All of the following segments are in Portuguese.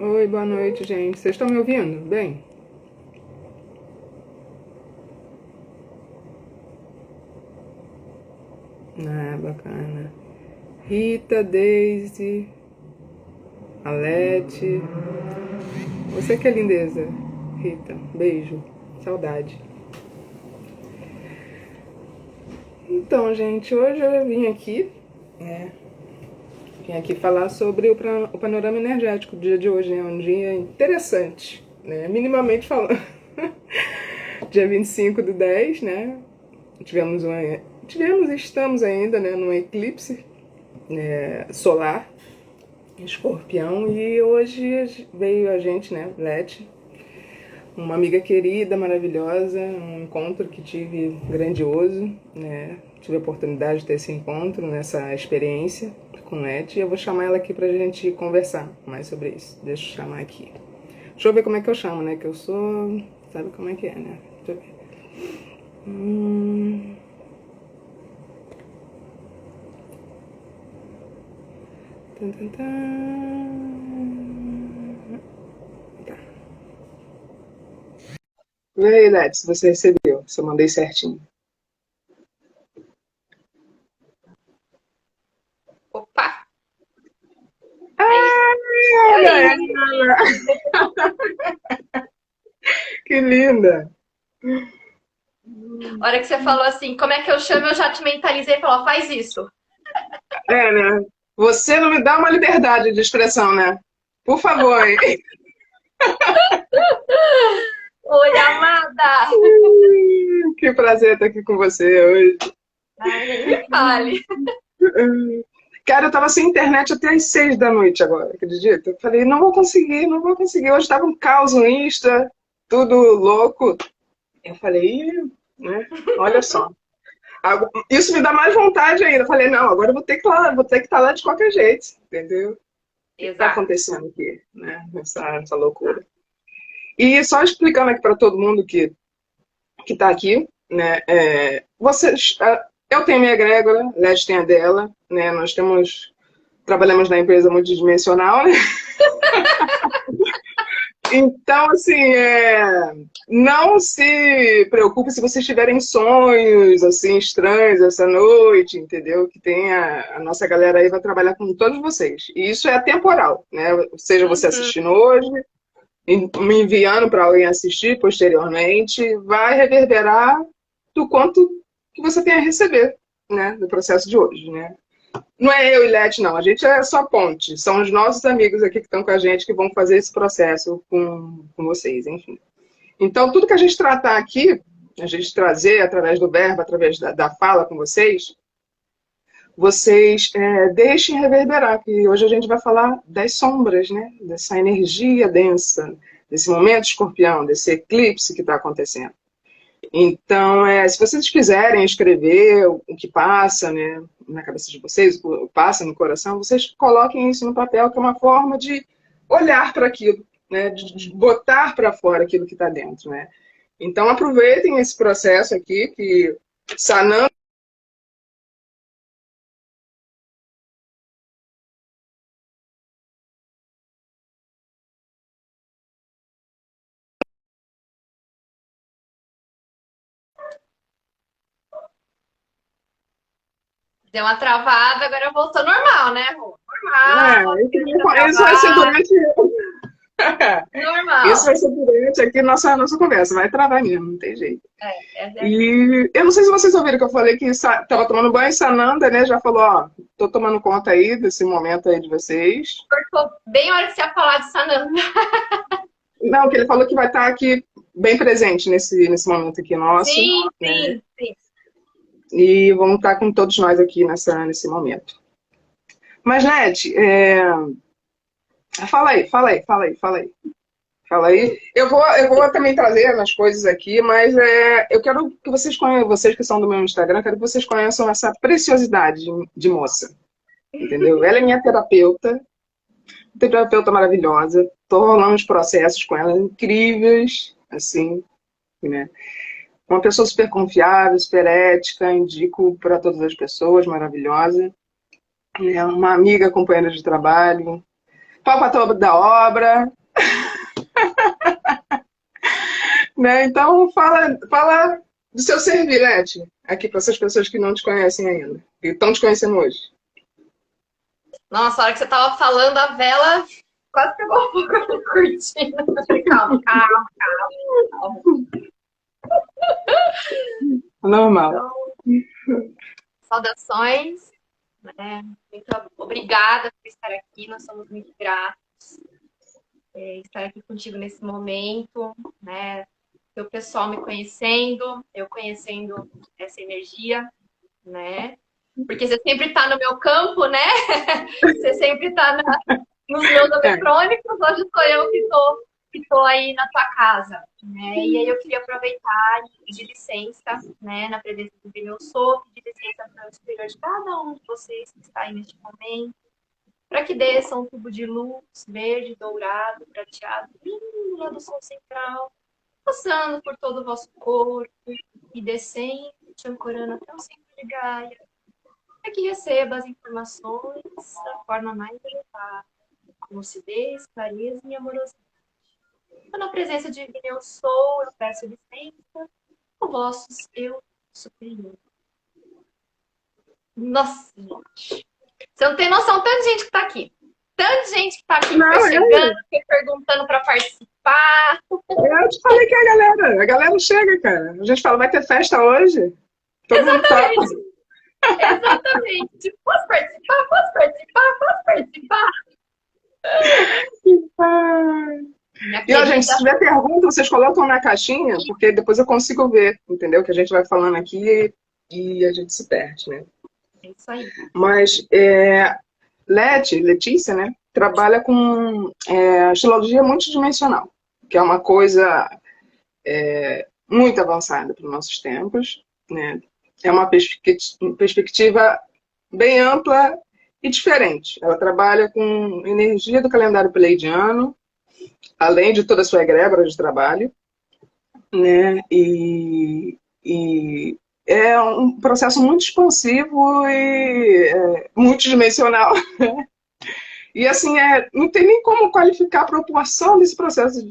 Oi, boa noite, gente. Vocês estão me ouvindo? Bem? Ah, bacana. Rita, Daisy, Alete. Você que é lindeza, Rita. Beijo. Saudade. Então, gente, hoje eu vim aqui falar sobre o panorama energético do dia de hoje. É um dia interessante, né? Minimamente falando. Dia 25/10, né? Tivemos uma, estamos ainda, né, num eclipse solar, Escorpião, e hoje veio a gente, né, Leti, uma amiga querida, maravilhosa, um encontro que tive grandioso, né? Tive a oportunidade de ter esse encontro, nessa experiência com Leti, e eu vou chamar ela aqui pra gente conversar mais sobre isso. Deixa eu chamar aqui. Deixa eu ver como é que eu chamo, né? Que eu sou. Sabe como é que é, né? Deixa eu ver. Tan, tan, tan. Tá. Vê aí, Leti, se você recebeu, se eu mandei certinho. Opa! Aí, Olha oi! ela! Que linda! A hora que você falou assim, como é que eu chamo, eu já te mentalizei e falou, faz isso. É, né? Você não me dá uma liberdade de expressão, né? Por favor, hein? Oi, amada! Que prazer estar aqui com você hoje. Ai, nem me fale. Cara, eu tava sem internet até às 6 da noite agora, acredita? Eu falei, não vou conseguir, não vou conseguir. Hoje tava um caos no Insta, tudo louco. Eu falei, né? Olha só. Isso me dá mais vontade ainda. Eu falei, não, agora eu vou ter que ir lá, vou ter que estar lá de qualquer jeito, entendeu? O que está Exato. acontecendo aqui, né? Essa loucura. E só explicando aqui para todo mundo que está aqui, né? Eu tenho minha egrégora, Leste tem a dela, né? Nós trabalhamos na empresa multidimensional, né? Então, assim, não se preocupe se vocês tiverem sonhos, assim, estranhos essa noite, entendeu? Que tem a nossa galera aí vai trabalhar com todos vocês. E isso é temporal, né? Seja você Uhum. assistindo hoje, me enviando para alguém assistir posteriormente, vai reverberar do quanto que você tem a receber, né? Do processo de hoje, né? Não é eu e Leti, não. A gente é só ponte. São os nossos amigos aqui que estão com a gente que vão fazer esse processo com vocês, enfim. Então, tudo que a gente tratar aqui, a gente trazer através do verbo, através da fala com vocês deixem reverberar, que hoje a gente vai falar das sombras, né? Dessa energia densa, desse momento escorpião, desse eclipse que está acontecendo. Então, se vocês quiserem escrever o que passa, né, na cabeça de vocês, o que passa no coração, vocês coloquem isso no papel, que é uma forma de olhar para aquilo, né, de botar para fora aquilo que está dentro, né. Então, aproveitem esse processo aqui, que sanando Deu uma travada, agora voltou normal, né, Rô? Normal, isso vai ser travada, durante isso normal. vai ser durante aqui nossa conversa, vai travar mesmo, não tem jeito. É assim. E eu não sei se vocês ouviram que eu falei que estava tomando banho, Sananda, né? Já falou, ó, tô tomando conta aí desse momento aí de vocês. Cortou bem a hora que você ia falar de Sananda. Não, que ele falou que vai estar aqui bem presente nesse momento aqui nosso, Sim, né? sim, sim. E vamos estar com todos nós aqui nesse momento. Mas, Nete, fala aí, fala aí, fala aí, fala aí. Fala aí. Eu vou também trazer as coisas aqui, mas eu quero que vocês conheçam, vocês que são do meu Instagram, quero que vocês conheçam essa preciosidade de moça, entendeu? Ela é minha terapeuta maravilhosa. Tô rolando uns processos com ela incríveis, assim, né? Uma pessoa super confiável, super ética, indico para todas as pessoas, maravilhosa. É uma amiga, companheira de trabalho. palpa da obra, né? Então, fala do seu servir, Leti, aqui para essas pessoas que não te conhecem ainda, e estão te conhecendo hoje. Nossa, a hora que você tava falando, a vela quase pegou um pouco da cortina. Eu falei, calma, calma, calma. Normal. Então, saudações, né? Muito obrigada por estar aqui, nós somos muito gratos estar aqui contigo nesse momento, né? O pessoal me conhecendo, eu conhecendo essa energia, né? Porque você sempre está no meu campo, né? Você sempre está nos meus eletrônicos, hoje sou eu que tô aí na tua casa, né? E aí eu queria aproveitar e pedir licença, né? Na presença do meu sou, pedir licença para o superior de cada um de vocês que está aí neste momento, para que desça um tubo de luz verde, dourado, prateado, vindo lá do sol central, passando por todo o vosso corpo e descendo, te ancorando até o centro de Gaia, para que receba as informações da forma mais elevada, com lucidez, clareza e amorosidade. Então, na presença de quem eu sou, eu peço licença ao vossos eu superior. Nossa, gente. Você não tem noção, tanta gente que está aqui. Tanta gente que está aqui, que foi chegando, que perguntando para participar. Eu te falei que a galera chega, cara. A gente fala, vai ter festa hoje? Todo mundo topa. Exatamente. Posso participar? Posso participar? Posso participar? E, ó, gente, se tiver pergunta, vocês colocam na caixinha, porque depois eu consigo ver, entendeu? Que a gente vai falando aqui e a gente se perde, né? É isso aí. Mas Letícia, né, trabalha com astrologia multidimensional, que é uma coisa muito avançada para os nossos tempos, né? É uma perspectiva bem ampla e diferente. Ela trabalha com energia do calendário pleiadiano, além de toda a sua egrégora de trabalho, né? E é um processo muito expansivo e multidimensional. E assim, não tem nem como qualificar a proporção desse processo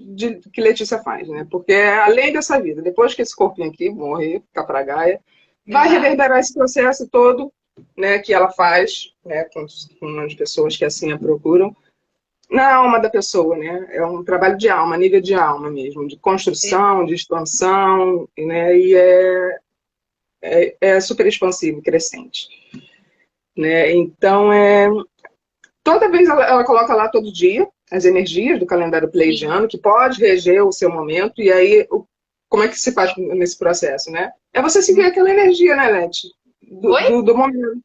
que Letícia faz, né? Porque é além dessa vida. Depois que esse corpinho aqui morrer, ficar para Gaia, vai reverberar esse processo todo, né, que ela faz, né, com as pessoas que assim a procuram, na alma da pessoa, né? É um trabalho de alma, nível de alma mesmo, de construção, de expansão, né? E é super expansivo, crescente, né? Então, toda vez ela coloca lá todo dia as energias do calendário pleiadiano, que pode reger o seu momento, e aí como é que se faz nesse processo, né? É você seguir aquela energia, né, Leti? Do momento.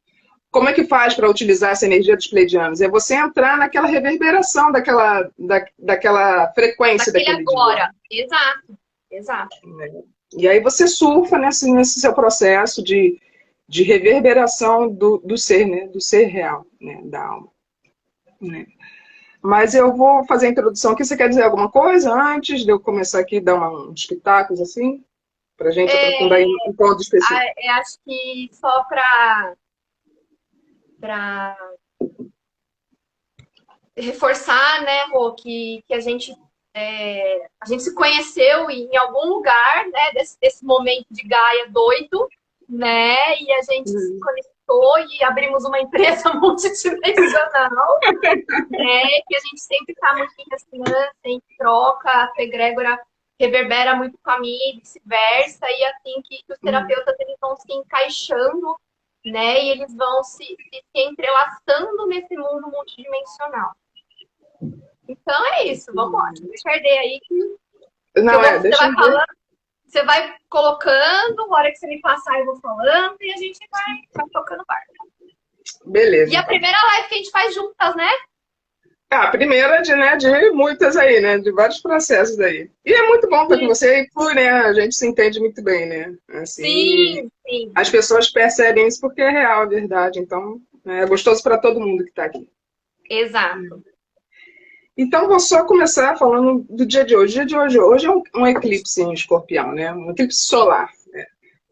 Como é que faz para utilizar essa energia dos pleiadianos? É você entrar naquela reverberação daquela frequência daquele agora. Dia. Exato, exato. E aí você surfa nesse seu processo de reverberação do ser, né? Do ser real, né? Da alma. Né? Mas eu vou fazer a introdução aqui. Você quer dizer alguma coisa antes de eu começar aqui, dar uns pitacos assim? Para a gente aprofundar em um ponto específico. Acho que só para reforçar, né, Rô, que a gente se conheceu em algum lugar, né, desse momento de Gaia doido, né, e a gente se conectou e abrimos uma empresa multidimensional, né, que a gente sempre está muito em ressonância, em troca, a egrégora reverbera muito com a minha e vice-versa, e assim que os terapeutas eles vão se encaixando, né, e eles vão se entrelaçando nesse mundo multidimensional. Então é isso, vamos lá. Deixa eu perder aí. Você vai falando, você vai colocando, a hora que você me passar eu vou falando e a gente vai tocando barco. Beleza. E a primeira live que a gente faz juntas, né? A primeira de muitas aí, né? De vários processos aí. E é muito bom para que você flui, né? A gente se entende muito bem, né? Assim, sim. As pessoas percebem isso porque é real, é verdade. Então, é gostoso para todo mundo que está aqui. Exato. Então, vou só começar falando do dia de hoje. O dia de hoje é um eclipse em Escorpião, né? Um eclipse solar. Né?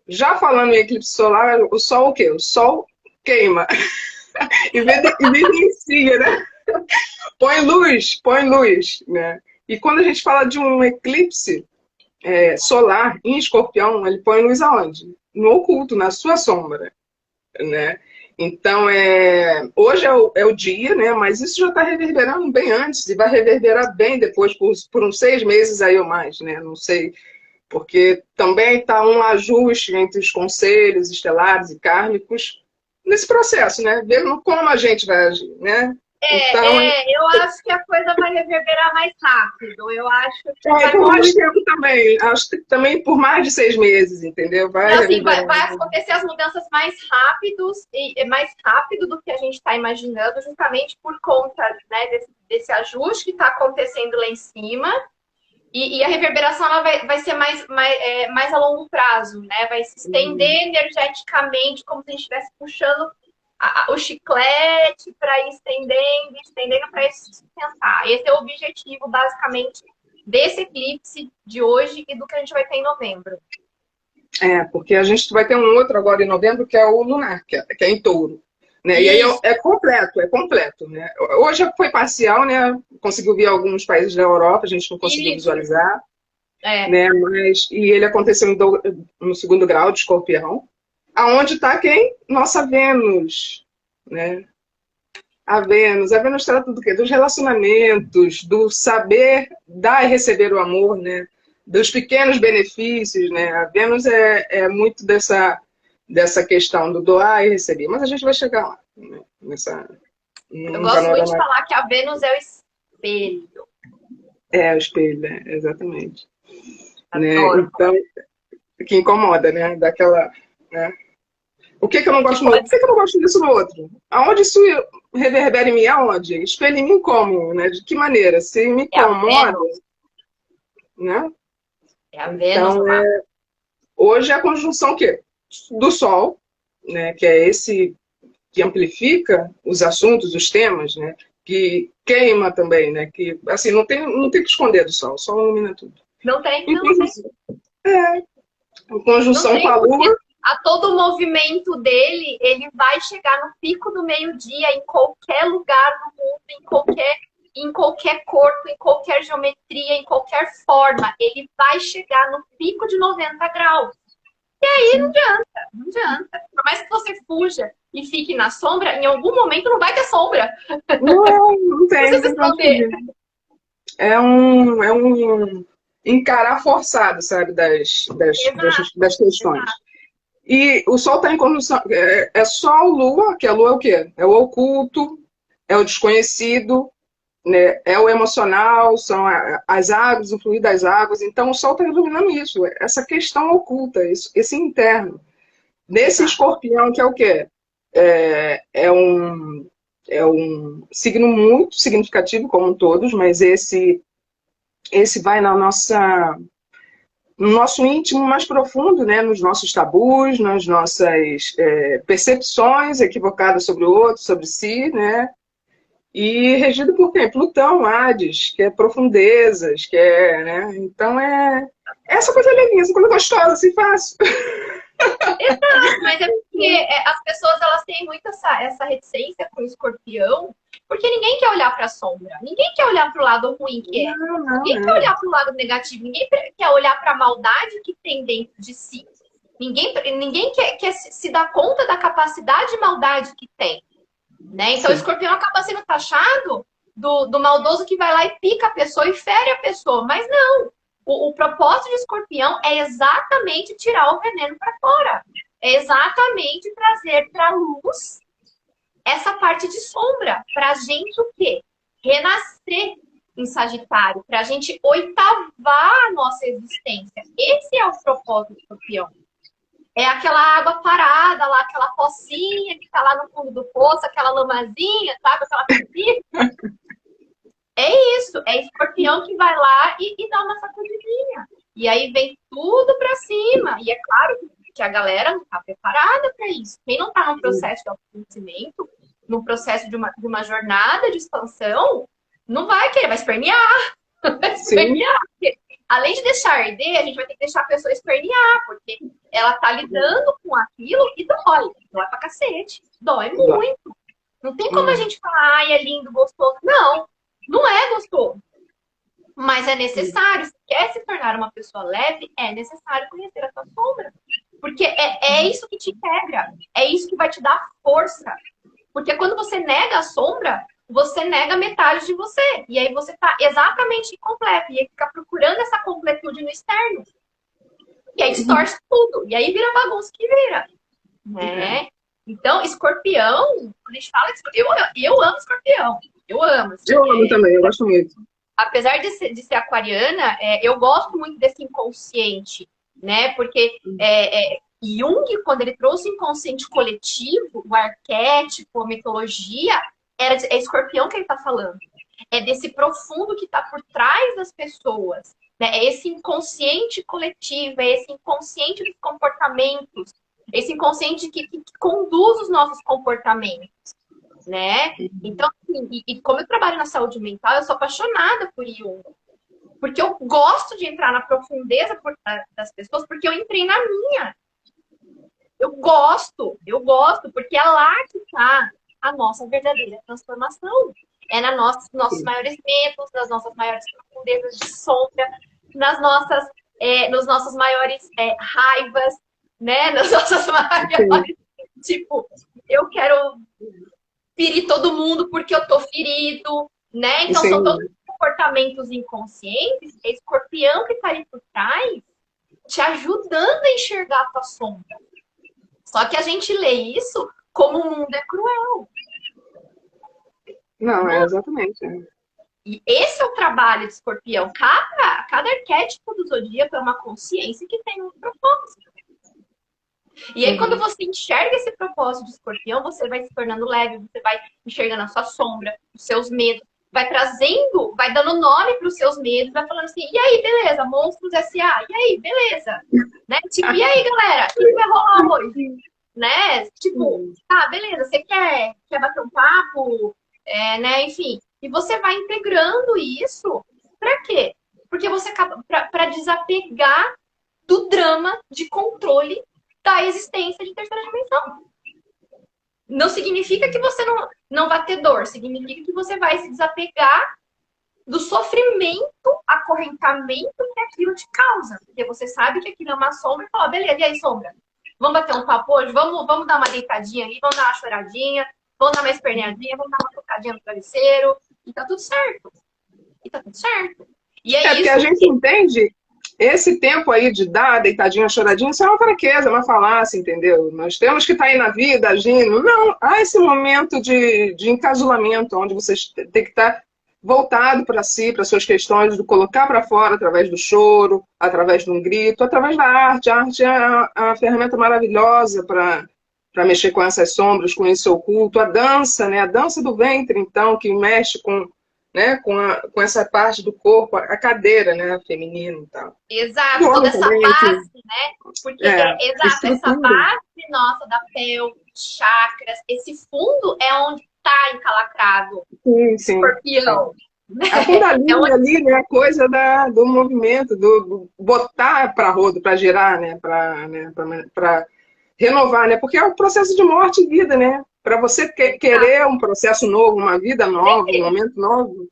Já falando em eclipse solar, o Sol o quê? O Sol queima. E evidencia, né? põe luz, né? E quando a gente fala de um eclipse solar em Escorpião, ele põe luz aonde? No oculto, na sua sombra, né? Então, hoje é o dia, né? Mas isso já está reverberando bem antes e vai reverberar bem depois, por uns 6 meses aí ou mais, né? Não sei, porque também está um ajuste entre os conselhos estelares e kármicos nesse processo, né? Vendo como a gente vai agir, né? Então, Eu acho que a coisa vai reverberar mais rápido. Eu acho que vai por mais mostrar. tempo também. Acho que também por mais de 6 meses, entendeu? Vai Não, assim, vai, reverberar. vai acontecer as mudanças mais rápidos e mais rápido do que a gente está imaginando, justamente por conta, né, desse ajuste que está acontecendo lá em cima. E a reverberação ela vai ser mais a longo prazo, né? Vai se estender energeticamente, como se a gente estivesse puxando o chiclete para ir estendendo, estendendo para se sustentar. Esse é o objetivo, basicamente, desse eclipse de hoje e do que a gente vai ter em novembro. Porque a gente vai ter um outro agora em novembro, que é o lunar, que é em touro. Né? E aí Isso. é completo. Né? Hoje foi parcial, né? Conseguiu ver alguns países da Europa, a gente não conseguiu Isso. visualizar. É. Né? E ele aconteceu no segundo grau de Escorpião. Aonde está quem? Nossa Vênus. Né? A Vênus trata do quê? Dos relacionamentos, do saber dar e receber o amor, né? Dos pequenos benefícios, né? A Vênus é muito dessa questão do doar e receber, mas a gente vai chegar lá, né? Eu Num gosto muito de panorama. falar que a Vênus é o espelho. O espelho, né? Exatamente. Né? Adoro. Então, que incomoda, né? Daquela, né? O que eu não Que gosto no outro? pode Por que eu não gosto disso no outro? Aonde isso reverbera em mim? Aonde? Espelha em mim como? Né? De que maneira? Se me ser a incomoda, Vênus. né? É a Vênus Então, lá. hoje é a conjunção o quê? Do Sol, né? Que é esse que amplifica os assuntos, os temas, né? Que queima também, né? Que, assim, não tem que esconder do Sol. O Sol ilumina tudo. Não tem, Em não tem. conjunção, em Não conjunção com tem, a porque Lua, a todo movimento dele, ele vai chegar no pico do meio-dia em qualquer lugar do mundo, em qualquer corpo, em qualquer geometria, em qualquer forma. Ele vai chegar no pico de 90 graus. E aí não adianta, não adianta. Por mais que você fuja e fique na sombra, em algum momento não vai ter sombra. não Não tem, não precisa se tem pra onde esconder. fugir. É um encarar forçado, sabe, Exato, das questões. exato. E o Sol está em conjunção. É Sol, Lua, que a Lua é o quê? É o oculto, é o desconhecido, né? É o emocional, são as águas, o fluir das águas. Então, o Sol está iluminando isso, essa questão oculta, esse interno. Nesse Exato. escorpião, que é o quê? É um signo muito significativo, como todos, mas esse vai no nosso íntimo mais profundo, né? Nos nossos tabus, nas nossas percepções equivocadas sobre o outro, sobre si, né? E regido por quem? Plutão, Hades, que é profundezas, né? Então essa coisa levinha, essa coisa gostosa, assim, fácil. Mas é porque as pessoas elas têm muito essa reticência com o escorpião, porque ninguém quer olhar para a sombra, ninguém quer olhar para o lado ruim que é, Não, ninguém quer olhar para o lado negativo, ninguém quer olhar para a maldade que tem dentro de si. Ninguém quer se dar conta da capacidade de maldade que tem. Né? Então, o Sim. escorpião acaba sendo taxado do maldoso que vai lá e pica a pessoa e fere a pessoa. Mas não. O propósito de escorpião é exatamente tirar o veneno para fora. É exatamente trazer para a luz essa parte de sombra. Para a gente o quê? Renascer em Sagitário. Para a gente oitavar a nossa existência. Esse é o propósito do escorpião. É aquela água parada lá, aquela pocinha que tá lá no fundo do poço, aquela lamazinha, sabe? Aquela coisinha. É isso, é escorpião que vai lá e dá uma sacudidinha. E aí vem tudo pra cima. E é claro que a galera não tá preparada para isso. Quem não tá num processo de autoconhecimento, num processo de uma jornada de expansão, não vai querer, vai espernear. Vai espernear. Além de deixar arder, a gente vai ter que deixar a pessoa espernear, porque ela tá lidando com aquilo e dói. Dói pra cacete. Dói muito. Não tem como a gente falar, ai, é lindo, gostoso. Não, não é gostoso. Mas é necessário, se quer se tornar uma pessoa leve, é necessário conhecer a sua sombra. Porque é isso que te integra, é isso que vai te dar força. Porque quando você nega a sombra, você nega metade de você. E aí você está exatamente incompleto. E aí fica procurando essa completude no externo. E aí distorce tudo. E aí vira bagunça que vira. Né? Então, escorpião, quando a gente fala eu amo escorpião. Eu amo. Assim, Eu amo também, eu gosto muito. apesar de ser aquariana, eu gosto muito desse inconsciente, né? Porque Jung, quando ele trouxe o inconsciente coletivo, o arquétipo, a mitologia, é escorpião que ele está falando. É desse profundo que está por trás das pessoas. Né? É esse inconsciente coletivo, é esse inconsciente dos comportamentos, esse inconsciente que conduz os nossos comportamentos. Né? Então, assim, e como eu trabalho na saúde mental, eu sou apaixonada por Jung. Porque eu gosto de entrar na profundeza das pessoas, porque eu entrei na minha. Eu gosto, porque é lá que está a nossa verdadeira transformação. É nossos maiores medos, nas nossas maiores profundezas de sombra, nos nossos maiores raivas, né? Nas nossas maiores. Tipo, eu quero ferir todo mundo porque eu tô ferido, né? Então, são todos comportamentos inconscientes, é escorpião que tá ali por trás, te ajudando a enxergar a tua sombra. Só que a gente lê isso como o mundo é cruel. Não, exatamente. E esse é o trabalho de escorpião. Cada arquétipo do zodíaco é uma consciência que tem um propósito. E aí, quando você enxerga esse propósito de escorpião, você vai se tornando leve, você vai enxergando a sua sombra, os seus medos, vai trazendo, vai dando nome para os seus medos, vai falando assim, e aí, beleza, Monstros S.A., e aí, beleza? Né? Tipo, e aí, galera, o que vai rolar hoje? Né? Tipo, tá, beleza, você quer bater um papo? Né? Enfim, e você vai integrando isso, para quê? Porque você acaba, para desapegar do drama de controle da existência de terceira dimensão. Não significa que você não vai ter dor, significa que você vai se desapegar do sofrimento, acorrentamento que aquilo te causa. Porque você sabe que aquilo é uma sombra e fala, beleza, e aí, sombra? Vamos bater um papo hoje? Vamos dar uma deitadinha ali, vamos dar uma choradinha, vamos dar uma esperneadinha, vamos dar uma tocadinha no travesseiro, e tá tudo certo. E tá tudo certo. E é isso porque a gente entende esse tempo aí de dar deitadinha, choradinha, isso é uma fraqueza, uma falácia, entendeu? Nós temos que estar aí na vida, agindo. Não, há esse momento de encasulamento, onde você tem que estar voltado para si, para suas questões, do colocar para fora através do choro, através de um grito, através da arte. A arte é uma ferramenta maravilhosa para mexer com essas sombras, com esse oculto. A dança, né? A dança do ventre, então, que mexe com, né, com essa parte do corpo, a cadeira, né, feminina e tal. Exato, toda essa também, base, né? Porque exato, essa base nossa da pelve, chakras, esse fundo é onde está encalacrado o escorpião. A Kundalini ali, né, a coisa do movimento, do botar para rodo, para girar, né, para renovar, né, porque é um processo de morte e vida, né, para você querer um processo novo, uma vida nova, um momento novo,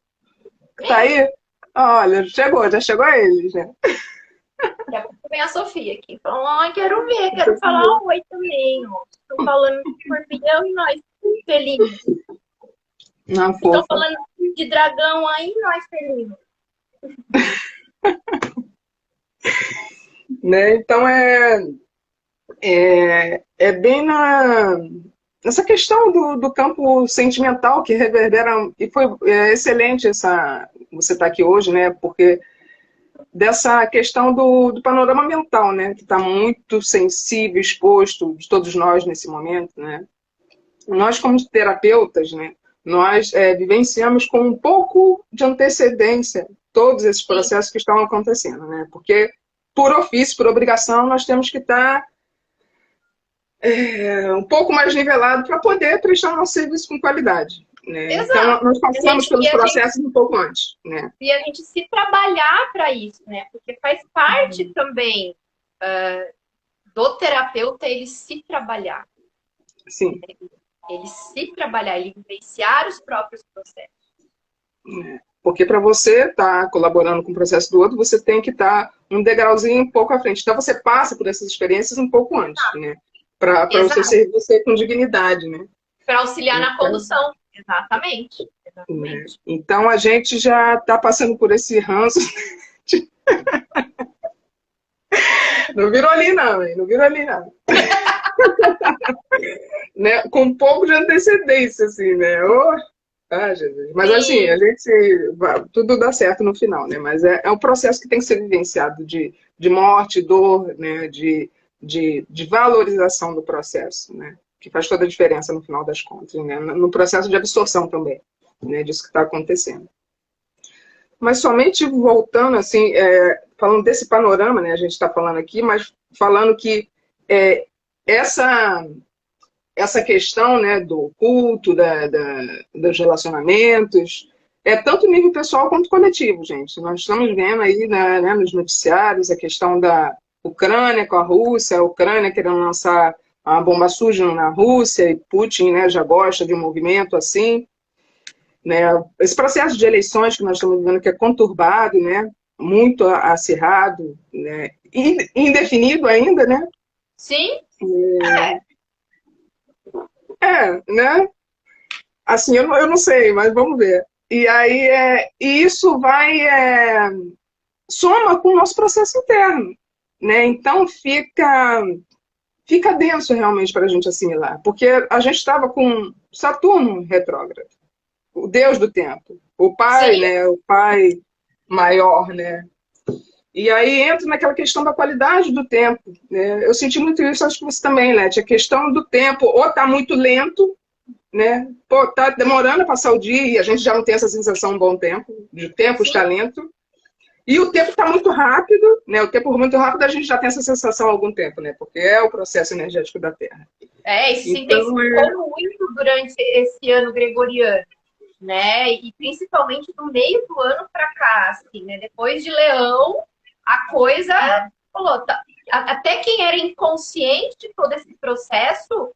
tá aí, olha, já chegou a eles, né. Daqui a pouco vem a Sofia aqui, falando, ai, quero ver, quero falar oi também, ó. Estão falando de escorpião e nós, felinos. Estão falando de dragão aí, nós, felinos. Né? Então, é bem nessa questão do campo sentimental que reverbera, e foi excelente você estar aqui hoje, né? Porque dessa questão do panorama mental, né? Que está muito sensível, exposto, de todos nós nesse momento, né? Nós, como terapeutas, né? Nós vivenciamos com um pouco de antecedência todos esses processos que estão acontecendo, né? Porque, por ofício, por obrigação, nós temos que estar um pouco mais nivelado para poder prestar nosso serviço com qualidade. Né? Então, nós passamos pelos processos um pouco antes. Né? E a gente se trabalhar para isso, né? Porque faz parte também do terapeuta ele se trabalhar. Sim. ele se trabalhar, ele vivenciar os próprios processos. Porque para você estar colaborando com o processo do outro, você tem que estar um degrauzinho um pouco à frente. Então você passa por essas experiências um pouco antes, né? Para você ser você com dignidade, né? Para auxiliar na Então, condução. Exatamente. né? Então a gente já está passando por esse ranço. Não virou ali, não, hein? Não virou ali, não. Né? Com um pouco de antecedência, assim, né? Oh, ah, Jesus. Mas assim, a gente tudo dá certo no final, né? Mas é um processo que tem que ser vivenciado de morte, dor, né? De valorização do processo, né? Que faz toda a diferença no final das contas, né? No processo de absorção também, né? Disso que está acontecendo. Mas somente voltando, assim, falando desse panorama, né? A gente está falando aqui, mas falando que essa questão, né, do culto, dos relacionamentos, tanto nível pessoal quanto coletivo, gente. Nós estamos vendo aí, né, nos noticiários a questão da Ucrânia com a Rússia, a Ucrânia querendo lançar a bomba suja na Rússia, e Putin, né, já gosta de um movimento assim. Né? Esse processo de eleições que nós estamos vivendo, que é conturbado, né, muito acirrado, né, indefinido ainda, né? Sim. Né? Assim, eu não sei, mas vamos ver. E aí, e isso vai soma com o nosso processo interno, né? Então fica denso realmente para a gente assimilar, porque a gente estava com Saturno retrógrado, o Deus do tempo, o Pai, né? O Pai maior, né? E aí entra naquela questão da qualidade do tempo, né? Eu senti muito isso, acho que você também, Leti, a questão do tempo, ou está muito lento, né? Pô, tá demorando a passar o dia e a gente já não tem essa sensação um bom tempo, de tempo está lento. E o tempo está muito rápido, né? O tempo muito rápido a gente já tem essa sensação há algum tempo, né? Porque é o processo energético da Terra. Isso se intensificou muito durante esse ano gregoriano, né? E principalmente do meio do ano para cá, assim, né? Depois de Leão, a coisa falou, até quem era inconsciente de todo esse processo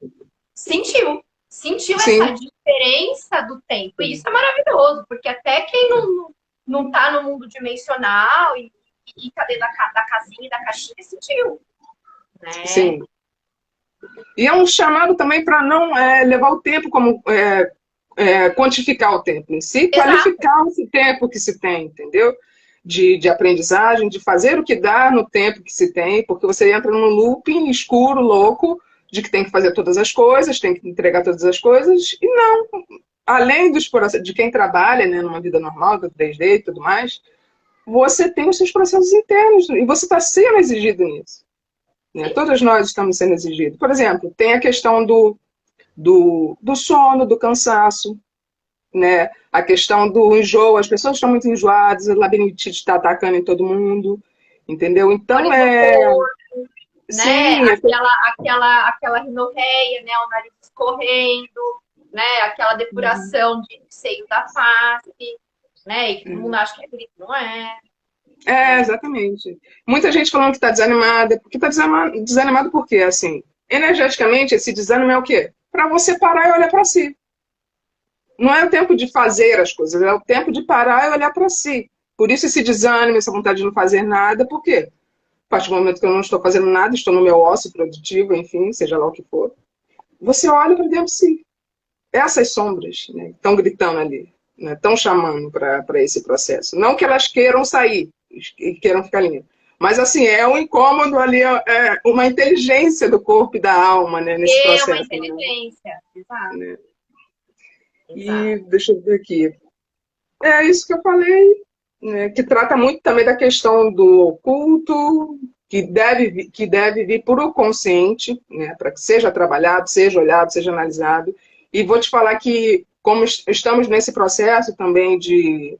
sentiu essa diferença do tempo. E isso é maravilhoso, porque até quem não tá no mundo dimensional e tá dentro da casinha e da caixinha sentiu. Né? Sim. E é um chamado também para não levar o tempo como quantificar o tempo em si, qualificar esse tempo que se tem, entendeu? De aprendizagem, de fazer o que dá no tempo que se tem, porque você entra num looping escuro, louco, de que tem que fazer todas as coisas, tem que entregar todas as coisas, e não. Além de quem trabalha, né, numa vida normal, do 3D e tudo mais, você tem os seus processos internos, e você está sendo exigido nisso. Né? Todos nós estamos sendo exigidos. Por exemplo, tem a questão do sono, do cansaço, né? A questão do enjoo, as pessoas estão muito enjoadas, a labirintite está atacando em todo mundo, entendeu? Então né? Aquela rinorreia, né? O nariz escorrendo, né? Aquela depuração de seio da face, né? E todo mundo acha que é gripe, não é? Exatamente. Muita gente falando que está desanimada, porque está desanimado por quê? Assim, energeticamente, esse desânimo é o quê? Para você parar e olhar para si. Não é o tempo de fazer as coisas, é o tempo de parar e olhar para si. Por isso esse desânimo, essa vontade de não fazer nada, por quê? A partir do momento que eu não estou fazendo nada, estou no meu ócio produtivo, enfim, seja lá o que for, você olha para dentro de si. Essas sombras, né, estão gritando ali, né, estão chamando para esse processo. Não que elas queiram sair e queiram ficar ali, mas assim, é um incômodo ali, uma inteligência do corpo e da alma, né, nesse processo. Uma inteligência, né? Exato. Né? E deixa eu ver aqui. É isso que eu falei, né, que trata muito também da questão do oculto, que deve vir por o consciente, né, para que seja trabalhado, seja olhado, seja analisado. E vou te falar que, como estamos nesse processo também de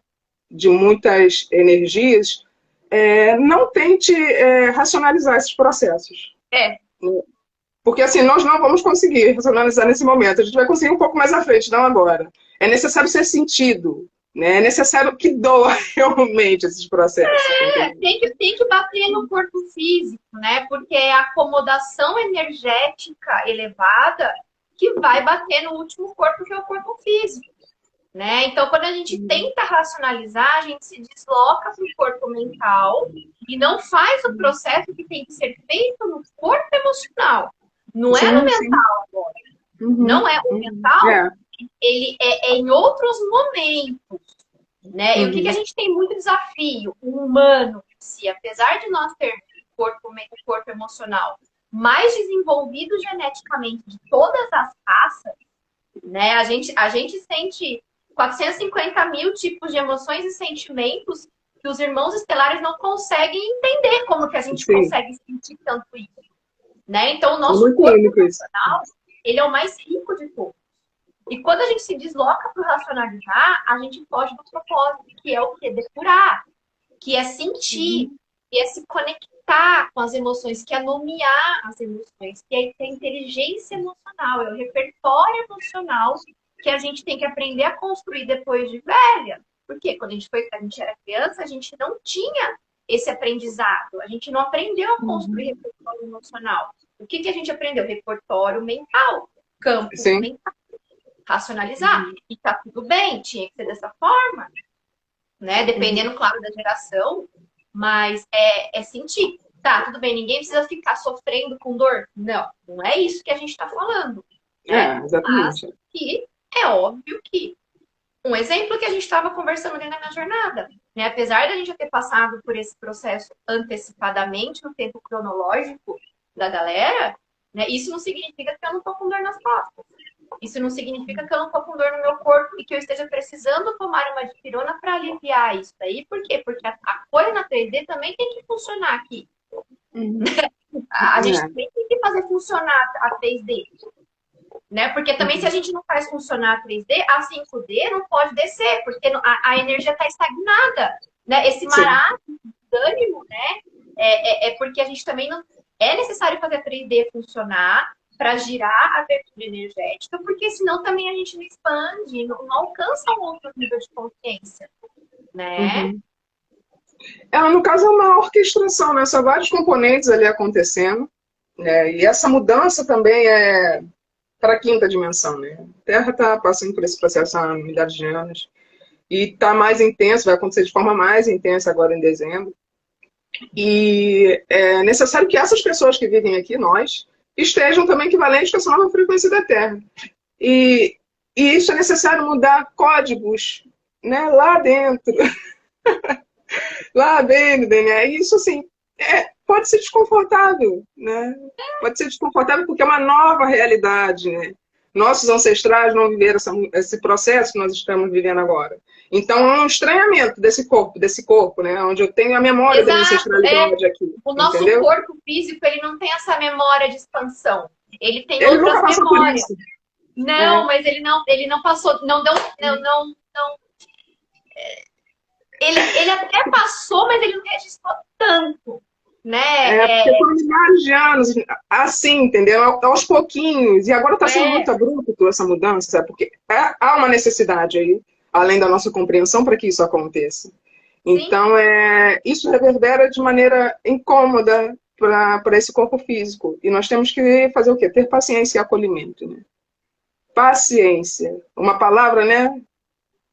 muitas energias, não tente racionalizar esses processos. Porque assim, nós não vamos conseguir racionalizar nesse momento. A gente vai conseguir um pouco mais à frente, não agora. É necessário ser sentido. Né? É necessário que doa realmente esses processos. Tem que bater no corpo físico, né? Porque a acomodação energética elevada, que vai bater no último corpo, que é o corpo físico. Né? Então, quando a gente tenta racionalizar, a gente se desloca para o corpo mental e não faz o processo que tem que ser feito no corpo emocional. Não é no Sim, sim. mental agora. Não é o mental, É. ele é em outros momentos. Né? E o que a gente tem muito desafio? O humano em si, apesar de nós ter o corpo emocional mais desenvolvido geneticamente de todas as raças, né? A gente sente 450 mil tipos de emoções e sentimentos que os irmãos estelares não conseguem entender como que a gente Sim. consegue sentir tanto isso. Né? Então, o É nosso muito corpo único isso. emocional, ele é o mais rico de todos. E quando a gente se desloca para o racionalizar, a gente foge do propósito, que é o quê? Depurar, que é sentir, que é se conectar com as emoções, que é nomear as emoções, que é a inteligência emocional, é o repertório emocional que a gente tem que aprender a construir depois de velha. Porque quando a gente era criança, a gente não tinha esse aprendizado, a gente não aprendeu a construir repertório emocional. O que a gente aprendeu? Repertório mental, campo Sim. mental, racionalizar. E tá tudo bem, tinha que ser dessa forma, né? Dependendo, claro, da geração, mas é sentir. Tá, tudo bem, ninguém precisa ficar sofrendo com dor. Não, não é isso que a gente está falando, né? Mas Exatamente. que é óbvio que um exemplo que a gente estava conversando ali na jornada, né? Apesar da gente ter passado por esse processo antecipadamente no tempo cronológico da galera, né? Isso não significa que eu não tô com dor nas costas. Isso não significa que eu não tô com dor no meu corpo e que eu esteja precisando tomar uma dipirona para aliviar isso daí. Por quê? Porque a coisa na 3D também tem que funcionar aqui. A gente também tem que fazer funcionar a 3D. Né? Porque também se a gente não faz funcionar a 3D, a 5D não pode descer, porque a energia está estagnada. Né? Esse marasmo de ânimo, né? É porque a gente também não... É necessário fazer a 3D funcionar para girar a abertura energética, porque senão também a gente não expande, não alcança um outro nível de consciência. Né? No caso, é uma orquestração, né? São vários componentes ali acontecendo. Né? E essa mudança também é para a quinta dimensão, né? A Terra está passando por esse processo há milhares de anos. E está mais intenso, vai acontecer de forma mais intensa agora em dezembro. E é necessário que essas pessoas que vivem aqui, nós, estejam também equivalentes com essa nova frequência da Terra. E, e isso é necessário mudar códigos, né, lá dentro, lá bem no DNA. E isso, assim, pode ser desconfortável, né? Pode ser desconfortável porque é uma nova realidade, né? Nossos ancestrais não viveram esse processo que nós estamos vivendo agora. Então, é um estranhamento desse corpo, né? Onde eu tenho a memória da minha Exato, ancestralidade aqui, o nosso entendeu? corpo físico, ele não tem essa memória de expansão. Ele tem Ele nunca outras passou por memórias. isso. Não, mas ele não passou, não deu, não. Ele até passou, mas ele não registrou tanto, né? Porque foram milhares de anos, assim, entendeu? Aos pouquinhos. E agora está sendo muito abrupto essa mudança, porque há uma necessidade aí, além da nossa compreensão, para que isso aconteça. Então, isso reverbera de maneira incômoda para esse corpo físico. E nós temos que fazer o quê? Ter paciência e acolhimento. Né? Paciência. Uma palavra, né?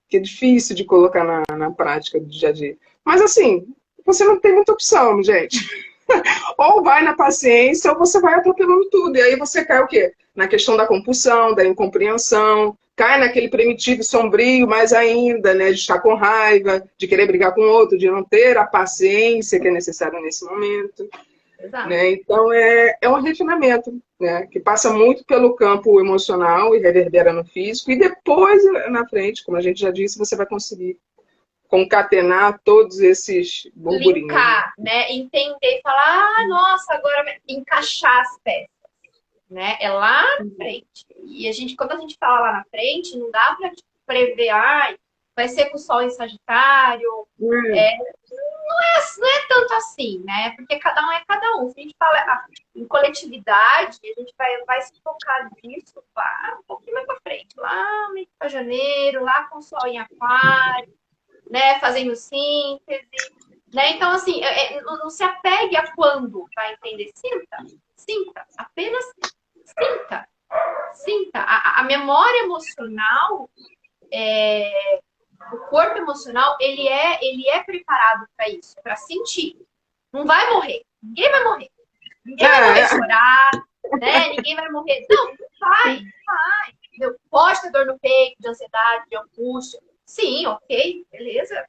Que é difícil de colocar na prática do dia a dia. Mas, assim, você não tem muita opção, gente. Ou vai na paciência, ou você vai atropelando tudo. E aí você cai o quê? Na questão da compulsão, da incompreensão, cai naquele primitivo sombrio mais ainda, né? De estar com raiva, de querer brigar com o outro, de não ter a paciência que é necessária nesse momento. Né? Então, é um refinamento, né? Que passa muito pelo campo emocional e reverbera no físico. E depois, na frente, como a gente já disse, você vai conseguir concatenar todos esses burburinhos. Linkar, né? Entender e falar, nossa, agora encaixar as peças, né? É lá na frente. E quando a gente fala lá na frente, não dá para prever, vai ser com o Sol em Sagitário. Não é tanto assim, né? Porque cada um é cada um. Se a gente fala em coletividade, a gente vai se focar nisso lá um pouquinho mais para frente, lá meio para janeiro, lá com o Sol em Aquário, né? Fazendo síntese, né? Então, assim, não se apegue a quando vai entender. Sinta, apenas sinta. sinta. A memória emocional, o corpo emocional, ele é preparado para isso, para sentir. Não vai morrer. Ninguém vai morrer. Ninguém vai morrer de chorar, né? Ninguém vai morrer. Não, vai. Pode ter dor no peito, de ansiedade, de angústia. Sim, ok, beleza.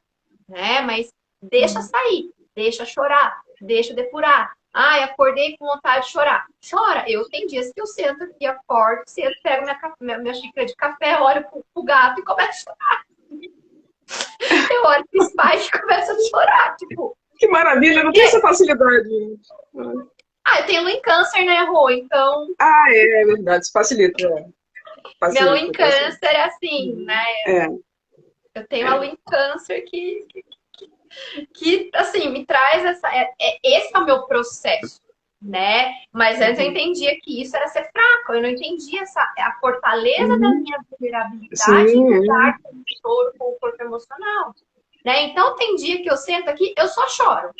Né? Mas deixa sair, deixa chorar, deixa depurar. Ai, acordei com vontade de chorar. Chora. Eu tenho dias que eu sento aqui, acordo, sento, pego minha xícara de café, olho pro gato e começo a chorar. Eu olho pros pais e começo a chorar. Tipo, que maravilha, eu não tenho essa facilidade. eu tenho lua em câncer, né, Rô? Então. É verdade, isso facilita. Minha lua em câncer é assim, né? É. Eu tenho a lua em câncer que assim, me traz essa. Esse é o meu processo, né? Mas antes eu entendia que isso era ser fraco, eu não entendia a fortaleza da minha vulnerabilidade em lidar com o choro, com o corpo emocional. Né? Então, tem dia que eu sento aqui, eu só choro.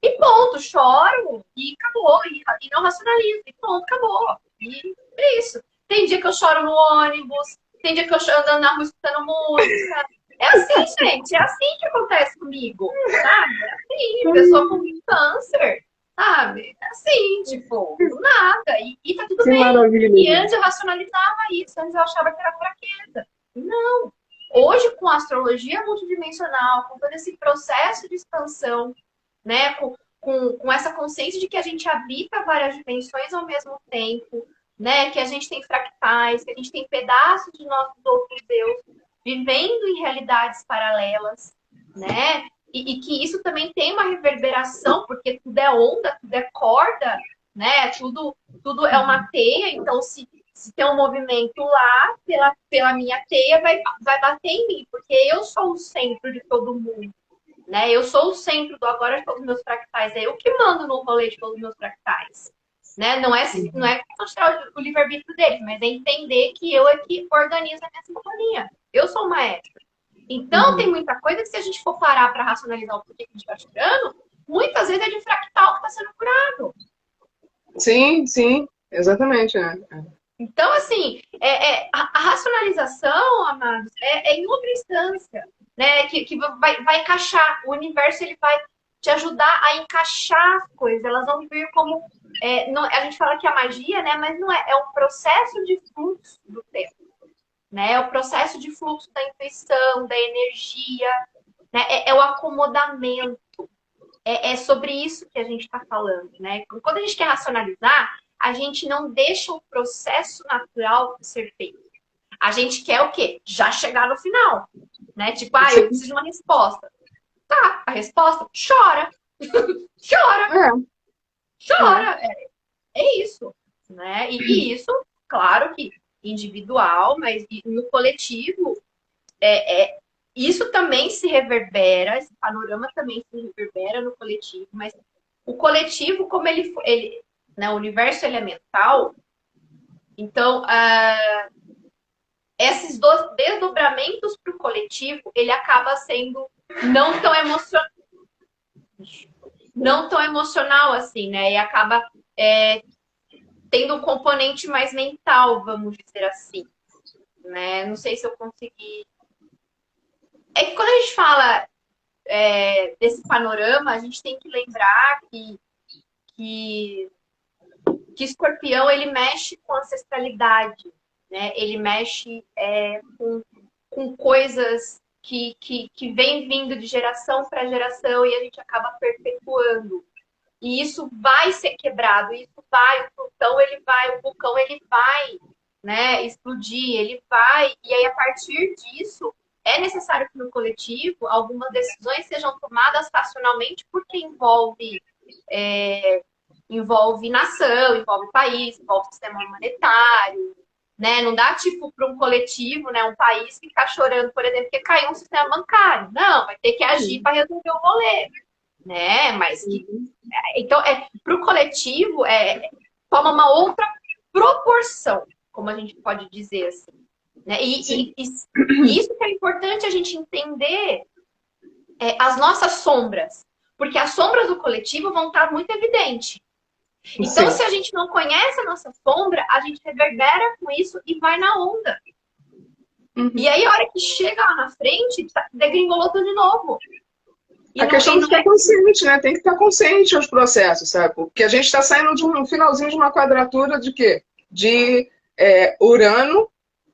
E ponto, choro e acabou. E não racionalizo, e ponto, acabou. E é isso. Tem dia que eu choro no ônibus, tem dia que eu choro andando na rua escutando música. É assim, gente, é assim que acontece comigo, sabe? É assim, pessoa com câncer, sabe? É assim, tipo, do nada. E tá tudo que bem. Maravilha. E antes eu racionalizava isso, antes eu achava que era fraqueza. Não. Hoje, com a astrologia multidimensional, com todo esse processo de expansão, né? Com essa consciência de que a gente habita várias dimensões ao mesmo tempo, né? Que a gente tem fractais, que a gente tem pedaços de nossos outros deus vivendo em realidades paralelas, né? E que isso também tem uma reverberação, porque tudo é onda, tudo é corda, né? Tudo é uma teia, então se tem um movimento lá, pela minha teia, vai bater em mim, porque eu sou o centro de todo mundo. Né? Eu sou o centro do agora de todos os meus fractais. É eu que mando no rolê de todos os meus fractais. Né? Não é mostrar o livre-arbítrio deles, mas é entender que eu é que organizo a minha sintonia. Eu sou o maestro. Então, tem muita coisa que se a gente for parar para racionalizar o porquê que a gente está chorando, muitas vezes é de fractal que está sendo curado. Sim, exatamente. Então, assim, a racionalização, amados, é em outra instância, né? Que vai encaixar. O universo ele vai te ajudar a encaixar as coisas. Elas vão vir como. Não, a gente fala que a magia, né? Mas não é. É um processo de fluxo do tempo. Né? É o processo de fluxo da intuição, da energia. Né? É o acomodamento. É sobre isso que a gente está falando, né? Quando a gente quer racionalizar, a gente não deixa o processo natural ser feito. A gente quer o quê? Já chegar no final, né? Tipo, eu preciso de uma resposta. Tá, a resposta, chora. Chora. É isso, né? E isso, claro que individual, mas no coletivo, isso também se reverbera, esse panorama também se reverbera no coletivo, mas o coletivo, como ele né, o universo elemental, então esses desdobramentos para o coletivo, ele acaba sendo não tão emocional assim, né? E acaba tendo um componente mais mental, vamos dizer assim, né? Não sei se eu consegui. É que quando a gente fala desse panorama, a gente tem que lembrar que Escorpião ele mexe com ancestralidade, né? Ele mexe com coisas que vem vindo de geração para geração e a gente acaba perpetuando. E isso vai ser quebrado, o vulcão ele vai, né, explodir, ele vai, e aí a partir disso é necessário que no coletivo algumas decisões sejam tomadas racionalmente porque envolve nação, envolve país, envolve sistema monetário, né? Não dá tipo para um coletivo, né, um país ficar chorando, por exemplo, que caiu um sistema bancário. Não, vai ter que agir para resolver o rolê, né? Mas então para o coletivo toma uma outra proporção, como a gente pode dizer assim. Né? E isso que é importante a gente entender as nossas sombras, porque as sombras do coletivo vão estar muito evidentes. Então, Sim. se a gente não conhece a nossa sombra, a gente reverbera com isso e vai na onda. E Uhum. aí, a hora que chega lá na frente, degringolou tudo de novo. A E questão de não estar é consciente, né? Tem que estar consciente aos processos, sabe? Porque a gente está saindo de um finalzinho de uma quadratura de quê? De Urano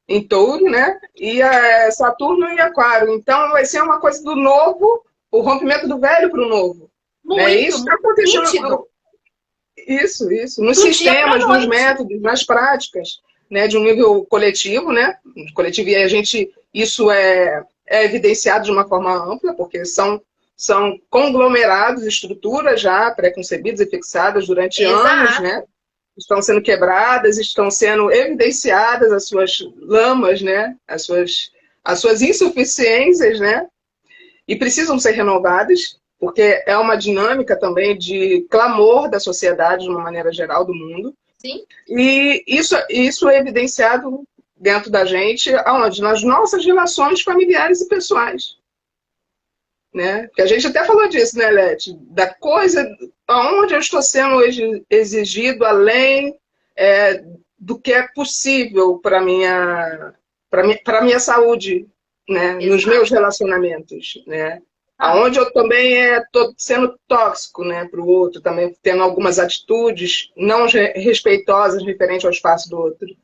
em Touro, né? E Saturno em Aquário. Então vai ser uma coisa do novo, o rompimento do velho para o novo. Né? muito, Isso está muito acontecendo. nítido. Isso. Nos Do dia para sistemas, nos noite. métodos, nas práticas, né? De um nível coletivo, né? Coletivo, e a gente, isso é evidenciado de uma forma ampla, porque são conglomerados, estruturas já pré-concebidas e fixadas durante anos, né? Exato. Estão sendo quebradas, estão sendo evidenciadas as suas lamas, né? As suas insuficiências, né? E precisam ser renovadas, porque é uma dinâmica também de clamor da sociedade, de uma maneira geral, do mundo. Sim, E isso é evidenciado dentro da gente, aonde? Nas nossas relações familiares e pessoais. Né? Porque a gente até falou disso, né, Leti? Da coisa, aonde eu estou sendo hoje exigido além do que é possível para minha saúde, né? Nos meus exato. relacionamentos, né? Ah, Aonde eu também estou sendo tóxico, né, para o outro, também tendo algumas atitudes não respeitosas referente ao espaço do outro. Né?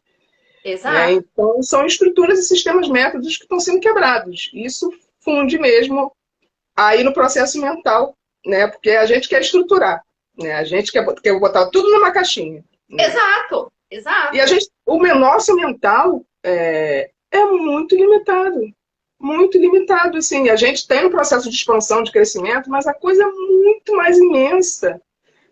exato. Então, são estruturas e sistemas métodos que estão sendo quebrados. Isso funde mesmo aí no processo mental, né? Porque a gente quer estruturar, né? A gente quer botar tudo numa caixinha, né? Exato. E a Exato. gente, o nosso mental é muito limitado, assim. A gente tem um processo de expansão, de crescimento, mas a coisa é muito mais imensa.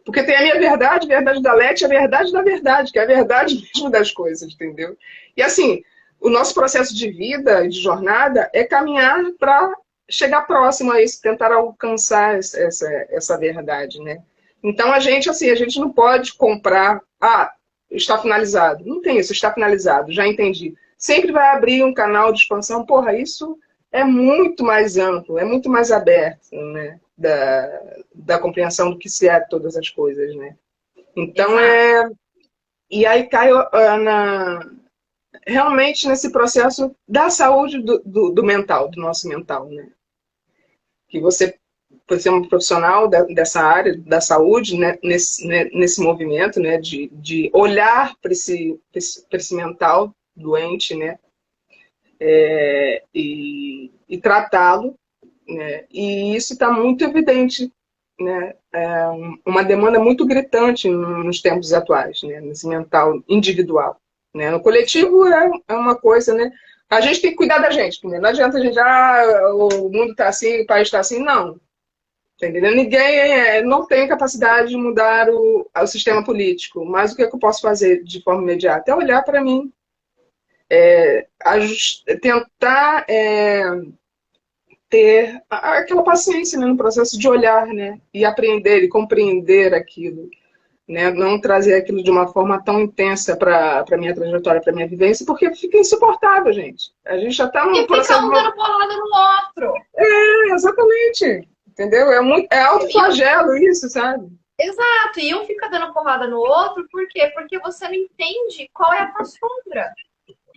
Porque tem a minha verdade, a verdade da Leti, a verdade da verdade, que é a verdade mesmo das coisas, entendeu? E assim, o nosso processo de vida, de jornada, é caminhar para chegar próximo a isso, tentar alcançar essa verdade, né? Então a gente não pode comprar, está finalizado. Não tem isso, está finalizado, já entendi. Sempre vai abrir um canal de expansão, porra, isso é muito mais amplo, é muito mais aberto, né? Da compreensão do que se é todas as coisas, né? Então Exato. e aí cai realmente nesse processo da saúde do mental, do nosso mental, né? Que você é um profissional dessa área da saúde, né? Nesse movimento, né? De olhar para esse mental doente, né? E tratá-lo, né? E isso está muito evidente, né? Uma demanda muito gritante nos tempos atuais, né? Nesse mental individual. Né? No coletivo é uma coisa, né? A gente tem que cuidar da gente, né? Não adianta a gente, o mundo está assim, o país está assim, não. Tá entendendo? Ninguém não tem capacidade de mudar o sistema político, mas o que, é que eu posso fazer de forma imediata? É olhar para mim, tentar ter aquela paciência, né, no processo de olhar, né, e aprender e compreender aquilo, né, não trazer aquilo de uma forma tão intensa para a minha trajetória, para a minha vivência, porque fica insuportável, gente. A gente já está num E fica processo um dando porrada no outro. exatamente, entendeu? É E um, autoflagelo isso, sabe? exato. E um fica dando porrada no outro, por quê? Porque você não entende qual é a tua sombra.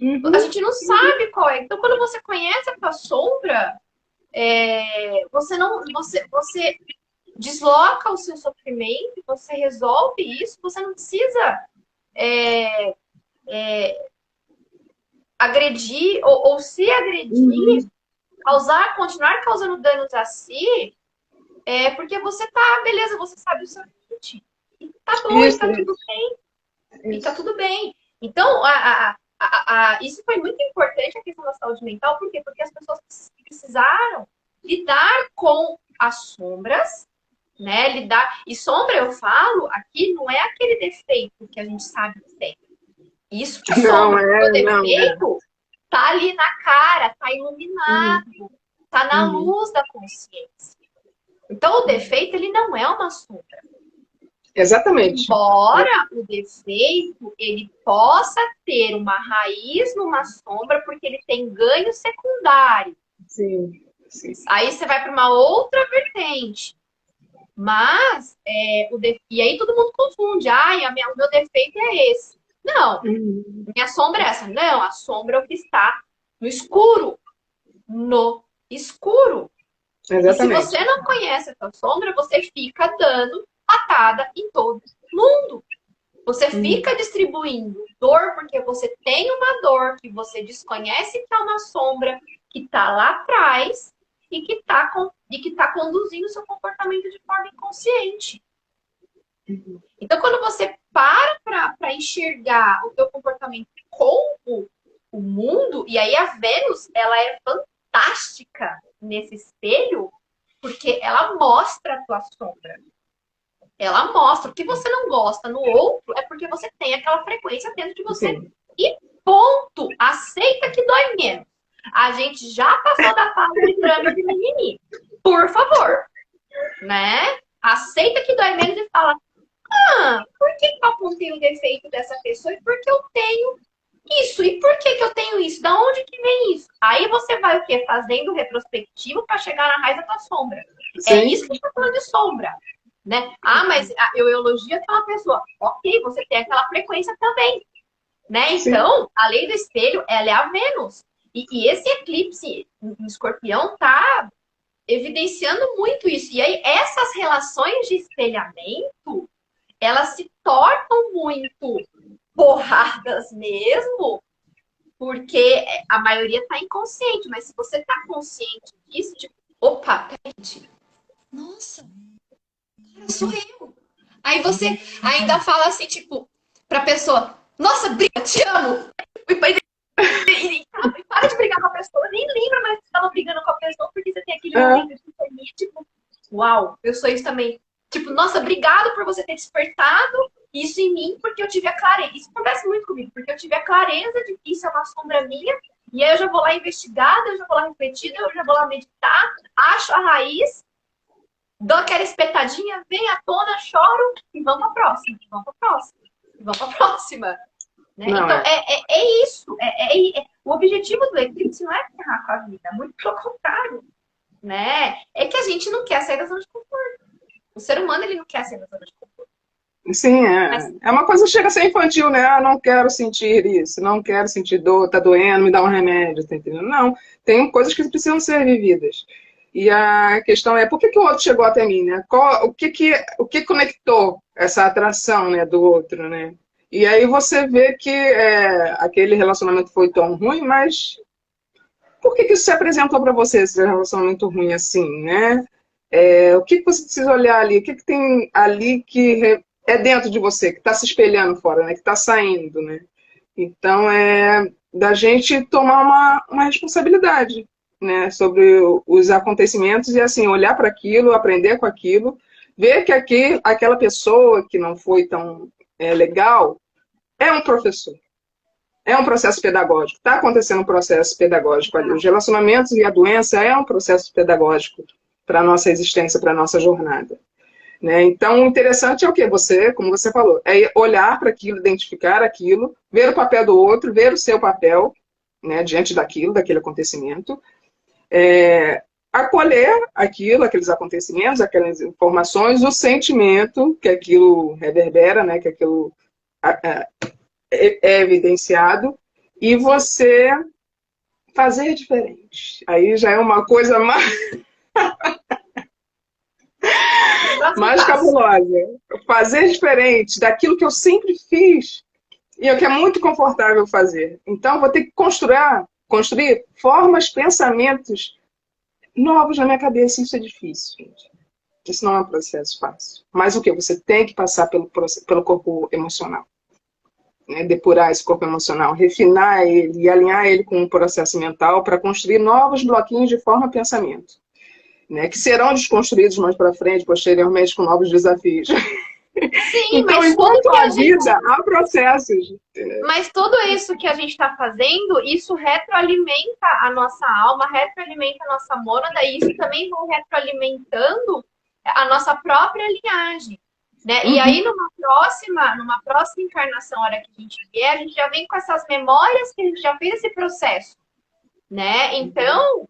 A Uhum, gente não sabe qual é. Então, quando você conhece a tua sombra, você não. Você desloca o seu sofrimento, você resolve isso, você não precisa agredir ou se agredir, uhum. continuar causando danos a si, porque você tá, beleza, você sabe o seu limite. E tá bom, e Isso, tá tudo isso, bem, e tá isso. tudo bem. Então, isso foi muito importante a questão da saúde mental, por quê? Porque as pessoas precisaram lidar com as sombras, né? Lidar. E sombra, eu falo, aqui não é aquele defeito que a gente sabe que tem. Isso é Não, sombra, porque o não, defeito tá ali na cara, tá Uhum, iluminado, tá na uhum, luz da consciência. Então, o defeito, ele não é uma sombra. exatamente. Embora o defeito, ele possa ter uma raiz numa sombra, porque ele tem ganho secundário. Sim, sim. Aí você vai para uma outra vertente. Mas, e aí todo mundo confunde. Ai, o meu defeito é esse. Não, Uhum. minha sombra é essa. Não, a sombra é o que está no escuro. No escuro. E se Exatamente. você não conhece essa sombra, você fica dando patada em todo mundo. Você Uhum. fica distribuindo dor porque você tem uma dor que você desconhece que é uma sombra que está lá atrás e que tá conduzindo o seu comportamento de forma inconsciente. Então, quando você para enxergar o teu comportamento com o mundo, e aí a Vênus, ela é fantástica nesse espelho, porque ela mostra a tua sombra. Ela mostra. O que você não gosta no outro é porque você tem aquela frequência dentro de você. Sim, E ponto. Aceita que dói menos. A gente já passou da fase de trâmite de mimimi. Por favor. Né? Aceita que dói menos e fala: por que eu apontei o defeito dessa pessoa e por que eu tenho isso? E por que eu tenho isso? Da onde que vem isso? Aí você vai o quê? Fazendo retrospectivo para chegar na raiz da tua sombra. É sim, isso que a gente tá falando de sombra. Né? Mas eu elogio aquela pessoa. Ok, você tem aquela frequência também. Né? sim. Então, a lei do espelho, ela é a Vênus. E esse eclipse em Escorpião tá evidenciando muito isso. E aí, essas relações de espelhamento, elas se tornam muito porradas mesmo, porque a maioria está inconsciente, mas se você está consciente disso, tipo, opa, peraí, nossa, cara, sou eu. Aí você ainda fala assim, tipo, pra pessoa, nossa, briga, te amo. E para de brigar com a pessoa, nem lembra mais que você estava brigando com a pessoa, porque você tem aquele É, momento de epifania, tipo, uau, eu sou isso também. Tipo, nossa, obrigado por você ter despertado isso em mim, porque eu tive a clareza. Isso acontece muito comigo, porque eu tive a clareza de que isso é uma sombra minha, e aí eu já vou lá investigar, eu já vou lá refletir, eu já vou lá meditar, acho a raiz, dou aquela espetadinha, vem à tona, choro, e vamos pra próxima, vamos pra próxima, vamos pra próxima. Né? não Então, é. é isso. O objetivo do eclipse não é ferrar com a vida, muito pelo contrário. Né? É que a gente não quer sair da zona de conforto. O ser humano ele não quer sair da zona de conforto. Sim, Mas, é uma coisa que chega a ser infantil, né? Ah, não quero sentir isso, não quero sentir dor, tá doendo, me dá um remédio, tá entendendo? Não, tem coisas que precisam ser vividas. E a questão é, por que que o outro chegou até mim, né? O que conectou essa atração, né, do outro, né? E aí você vê que aquele relacionamento foi tão ruim, mas por que que isso se apresentou para você, esse relacionamento ruim assim, né? O que que você precisa olhar ali? O que que tem ali que é dentro de você, que está se espelhando fora, né? Que está saindo, né? Então, é da gente tomar uma responsabilidade, né? Sobre os acontecimentos e, assim, olhar para aquilo, aprender com aquilo, ver que aquela pessoa que não foi tão legal é um professor. É um processo pedagógico. Está acontecendo um processo pedagógico ali. Os relacionamentos e a doença é um processo pedagógico para a nossa existência, para a nossa jornada. Né? Então, o interessante é o que você, como você falou, é olhar para aquilo, identificar aquilo, ver o papel do outro, ver o seu papel, né, diante daquilo, daquele acontecimento, acolher aquilo, aqueles acontecimentos, aquelas informações, o sentimento que aquilo reverbera, né, que aquilo é evidenciado, e sim, você fazer diferente. Aí já é uma coisa próximo mais passo. cabulosa. Fazer diferente daquilo que eu sempre fiz e é o que é muito confortável fazer. Então, vou ter que construir formas, pensamentos novos na minha cabeça. Isso é difícil, gente. Isso não é um processo fácil. Mas o que? Você tem que passar pelo corpo emocional. Né? Depurar esse corpo emocional, refinar ele e alinhar ele com um processo mental para construir novos bloquinhos de forma-pensamento. Né? Que serão desconstruídos mais para frente, posteriormente, com novos desafios. Sim, Então, enquanto que há a vida, gente. há processos. Mas tudo isso que a gente está fazendo, isso retroalimenta a nossa alma, retroalimenta a nossa mônada, e isso também vai retroalimentando a nossa própria linhagem. Né? E aí, Uhum. numa próxima encarnação, a hora que a gente vier, a gente já vem com essas memórias que a gente já fez esse processo. Né? Então,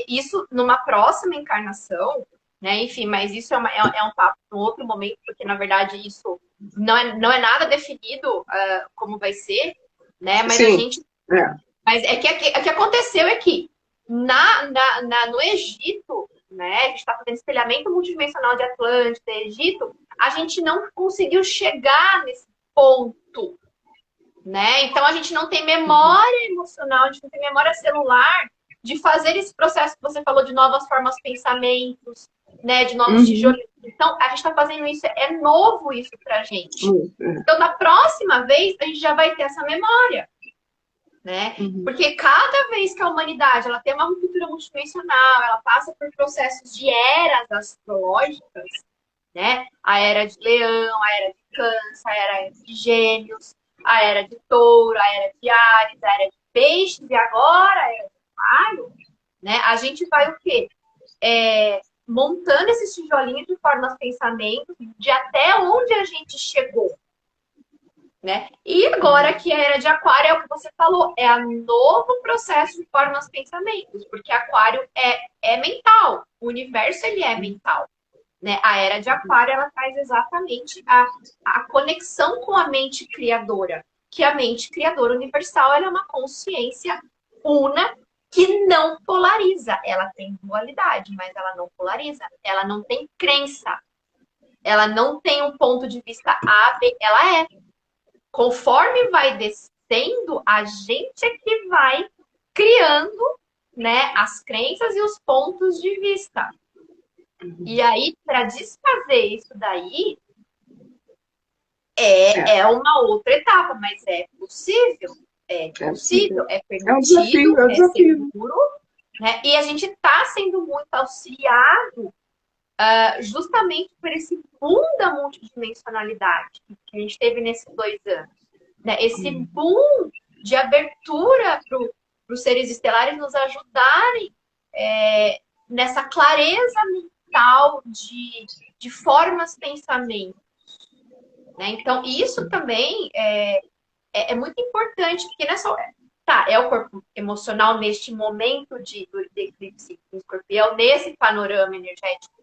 isso numa próxima encarnação, né? Enfim, mas isso é um papo para um outro momento, porque na verdade isso não é nada definido como vai ser, né? Mas a Sim, gente. é. Mas o que aconteceu é que no Egito, né? A gente está fazendo espelhamento multidimensional de Atlântida, Egito, a gente não conseguiu chegar nesse ponto, né? Então a gente não tem memória emocional, a gente não tem memória celular de fazer esse processo que você falou de novas formas de pensamentos, né? De novos Uhum. tijolos. Então a gente está fazendo isso, é novo isso pra gente. É. Então da próxima vez a gente já vai ter essa memória, né? Uhum. Porque cada vez que a humanidade ela tem uma ruptura multidimensional, ela passa por processos de eras astrológicas, né? A era de Leão, a era de Câncer, a era de Gêmeos, a era de Touro, a era de Áries, a era de Peixes e agora a era de Aquário, né? A gente vai o quê? Montando esses tijolinhos de formas de pensamento de até onde a gente chegou, né? E agora que a era de Aquário é o que você falou, é um novo processo de formas de pensamentos, porque Aquário é mental, o universo ele é mental. Né? A era de Aquário ela traz exatamente a conexão com a mente criadora, que a mente criadora universal ela é uma consciência una que não polariza. Ela tem dualidade, mas ela não polariza. Ela não tem crença. Ela não tem um ponto de vista A, B. Ela é. Conforme vai descendo, a gente é que vai criando, né, as crenças e os pontos de vista. E aí, para desfazer isso daí, é uma outra etapa, mas é possível. É possível, é É um desafio, permitido, é um é desafio. seguro, né? E a gente está sendo muito auxiliado justamente por esse boom da multidimensionalidade que a gente teve nesses 2 anos. Né? Esse boom de abertura para os seres estelares nos ajudarem nessa clareza mental de formas de pensamento. Né? Então, isso também é muito importante, porque nessa tá, é o corpo emocional neste momento do eclipse em Escorpião, nesse panorama energético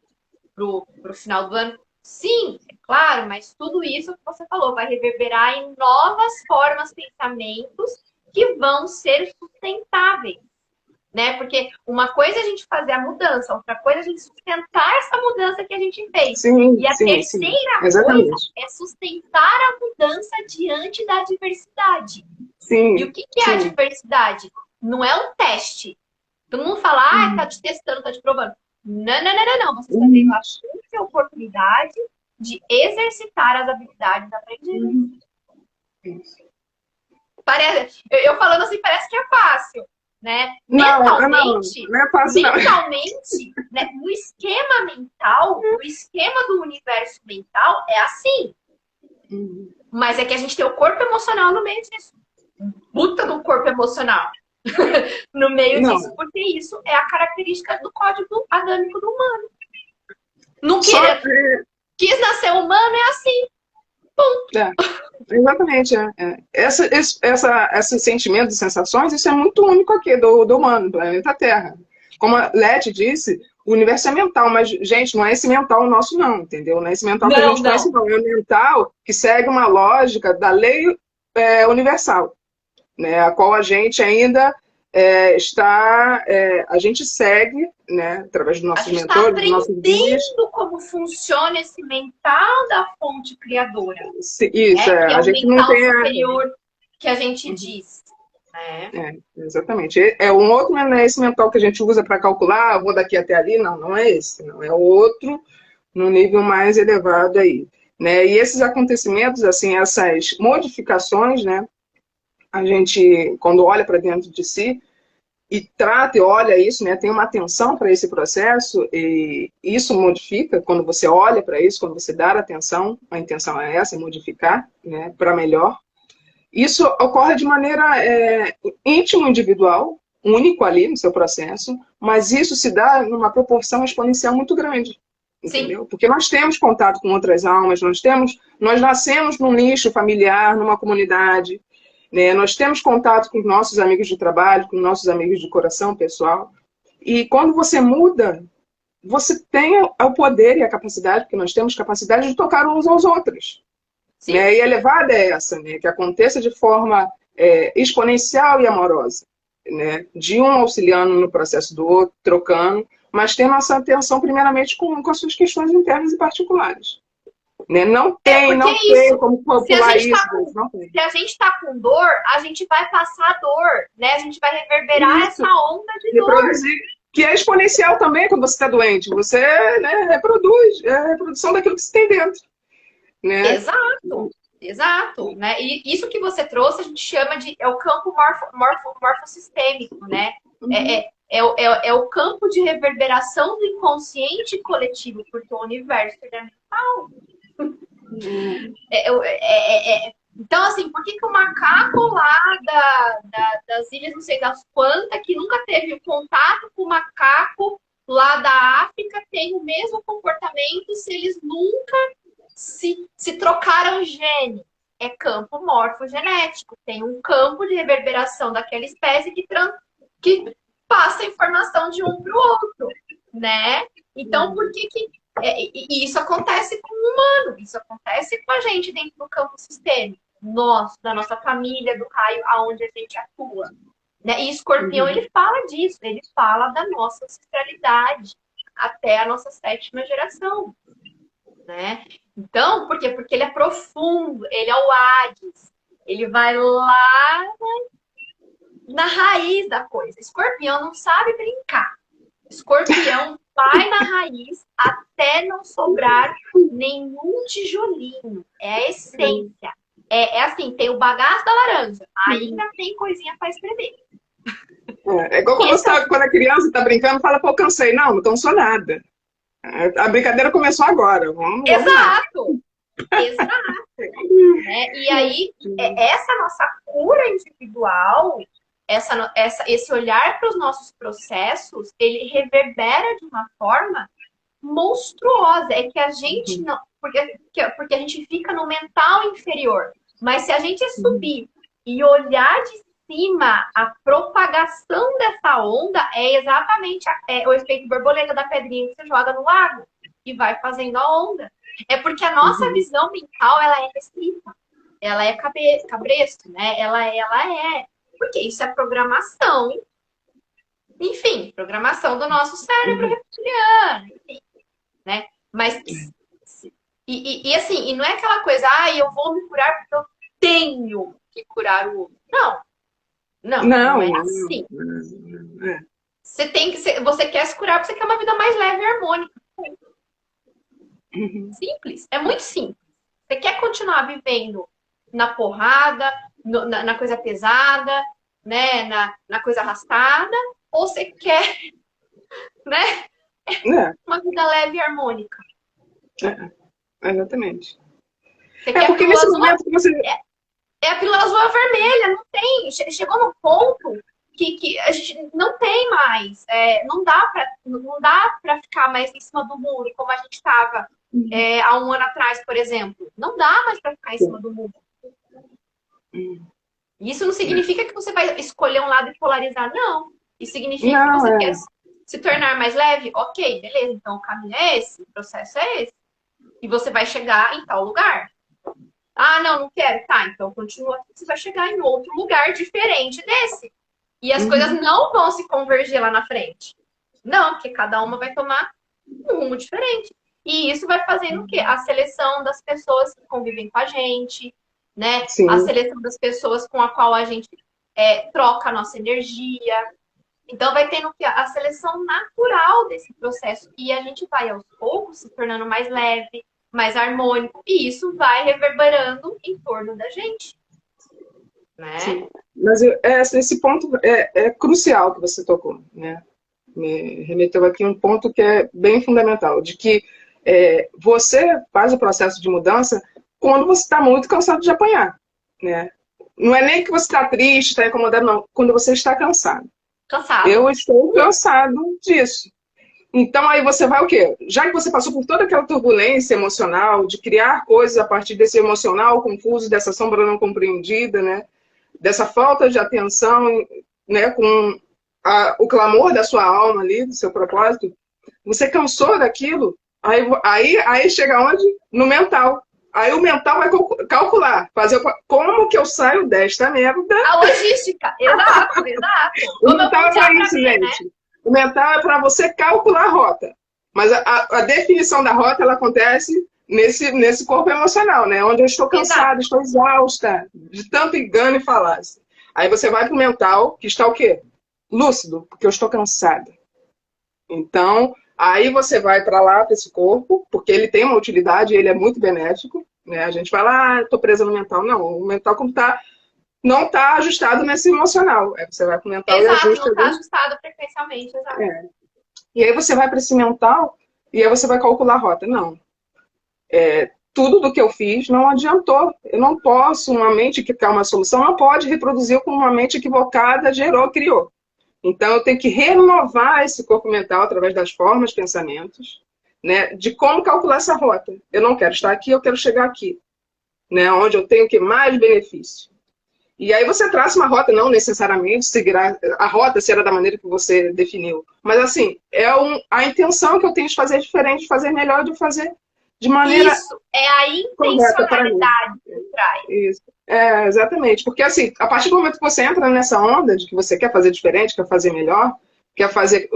para o final do ano. Sim, é claro, mas tudo isso que você falou vai reverberar em novas formas, pensamentos que vão ser sustentáveis. Né? Porque uma coisa é a gente fazer a mudança, outra coisa é a gente sustentar essa mudança que a gente fez. Sim, E a sim, sim. terceira coisa Exatamente. é sustentar a mudança diante da adversidade. E o Sim, que é a sim. adversidade? Não é um teste. Todo mundo fala, tá te testando, tá te provando. Não, não, não, não, não. Você está tendo a chance e a oportunidade de exercitar as habilidades aprendidas. Parece, eu falando assim, parece que é fácil, né? Mentalmente, não é fácil, não. né, no esquema mental, no esquema do universo mental, é assim. Mas é que a gente tem o corpo emocional no meio disso. Puta do corpo emocional no meio disso, porque isso é a característica do código adâmico do humano. Não quis nascer humano, é assim. Ponto. Exatamente. Esse sentimento de sensações, isso é muito único aqui do humano, do planeta Terra. Como a Leti disse, o universo é mental, mas, gente, não é esse mental nosso, não, entendeu? Não é esse mental que a gente conhece, não. É um mental que segue uma lógica da lei universal, né? A qual a gente ainda a gente segue, né, através dos nossos mentores, dos nossos guias. Como funciona esse mental da fonte criadora. Isso, que é a o gente mental não tem superior que a gente diz. Exatamente. É um outro, não é esse mental que a gente usa para calcular, vou daqui até ali, não é esse, não. É outro no nível mais elevado aí. Né? E esses acontecimentos, assim, essas modificações, né? A gente, quando olha para dentro de si e trata e olha isso, né? Tem uma atenção para esse processo e isso modifica quando você olha para isso, quando você dá atenção, a intenção é essa, é modificar, né? Para melhor. Isso ocorre de maneira íntima, individual, único ali no seu processo, mas isso se dá numa proporção exponencial muito grande. Entendeu? Sim. Porque nós temos contato com outras almas, nós nascemos num nicho familiar, numa comunidade, né? Nós temos contato com nossos amigos de trabalho, com nossos amigos de coração pessoal. E quando você muda você tem o poder e a capacidade, porque nós temos capacidade de tocar uns aos outros. Né? E a levada é essa, né? Que aconteça de forma exponencial e amorosa. Né? De um auxiliando no processo do outro, trocando, mas tendo essa atenção primeiramente com as suas questões internas e particulares. Né? Não tem como popular isso. Se a gente está com dor, a gente vai passar a dor, né? A gente vai reverberar essa onda de reproduzir, dor. Que é exponencial também quando você está doente. Você, né, reproduz, é a reprodução daquilo que você tem dentro. Né? Exato. Né? E isso que você trouxe, a gente chama de o campo morfossistêmico, né? É o campo de reverberação do inconsciente coletivo, porque o universo é mental. Então, assim, por que o macaco lá das ilhas, não sei das quantas, que nunca teve o contato com o macaco lá da África, tem o mesmo comportamento se eles nunca se trocaram gene? É campo morfogenético. Tem um campo de reverberação daquela espécie que passa a informação de um para o outro, né? Então, por que e isso acontece com o humano, isso acontece com a gente dentro do campo sistêmico, da nossa família, do raio aonde a gente atua. Né? E Escorpião, ele fala disso, ele fala da nossa ancestralidade até a nossa 7ª geração. Né? Então, por quê? Porque ele é profundo, ele é o Hades, ele vai lá na raiz da coisa. Escorpião não sabe brincar. Escorpião vai na raiz até não sobrar nenhum tijolinho. É a essência. É assim, tem o bagaço da laranja. Ainda tem coisinha para escrever. É igual quando a criança está brincando, fala, pô, cansei. Não cansou nada. A brincadeira começou agora. Vamos Exato. E aí, essa nossa cura individual, esse olhar para os nossos processos, ele reverbera de uma forma monstruosa. É que a gente não... Porque a gente fica no mental inferior. Mas se a gente subir e olhar de cima, a propagação dessa onda é exatamente o efeito borboleta da pedrinha que você joga no lago e vai fazendo a onda. É porque a nossa visão mental, ela é restrita. Ela é cabresto, né? Ela é... Porque isso é programação. Enfim, programação do nosso cérebro reptiliano. Enfim, né? Mas... E assim, e não é aquela coisa, eu vou me curar porque eu tenho que curar o outro. Não é assim. Você quer se curar porque você quer uma vida mais leve e harmônica. Simples. É muito simples. Você quer continuar vivendo na porrada, na coisa pesada, né? Na coisa arrastada, ou você quer, né? Uma vida leve e harmônica. Exatamente. Você quer porque nesse momento que você... É a pílula azul ou a vermelha, não tem. Chegou num ponto que a gente não tem mais. Não dá pra ficar mais em cima do muro, como a gente estava há um ano atrás, por exemplo. Não dá mais para ficar em cima do muro. Isso não significa que você vai escolher um lado e polarizar, não. Isso significa que você quer se tornar mais leve. Ok, beleza. Então o caminho é esse, o processo é esse. E você vai chegar em tal lugar. Não quero. Tá, então continua aqui. Você vai chegar em outro lugar diferente desse. E as coisas não vão se convergir lá na frente. Não, porque cada uma vai tomar um rumo diferente. E isso vai fazendo o quê? A seleção das pessoas que convivem com a gente, né? Sim. A seleção das pessoas com a qual a gente troca a nossa energia. Então vai tendo a seleção natural desse processo. E a gente vai, aos poucos, se tornando mais leve, mais harmônico, e isso vai reverberando em torno da gente. Né? Sim. Mas esse ponto é crucial que você tocou, né? Me remeteu aqui um ponto que é bem fundamental, de que você faz o processo de mudança quando você está muito cansado de apanhar. Né? Não é nem que você está triste, está incomodado, não. Quando você está cansado. Eu estou cansado disso. Então, aí você vai o quê? Já que você passou por toda aquela turbulência emocional, de criar coisas a partir desse emocional confuso, dessa sombra não compreendida, né? Dessa falta de atenção, né? Com o clamor da sua alma ali, do seu propósito, Você cansou daquilo, aí chega onde? No mental. Aí o mental vai calcular, fazer como que eu saio desta merda. A logística, exato, exato. O Como eu mental vou é tirar para pra isso, mim, né? gente. O mental é para você calcular a rota. Mas a definição da rota, ela acontece nesse corpo emocional, né? Onde eu estou Exato. cansada, estou exausta de tanto engano e falácia. Aí você vai para o mental, que está o quê? Lúcido, porque eu estou cansada. Então, aí você vai para lá, para esse corpo, porque ele tem uma utilidade, ele é muito benéfico. Né? A gente fala, estou presa no mental. Não, o mental como não está ajustado nesse emocional. Aí você vai para o mental e Exato, não ajusta está ali. ajustado frequencialmente, exato. E aí você vai para esse mental e aí você vai calcular a rota. Não, tudo do que eu fiz não adiantou. Eu não posso, uma mente que quer uma solução, não pode reproduzir como uma mente equivocada gerou, criou. Então, eu tenho que renovar esse corpo mental através das formas, pensamentos, né, de como calcular essa rota. Eu não quero estar aqui, eu quero chegar aqui, né, onde eu tenho que mais benefício. E aí você traça uma rota, não necessariamente seguirá a rota será da maneira que você definiu. Mas, assim, a intenção que eu tenho de fazer diferente, de fazer melhor, de fazer de maneira Isso, é a correta para mim. intencionalidade por trás. Isso. Exatamente. Porque, assim, a partir do momento que você entra nessa onda de que você quer fazer diferente, quer fazer melhor, quer fazer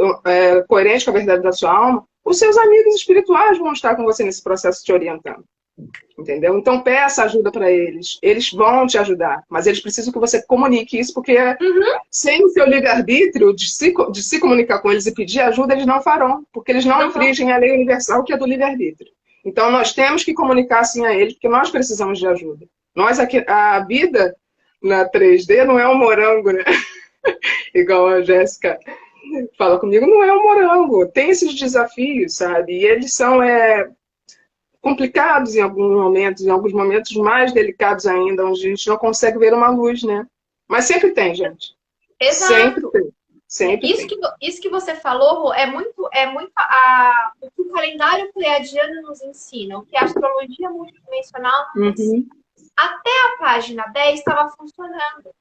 coerente com a verdade da sua alma, os seus amigos espirituais vão estar com você nesse processo te orientando. Entendeu? Então, peça ajuda para eles. Eles vão te ajudar. Mas eles precisam que você comunique isso, porque sem o seu livre-arbítrio de se comunicar com eles e pedir ajuda, eles não farão. Porque eles não infringem a lei universal, que é do livre-arbítrio. Então, nós temos que comunicar assim a eles, porque nós precisamos de ajuda. Nós aqui, a vida na 3D não é um morango, né? Igual a Jéssica fala comigo, não é um morango. Tem esses desafios, sabe? E eles são complicados em alguns momentos mais delicados ainda, onde a gente não consegue ver uma luz, né? Mas sempre tem, gente. Sempre Exato. tem. Sempre Isso tem. isso que você falou, Rô, é muito o que o calendário pleiadiano nos ensina, o que a astrologia multidimensional nos ensina. Uhum. Até a página 10 estava funcionando.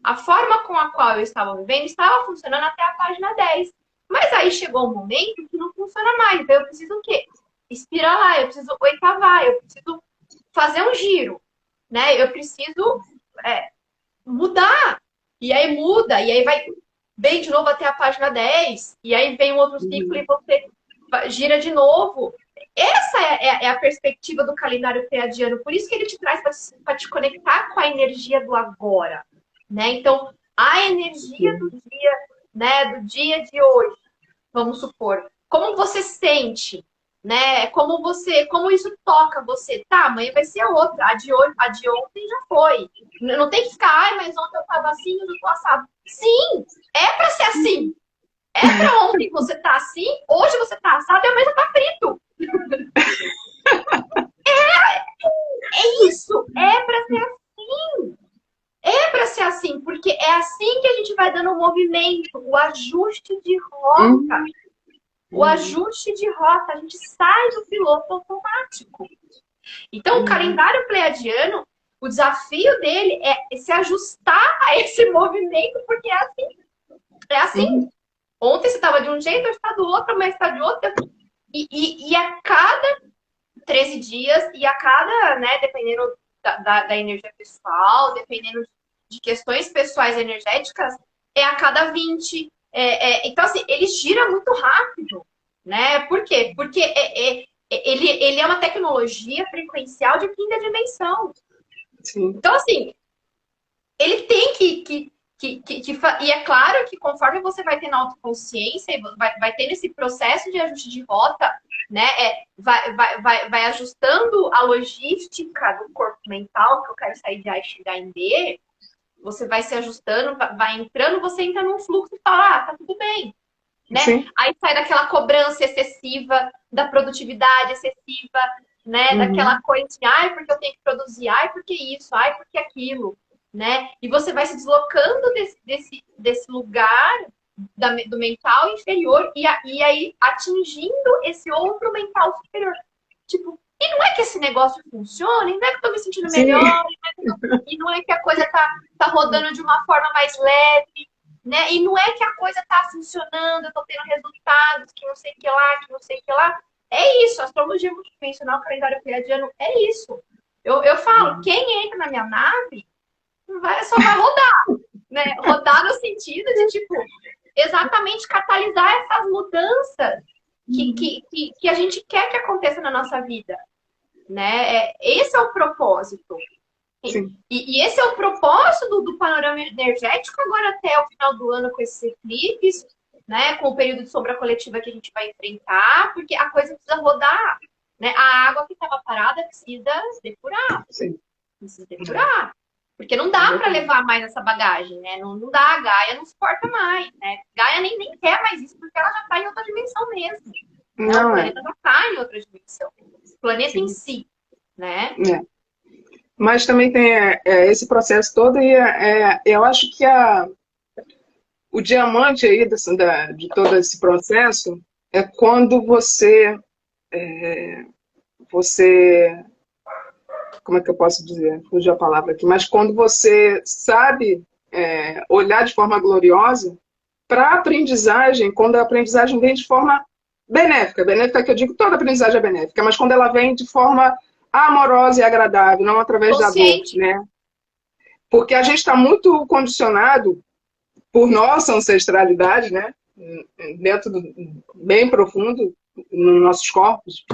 A forma com a qual eu estava vivendo estava funcionando até a página 10. Mas aí chegou um momento que não funciona mais. Então eu preciso o quê? Espiralar, eu preciso oitavar, eu preciso fazer um giro, né? Eu preciso mudar. E aí muda, e aí vem de novo até a página 10, e aí vem um outro ciclo e você gira de novo. Essa é a perspectiva do calendário pleiadiano. Por isso que ele te traz para te conectar com a energia do agora. Né? Então, a energia do dia, né, do dia de hoje, vamos supor, como você sente, né? Como isso toca você, tá? Amanhã vai ser outra, a de hoje, a de ontem já foi. Não tem que ficar, ai, mas ontem eu tava assim, hoje eu tô assado. Sim, é para ser assim. É para ontem você tá assim, hoje você tá assado e amanhã você tá frito. É isso, é para ser assim. É para ser assim, porque é assim que a gente vai dando o movimento, o ajuste de rota. O ajuste de rota, a gente sai do piloto automático. Então, o calendário pleiadiano, o desafio dele é se ajustar a esse movimento, porque é assim. É assim. Ontem você estava de um jeito, hoje está do outro, amanhã está de outro. E a cada 13 dias, e a cada, né, dependendo da energia pessoal, dependendo de questões pessoais energéticas, é a cada 20. Então, assim, ele gira muito rápido, né? Por quê? Porque ele é uma tecnologia frequencial de quinta dimensão. Sim. Então, assim, ele tem que e é claro que conforme você vai tendo autoconsciência, vai tendo esse processo de ajuste de rota, né? Vai ajustando a logística do corpo mental, que eu quero sair de A e chegar em B, você vai se ajustando, vai entrando, você entra num fluxo e fala, tá tudo bem. Né? Aí sai daquela cobrança excessiva, da produtividade excessiva, né? Daquela coisa de, ai, porque eu tenho que produzir, ai, porque isso, ai, porque aquilo. Né? E você vai se deslocando desse lugar do mental inferior e aí atingindo esse outro mental superior. Tipo, e não é que esse negócio funcione, não é que eu tô me sentindo melhor, e não é que a coisa tá rodando de uma forma mais leve, né? E não é que a coisa tá funcionando, eu tô tendo resultados, que não sei o que lá, que não sei o que lá. É isso, a astrologia multidimensional, calendário pleiadiano, é isso. Eu falo, quem entra na minha nave só vai rodar, né? Rodar no sentido de, tipo, exatamente catalisar essas mudanças que a gente quer que aconteça na nossa vida, né? Esse é o propósito. Sim. E esse é o propósito do panorama energético agora até o final do ano com esses eclipses, né? Com o período de sombra coletiva que a gente vai enfrentar, porque a coisa precisa rodar, né? A água que estava parada precisa depurar, Sim. precisa depurar. Porque não dá para levar mais essa bagagem, né? Não dá, a Gaia não suporta mais, né? Gaia nem quer mais isso, porque ela já está em outra dimensão mesmo. Né? O Não é. planeta já está em outra dimensão. O planeta Sim. em si, né? É. Mas também tem esse processo todo e eu acho que o diamante aí de todo esse processo é quando você, como é que eu posso dizer? Fugiu a palavra aqui, mas quando você sabe olhar de forma gloriosa para a aprendizagem, quando a aprendizagem vem de forma benéfica, benéfica que eu digo, toda aprendizagem é benéfica, mas quando ela vem de forma amorosa e agradável, não através da dor, Consciente. né? Porque a gente está muito condicionado por nossa ancestralidade, né? Dentro bem profundo nos nossos corpos,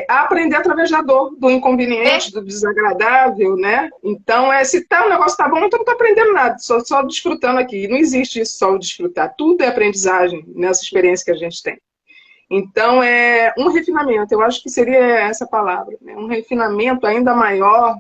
a aprender através da dor, do É, inconveniente, do desagradável, né? Então, se o negócio tá bom, então não tô aprendendo nada, só desfrutando aqui. E não existe isso, só o desfrutar. Tudo é aprendizagem nessa experiência que a gente tem. Então, é um refinamento, eu acho que seria essa palavra, né? Um refinamento ainda maior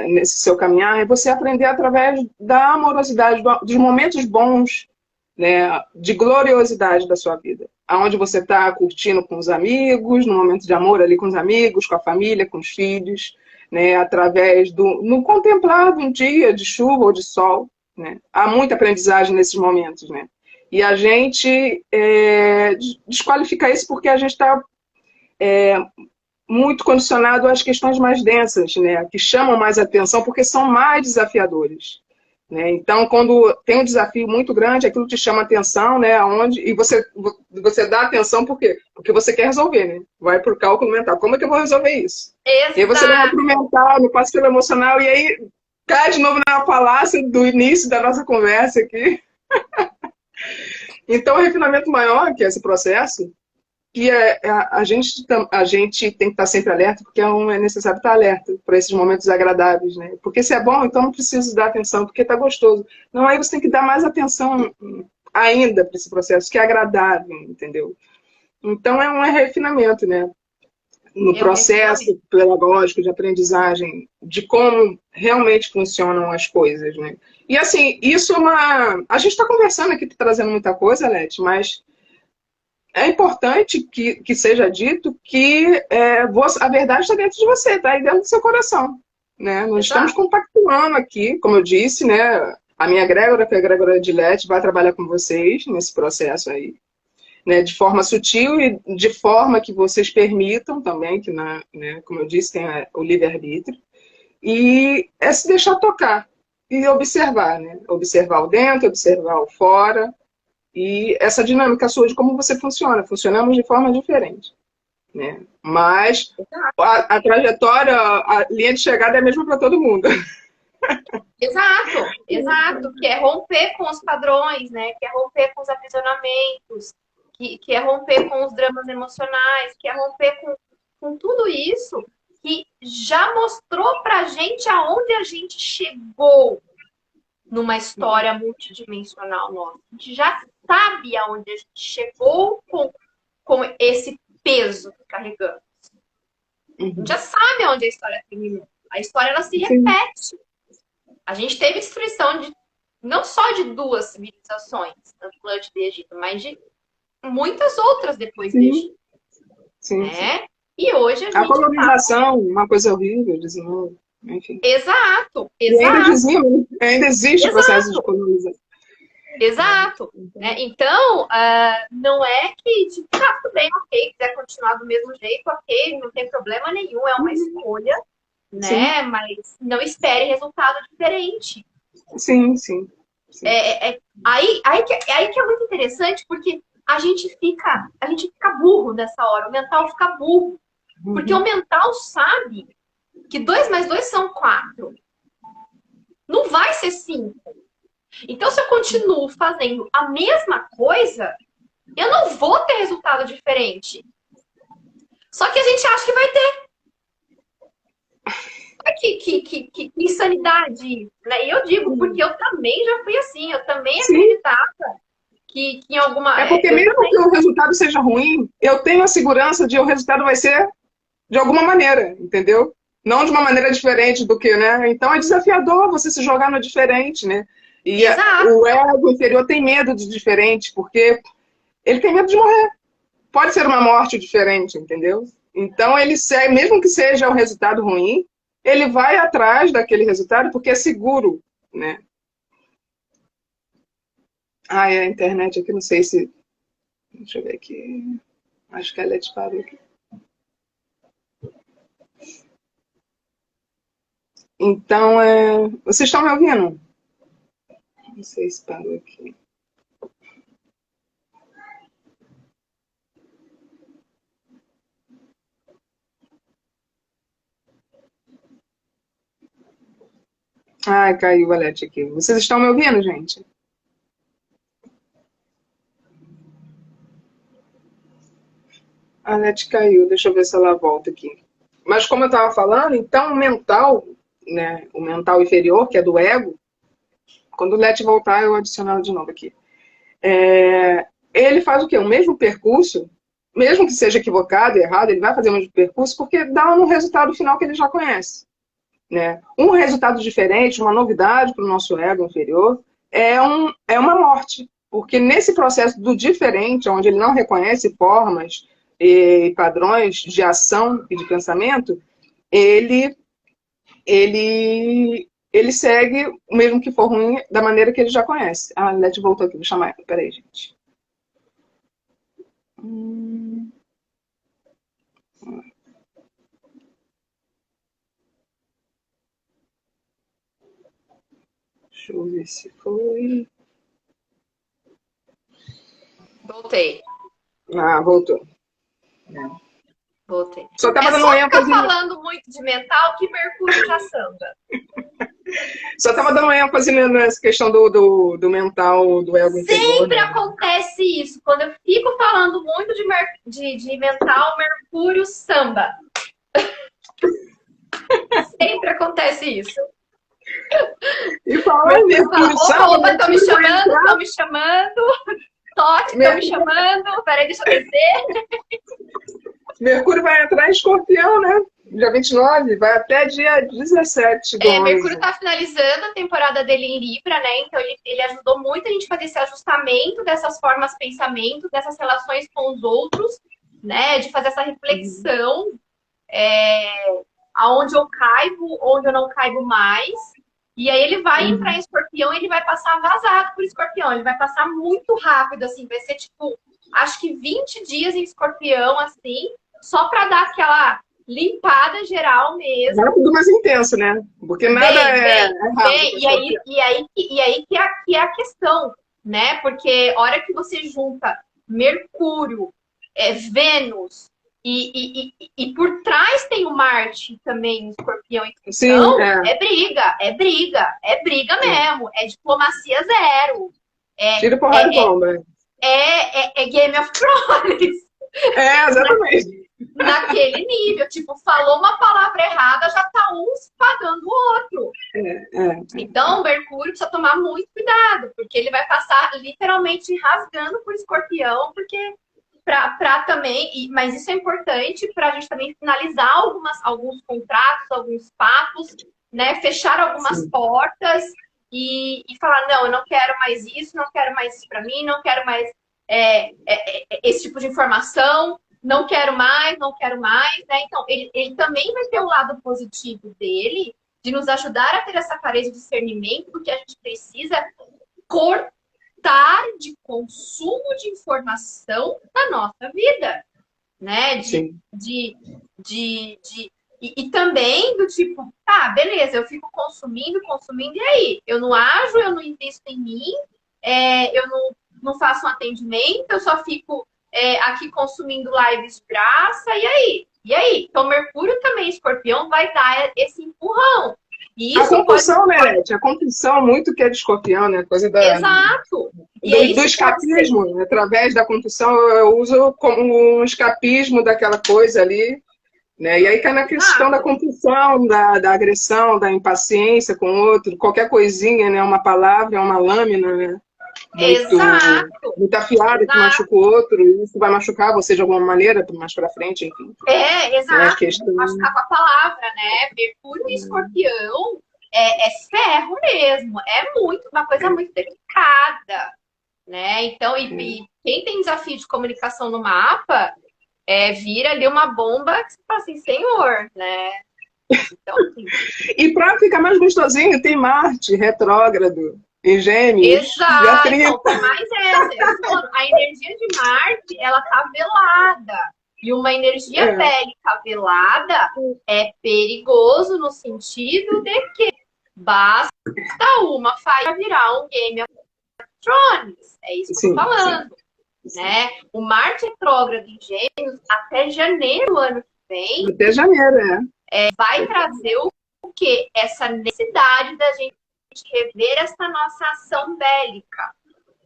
nesse seu caminhar, é você aprender através da amorosidade, dos momentos bons, né, de gloriosidade da sua vida. Aonde você está curtindo com os amigos, no momento de amor ali com os amigos, com a família, com os filhos, né, através no contemplar de um dia de chuva ou de sol. Né? Há muita aprendizagem nesses momentos. Né? E a gente desqualifica isso porque a gente está muito condicionado às questões mais densas, né, que chamam mais atenção porque são mais desafiadores. Né? Então, quando tem um desafio muito grande, aquilo te chama atenção, né? E você dá atenção por quê? Porque você quer resolver, né? Vai para o cálculo mental. Como é que eu vou resolver isso? E aí você vai exato. para o mental, no passo pelo emocional, e aí cai de novo na falácia do início da nossa conversa aqui. Então, o refinamento maior, que é esse processo, que a gente tem que estar sempre alerta, porque é necessário estar alerta para esses momentos agradáveis, né? Porque se é bom, então não preciso dar atenção, porque está gostoso. Não, aí você tem que dar mais atenção ainda para esse processo, que é agradável, entendeu? Então é um refinamento, né? No É um refinamento. processo pedagógico de aprendizagem, de como realmente funcionam as coisas, né? E assim, isso é uma... A gente está conversando aqui, trazendo muita coisa, Leti, mas é importante que seja dito que a verdade está dentro de você, está aí dentro do seu coração. Né? Nós estamos Exato. compactuando aqui, como eu disse, né? A minha egrégora, que é a egrégora Edilete, vai trabalhar com vocês nesse processo aí, né? De forma sutil e de forma que vocês permitam também, que, né? Como eu disse, tem o livre-arbítrio, e é se deixar tocar e observar, né? Observar o dentro, observar o fora, e essa dinâmica sua de como você funciona. Funcionamos de forma diferente. Né? Mas a trajetória, a linha de chegada é a mesma para todo mundo. Exato, exato, que é romper com os padrões, né? Que é romper com os aprisionamentos, que é romper com os dramas emocionais, que é romper com tudo isso que já mostrou pra gente aonde a gente chegou numa história multidimensional nossa. A gente já sabe aonde a gente chegou com esse peso que carregamos. A gente já sabe aonde a história terminou. A história ela se Sim. repete. A gente teve destruição não só de duas civilizações, Atlântida e Egito, mas de muitas outras depois do Sim. Egito, Sim, sim. né? E hoje a A gente tá. colonização, uma coisa horrível, diziam, enfim. Exato, E ainda exato, diziam, ainda existe o processo de exato, colonização. exato. Né? Então, não é que, tipo, tá tudo bem, ok, quiser continuar do mesmo jeito, ok, não tem problema nenhum, é uma escolha, Sim, né? Mas não espere resultado diferente. sim, sim. sim. Aí que é muito interessante, porque a gente fica burro nessa hora, o mental fica burro. Porque o Uhum. mental sabe que 2 mais 2 são 4. Não vai ser 5. Então, se eu continuo fazendo a mesma coisa, eu não vou ter resultado diferente. Só que a gente acha que vai ter. Que insanidade, né? E eu digo, porque eu também já fui assim, eu também Sim, acreditava que em alguma. é porque Eu mesmo também. que o resultado seja ruim, eu tenho a segurança de que o resultado vai ser de alguma maneira, entendeu? Não de uma maneira diferente do que, né? Então é desafiador você se jogar no diferente, né? E Exato. o ego inferior tem medo de diferente, porque ele tem medo de morrer. Pode ser uma morte diferente, entendeu? Então ele segue, mesmo que seja um resultado ruim, ele vai atrás daquele resultado porque é seguro, né? Ah, é a internet aqui, não sei se. Deixa eu ver aqui. Acho que ela disparou aqui. Então, vocês estão me ouvindo? Não sei se parou aqui. Ai, caiu o Alete aqui. Vocês estão me ouvindo, gente? A Alete caiu, deixa eu ver se ela volta aqui. Mas como eu estava falando, então o mental, né, o mental inferior, que é do ego, quando o Lete voltar, eu adiciono ela de novo aqui. Ele faz o quê? O mesmo percurso, mesmo que seja equivocado e errado, ele vai fazer o mesmo percurso porque dá um resultado final que ele já conhece. Né? Um resultado diferente, uma novidade para o nosso ego inferior, é uma morte. Porque nesse processo do diferente, onde ele não reconhece formas e padrões de ação e de pensamento, ele, ele segue, mesmo que for ruim, da maneira que ele já conhece. Ah, a Leti voltou aqui, vou chamar ela. Peraí, gente. Hum, deixa eu ver se foi. Voltei. Ah, voltou. Voltei. Só estava É dando só ficar ênfase falando muito de mental que Mercúrio já samba. Só estava dando ênfase nessa questão do mental, do ego inferior, Sempre né? acontece isso. Quando eu fico falando muito de mental, Mercúrio samba. Sempre acontece isso. E falar em Mercúrio fala: Mercúrio opa, Samba, opa, estão me Mercúrio vai chamando, entrar. estão me chamando. Toque, estão me Mercúrio, chamando. Peraí, deixa eu descer. Mercúrio vai entrar em Escorpião, né? Dia 29, vai até dia 17 do Mercúrio 11. está finalizando a temporada dele em Libra, né? Então ele ajudou muito a gente a fazer esse ajustamento dessas formas de pensamento, dessas relações com os outros, né? De fazer essa reflexão aonde eu caibo, onde eu não caibo mais. E aí ele vai entrar em Escorpião e ele vai passar vazado por Escorpião. Ele vai passar muito rápido, assim, vai ser tipo, acho que 20 dias em Escorpião, assim, só para dar aquela limpada geral mesmo. Rápido, mas intenso, né? Porque nada é rápido com Bem. Escorpião. Que é a questão, né? Porque a hora que você junta Mercúrio, Vênus e por trás tem o Marte também, Escorpião Sim, então é briga mesmo, é diplomacia zero, é, tira porrada e é, bomba. é Game of Thrones Exatamente. naquele nível, tipo, falou uma palavra errada, já tá um pagando o outro. Então, o Mercúrio precisa tomar muito cuidado, porque ele vai passar literalmente rasgando por Escorpião, porque para também, mas isso é importante para a gente também finalizar alguns contratos, alguns papos, né? Fechar algumas Sim. portas e falar, não, eu não quero mais isso, não quero mais isso para mim, não quero mais esse tipo de informação, não quero mais, né? Então, ele também vai ter o lado positivo dele, de nos ajudar a ter essa clareza de discernimento do que a gente precisa cortar de consumo de informação na nossa vida, né? Sim. De E também do tipo, tá, beleza, eu fico consumindo, e aí? Eu não ajo, eu não invisto em mim, eu não faço um atendimento, eu só fico aqui consumindo lives de graça, e aí? E aí? Então, Mercúrio também, Escorpião, vai dar esse empurrão. E A isso pode. compulsão, né, Leti? A compulsão muito que é de escorpião, né? Coisa Exato! E do isso pode ser. escapismo. Né? Através da compulsão, eu uso como um escapismo daquela coisa ali. Né? E aí cai na questão da Exato. compulsão, da agressão, da impaciência com o outro. Qualquer coisinha, né? Uma palavra, uma lâmina, né? Exato. Muito afiada que Exato. machuca o outro. E isso vai machucar você de alguma maneira mais pra frente, enfim. É a Exato. questão. Machucar com a palavra, né? Mercúrio e Escorpião é ferro mesmo. É muito, uma coisa muito delicada, né? Então, e quem tem desafio de comunicação no mapa, vira ali uma bomba que você fala assim, senhor, né? Então, assim, E para ficar mais gostosinho, tem Marte retrógrado em Gêmeos, dia exato. 30. Então, tem mais essa. Eu tô falando, a energia de Marte, ela tá velada. E uma energia bélica velada é perigoso no sentido de que basta uma falha virar um Game of Thrones. É isso que eu tô Sim, falando, sim. né? O Marte retrógrado em Gêmeos, até janeiro do ano que vem, Até janeiro, vai trazer o quê? Essa necessidade da gente rever essa nossa ação bélica,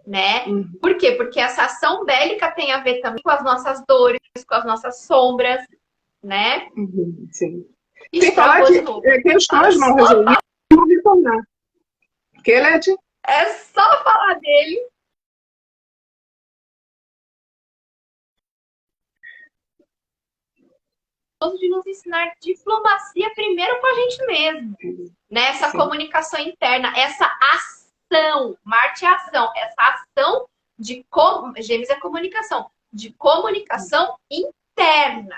né? Por quê? Porque essa ação bélica tem a ver também com as nossas dores, com as nossas sombras, né? Sim. Ixi, Sem falar travou de que novo. questões mal resolvidas vão retornar. Porque, Leti? É só falar dele. De nos ensinar diplomacia primeiro com a gente mesmo, né? Essa comunicação interna, essa ação, Marte é ação, essa ação de Gêmeos é comunicação, de comunicação interna.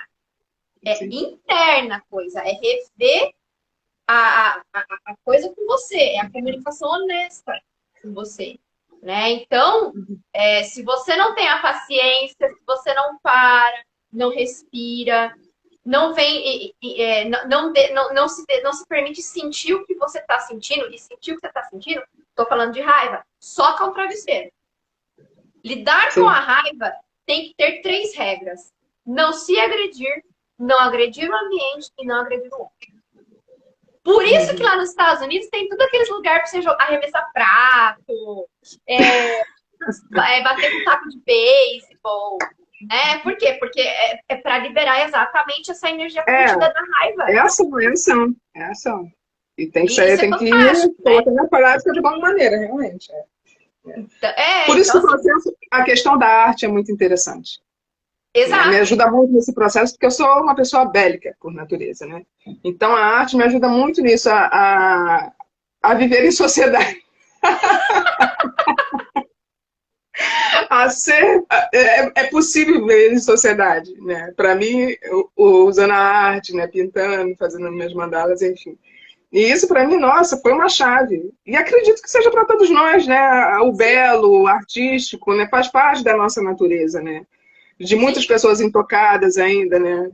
Interna a coisa, é rever a coisa com você, é a comunicação honesta com você, né? Então, se você não tem a paciência, se você não para, não respira, não vem, não se permite sentir o que você está sentindo, e sentir o que você está sentindo, estou falando de raiva, soca o travesseiro. Lidar com a raiva tem que ter 3 regras: não se agredir, não agredir o ambiente e não agredir o outro. Por isso que lá nos Estados Unidos tem tudo aqueles lugares para você jogar, arremessar prato, bater com taco de beisebol, né? Por quê? Porque é para liberar exatamente essa energia contida da raiva. É ação. E tem que E sair, isso tem é que fantástico, ir colocar na prática de alguma maneira, realmente. Então, Por isso que então, o processo, a questão da arte é muito interessante. exato. Me ajuda muito nesse processo, porque eu sou uma pessoa bélica, por natureza, né? Então a arte me ajuda muito nisso, a viver em sociedade. A ser, é possível viver em sociedade, né? Para mim, usando a arte, né? Pintando, fazendo minhas mandalas, enfim. E isso, para mim, nossa, foi uma chave. E acredito que seja para todos nós, né? O belo, o artístico, né? Faz parte da nossa natureza, né? De muitas pessoas intocadas ainda, né?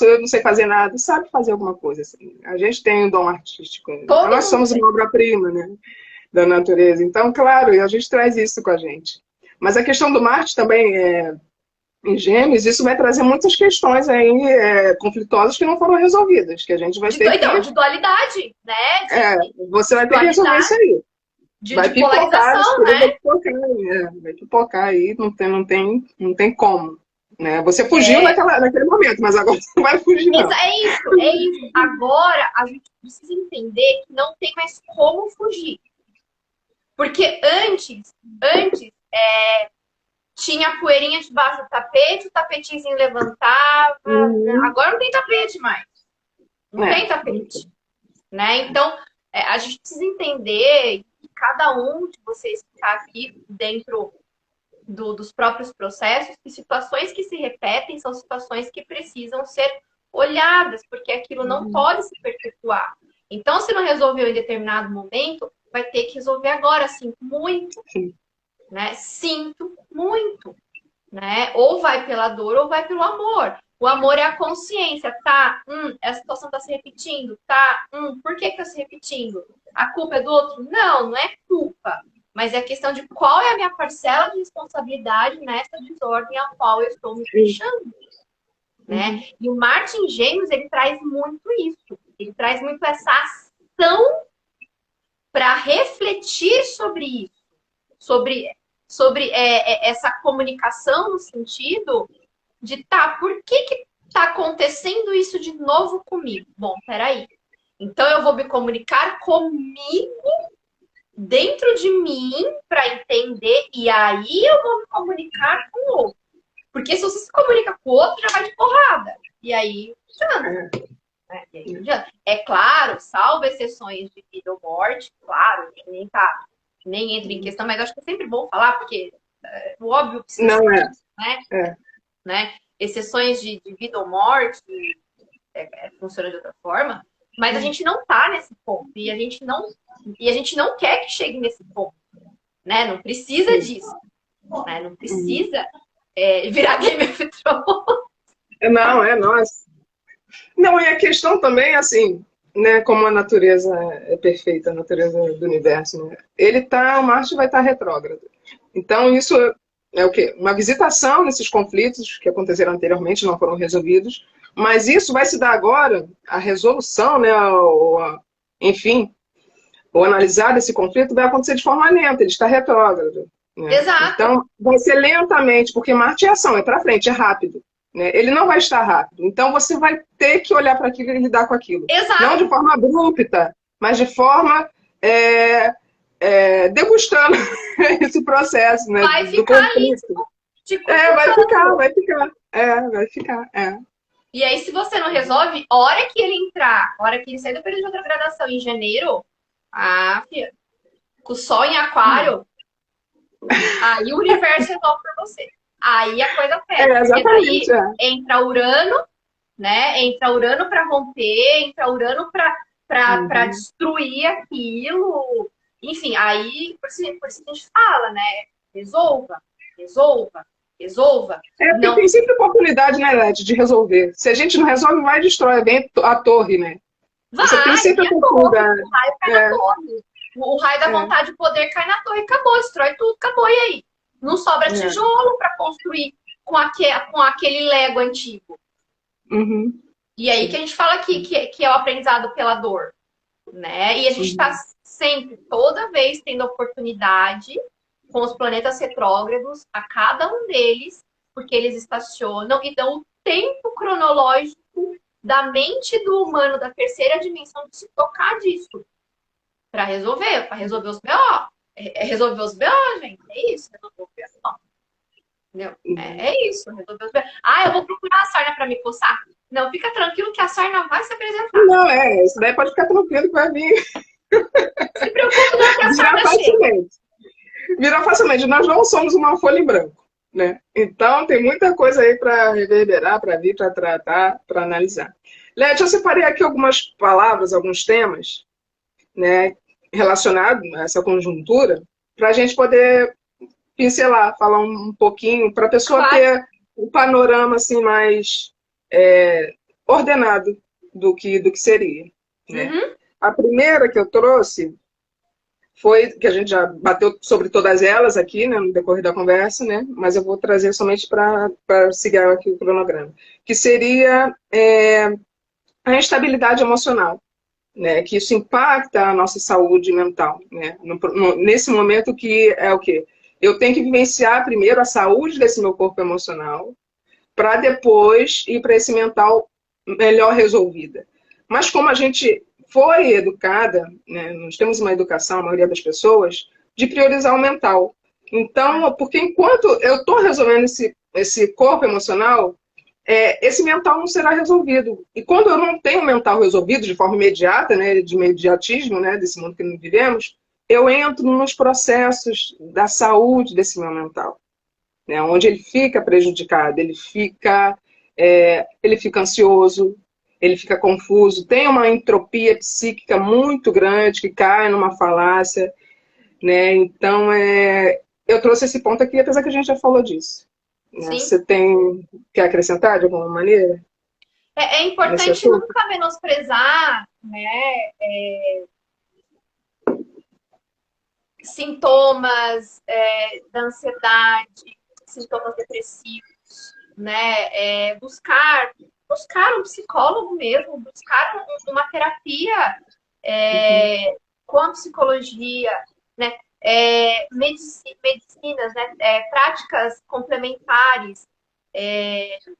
Eu não sei fazer nada. Sabe fazer alguma coisa, assim. A gente tem um dom artístico. Nós somos uma obra-prima, né? Da natureza. Então, claro, a gente traz isso com a gente. Mas a questão do Marte também, em Gêmeos, isso vai trazer muitas questões aí conflituosas que não foram resolvidas, que a gente vai ter que... Então, de dualidade, né? Você vai ter que resolver isso aí. Vai pipocar, vai pipocar aí, não tem como. Né? Você fugiu naquele momento, mas agora você não vai fugir, não. É isso. Agora, a gente precisa entender que não tem mais como fugir. Porque antes tinha a poeirinha debaixo do tapete, o tapetezinho levantava. Agora não tem tapete mais. Não tem tapete. Né? Então, a gente precisa entender que cada um de vocês que está aqui dentro dos próprios processos, que situações que se repetem são situações que precisam ser olhadas, porque aquilo não pode se perpetuar. Então, se não resolveu em determinado momento, vai ter que resolver agora. Sinto muito, né? Sinto muito, né? Ou vai pela dor ou vai pelo amor. O amor é a consciência, tá? A situação está se repetindo, tá? Por que está se repetindo? A culpa é do outro? Não, não é culpa. Mas é a questão de qual é a minha parcela de responsabilidade nessa desordem a qual eu estou me fechando. Né? E o Marte em Gêmeos, ele traz muito isso. Ele traz muito essa ação para refletir sobre isso. Sobre essa comunicação no sentido de, tá, por que tá acontecendo isso de novo comigo? Bom, peraí. Então eu vou me comunicar comigo, dentro de mim, para entender, e aí eu vou me comunicar com o outro. Porque se você se comunica com o outro, já vai de porrada. E aí, é claro, salvo exceções de vida ou morte, claro, nem entra em questão, mas acho que é sempre bom falar, porque o óbvio precisa ser, né? Exceções de vida ou morte funciona de outra forma, mas a gente não tá nesse ponto e a gente não quer que chegue nesse ponto, né? Não precisa disso, né? Não precisa virar Game of Thrones. Nossa. Não, e a questão também, assim, né, como a natureza é perfeita, a natureza do universo, né? O Marte vai estar retrógrado. Então, isso é o quê? Uma visitação nesses conflitos que aconteceram anteriormente, não foram resolvidos, mas isso vai se dar agora, a resolução, né, enfim, o analisar desse conflito vai acontecer de forma lenta, ele está retrógrado. Né? Exato. Então, vai ser lentamente, porque Marte é ação, é para frente, é rápido. Né? Ele não vai estar rápido. Então, você vai ter que olhar para aquilo e lidar com aquilo. Exato. Não de forma abrupta, mas de forma degustando esse processo. Né? Vai ficar ali. Vai ficar. E aí, se você não resolve, a hora que ele entrar, a hora que ele sair do período de retrogradação em janeiro, filha, com o Sol em Aquário, aí o universo resolve por você. Aí a coisa pega. Exatamente. Porque daí entra Urano, né? Entra Urano para romper, entra Urano para destruir aquilo. Enfim, aí, por isso que a gente fala, né? Resolva. Porque tem sempre oportunidade, né, Leti, de resolver. Se a gente não resolve, vai e destrói, vem a torre, né? Você tem sempre a oportunidade. O raio cai na torre. O raio da vontade de poder cai na torre, acabou, destrói tudo, acabou, e aí? Não sobra tijolo para construir com aquele Lego antigo. E aí que a gente fala aqui que é o aprendizado pela dor. Né? E a gente está sempre, toda vez, tendo a oportunidade com os planetas retrógrados, a cada um deles, porque eles estacionam e dão o tempo cronológico da mente do humano da terceira dimensão de se tocar disso. Para resolver os BO. Resolver os BO, gente. É isso, resolver os BO. Entendeu? É isso, resolver os BO. Eu vou procurar a sarna para me coçar. Não, fica tranquilo que a sarna vai se apresentar. Não, isso daí pode ficar tranquilo que vai vir. Se preocupe não que a sarna chega. Virou facilmente. Nós não somos uma folha em branco, né? Então, tem muita coisa aí para reverberar, para vir, para tratar, para analisar. Leti, eu separei aqui algumas palavras, alguns temas, né, relacionados a essa conjuntura, para a gente poder pincelar, falar um pouquinho, para a pessoa ter um panorama assim, mais ordenado do que seria. Né? A primeira que eu trouxe foi, que a gente já bateu sobre todas elas aqui, né, no decorrer da conversa, né, mas eu vou trazer somente para seguir aqui o cronograma, que seria a instabilidade emocional, né, que isso impacta a nossa saúde mental, né, nesse momento que é o quê? Eu tenho que vivenciar primeiro a saúde desse meu corpo emocional, para depois ir para esse mental melhor resolvida. Mas como a gente foi educada, né, nós temos uma educação, a maioria das pessoas, de priorizar o mental. Então, porque enquanto eu estou resolvendo esse corpo emocional, esse mental não será resolvido. E quando eu não tenho o mental resolvido de forma imediata, né, de imediatismo, né, desse mundo que nós vivemos, eu entro nos processos da saúde desse meu mental, né, onde ele fica prejudicado, ele fica ansioso, ele fica confuso, tem uma entropia psíquica muito grande, que cai numa falácia, né? Então, eu trouxe esse ponto aqui, apesar que a gente já falou disso. Né? Sim. Você quer acrescentar de alguma maneira É nesse importante assunto? nunca menosprezar, né, sintomas da ansiedade, sintomas depressivos, né? Buscar um psicólogo mesmo, buscar uma terapia Uhum. com a psicologia, né? Medicinas, né? Práticas complementares,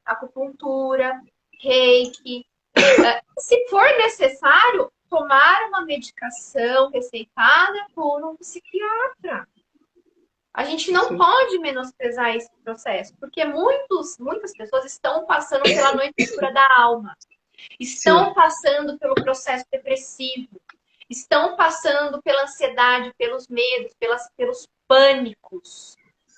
acupuntura, reiki. Se for necessário, tomar uma medicação receitada por um psiquiatra. A gente não Sim, pode menosprezar esse processo, porque muitas pessoas estão passando pela noite escura da alma, estão sim, passando pelo processo depressivo, estão passando pela ansiedade, pelos medos, pelos pânicos,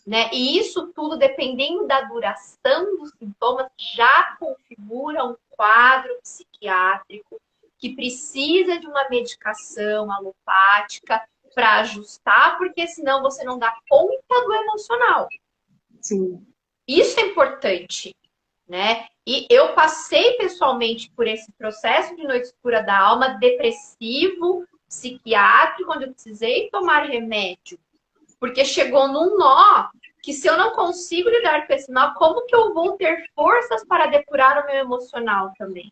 né? E isso tudo, dependendo da duração dos sintomas, já configura um quadro psiquiátrico que precisa de uma medicação alopática para ajustar, porque senão você não dá conta do emocional. sim, Isso é importante, né? E eu passei pessoalmente por esse processo de noite escura da alma, depressivo, psiquiátrico, onde eu precisei tomar remédio, porque chegou num nó que se eu não consigo lidar com esse nó, como que eu vou ter forças para depurar o meu emocional também?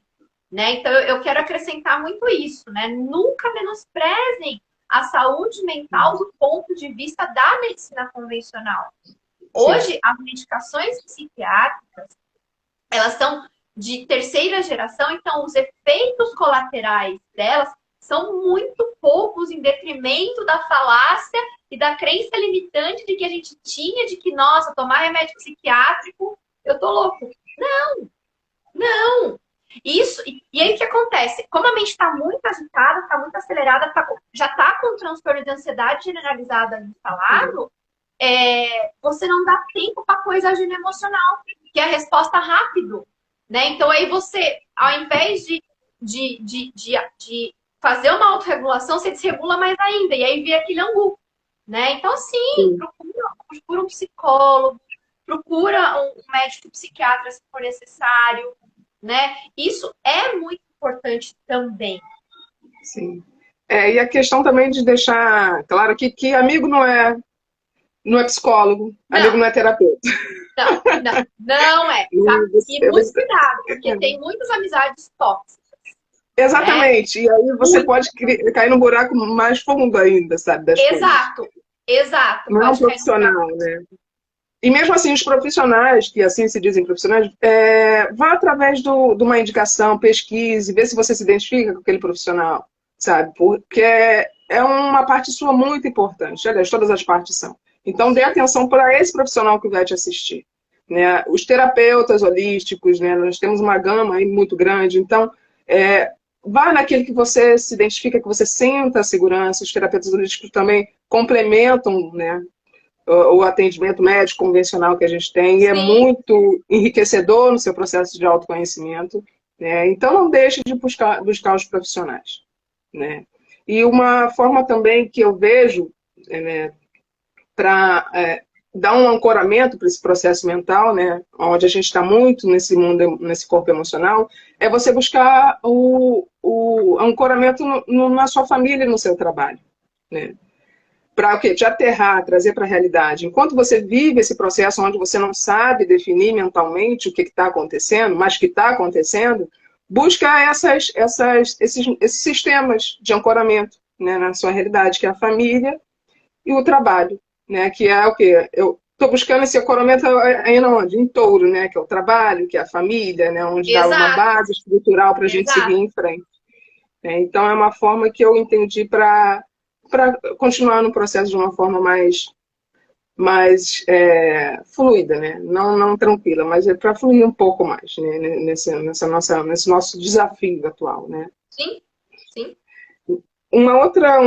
Né? Então eu quero acrescentar muito isso, né? Nunca menosprezem a saúde mental do ponto de vista da medicina convencional. sim, Hoje, as medicações psiquiátricas, elas são de terceira geração, então os efeitos colaterais delas são muito poucos em detrimento da falácia e da crença limitante de que a gente tinha de que, nossa, tomar remédio psiquiátrico, eu tô louco. Não. Isso, e aí o que acontece? Como a mente está muito agitada, está muito acelerada, já está com um transtorno de ansiedade generalizada sim, instalado, você não dá tempo para coisa agir no emocional, que é a resposta rápido, né? Então aí você, ao invés de fazer uma autorregulação, você desregula mais ainda, e aí vira aquele angu, né? Então, sim, sim. procura um psicólogo, procura um médico psiquiatra se for necessário, né? Isso é muito importante também. Sim. E a questão também de deixar claro que amigo não é psicólogo, amigo Não, não é terapeuta. não é, tá? E muito cuidado, porque tem muitas amizades tóxicas, né? Exatamente. E aí você Muito. pode cair no buraco mais fundo ainda, sabe, das coisas. Exato, exato. Não é um Pode cair no buraco. profissional, né? E mesmo assim, os profissionais, que assim se dizem profissionais, vá através de uma indicação, pesquise, vê se você se identifica com aquele profissional, sabe? Porque é uma parte sua muito importante. Aliás, todas as partes são. Então, dê Sim, atenção para esse profissional que vai te assistir. Né? Os terapeutas holísticos, né? Nós temos uma gama aí muito grande. Então, vá naquele que você se identifica, que você sinta a segurança. Os terapeutas holísticos também complementam, né, o atendimento médico convencional que a gente tem, e é sim, muito enriquecedor no seu processo de autoconhecimento. Né? Então, não deixe de buscar os profissionais. Né? E uma forma também que eu vejo, né, para dar um ancoramento para esse processo mental, né, onde a gente está muito nesse mundo, nesse corpo emocional, é você buscar o ancoramento na sua família e no seu trabalho. Né? Para o quê? Te aterrar, trazer para a realidade. Enquanto você vive esse processo onde você não sabe definir mentalmente o que está acontecendo, mas que está acontecendo, busca esses sistemas de ancoramento, né, na sua realidade, que é a família e o trabalho, né, que é o quê? Eu estou buscando esse ancoramento aí onde? Em touro, né, que é o trabalho, que é a família, né, onde dá uma exato, base estrutural para a gente seguir exato. em frente. Então, é uma forma que eu entendi para continuar no processo de uma forma mais fluida, né? Não tranquila, mas é para fluir um pouco mais, né? Nesse nosso desafio atual, né? Sim, sim, Um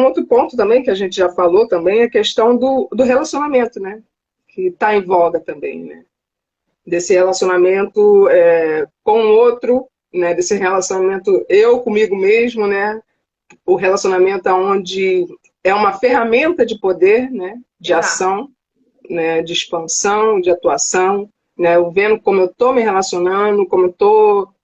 outro ponto também que a gente já falou também é a questão do relacionamento, né? Que está em voga também, né? Desse relacionamento com o outro, né? Desse relacionamento eu comigo mesmo, né? O relacionamento onde é uma ferramenta de poder, né? De exato. ação, né, de expansão, de atuação. né? Eu vendo como eu estou me relacionando, como eu estou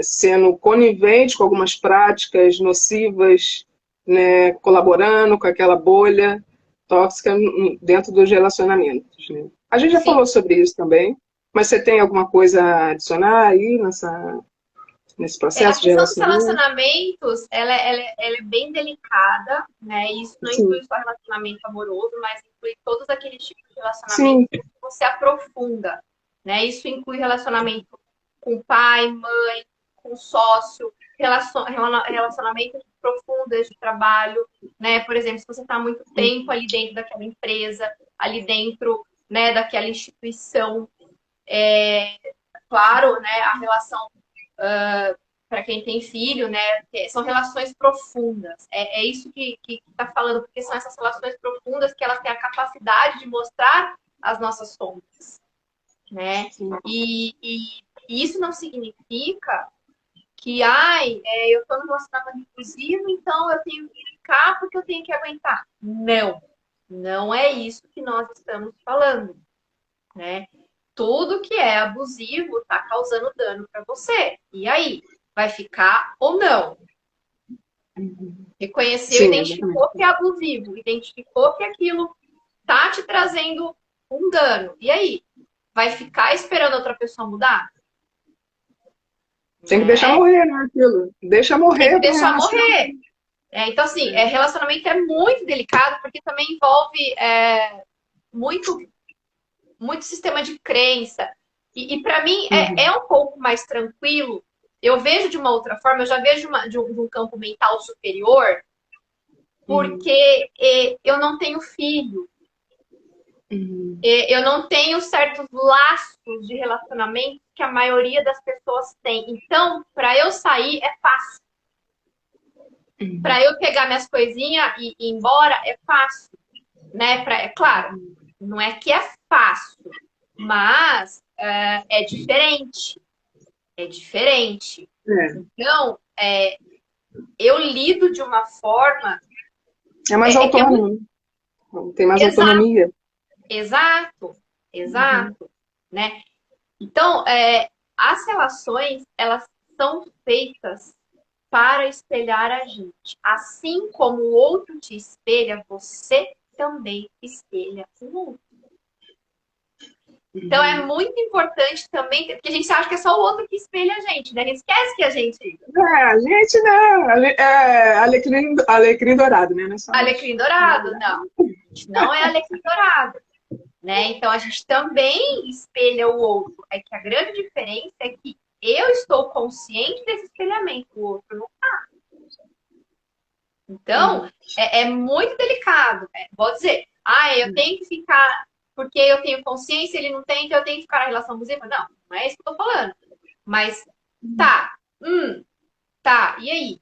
sendo conivente com algumas práticas nocivas, né? Colaborando com aquela bolha tóxica dentro dos relacionamentos, né? A gente já Sim. falou sobre isso também, mas você tem alguma coisa a adicionar aí nesse A processo de questão dos relacionamento? relacionamentos, ela é bem delicada, né? Isso não Sim, inclui só relacionamento amoroso, mas inclui todos aqueles tipos de relacionamento sim, que você aprofunda, né? Isso inclui relacionamento com pai, mãe, com sócio, relacionamentos profundos de trabalho, né? Por exemplo, se você está muito tempo ali dentro daquela empresa, ali dentro, né, daquela instituição, claro, né, a relação para quem tem filho, né, são relações profundas. É isso que está falando, porque são essas relações profundas que elas têm a capacidade de mostrar as nossas sombras, né? sim. E isso não significa que, eu estou no relacionamento abusivo, então eu tenho que ficar porque eu tenho que aguentar. Não, não é isso que nós estamos falando, né? Tudo que é abusivo está causando dano para você. E aí? Vai ficar ou não? Reconheceu, Sim, exatamente. identificou que é abusivo, identificou que aquilo tá te trazendo um dano. E aí? Vai ficar esperando outra pessoa mudar? Tem que deixar Né? morrer, né, aquilo. Deixa Tem que morrer para deixar renascer. morrer. Então, assim, relacionamento é muito delicado porque também envolve muito, muito sistema de crença. E para mim é Uhum, um pouco mais tranquilo. Eu vejo de uma outra forma, eu já vejo de um campo mental superior, uhum, porque eu não tenho filho. uhum, Eu não tenho certos laços de relacionamento que a maioria das pessoas tem. Então, para eu sair é fácil. uhum, Para eu pegar minhas coisinhas e ir embora é fácil, né? É claro, não é que é fácil, mas é diferente. É diferente. é. Então, eu lido de uma forma É mais que é muito autônomo, né? Tem mais exato, autonomia. exato, Uhum. exato, né? Então, as relações, elas são feitas para espelhar a gente. Assim como o outro te espelha, você também espelha o outro. Então, é Uhum. muito importante também, porque a gente acha que é só o outro que espelha a gente, né? A gente esquece que a gente A gente não. Alecrim dourado, né? Nós somos. alecrim dourado, não. A gente não é alecrim dourado, né? Então, a gente também espelha o outro. É que a grande diferença é que eu estou consciente desse espelhamento, o outro não. Então, Uhum. é muito delicado. Vou dizer, eu tenho que ficar, porque eu tenho consciência, ele não tem, então eu tenho que ficar na relação abusiva. Não, não é isso que eu tô falando. Mas, tá, tá, e aí?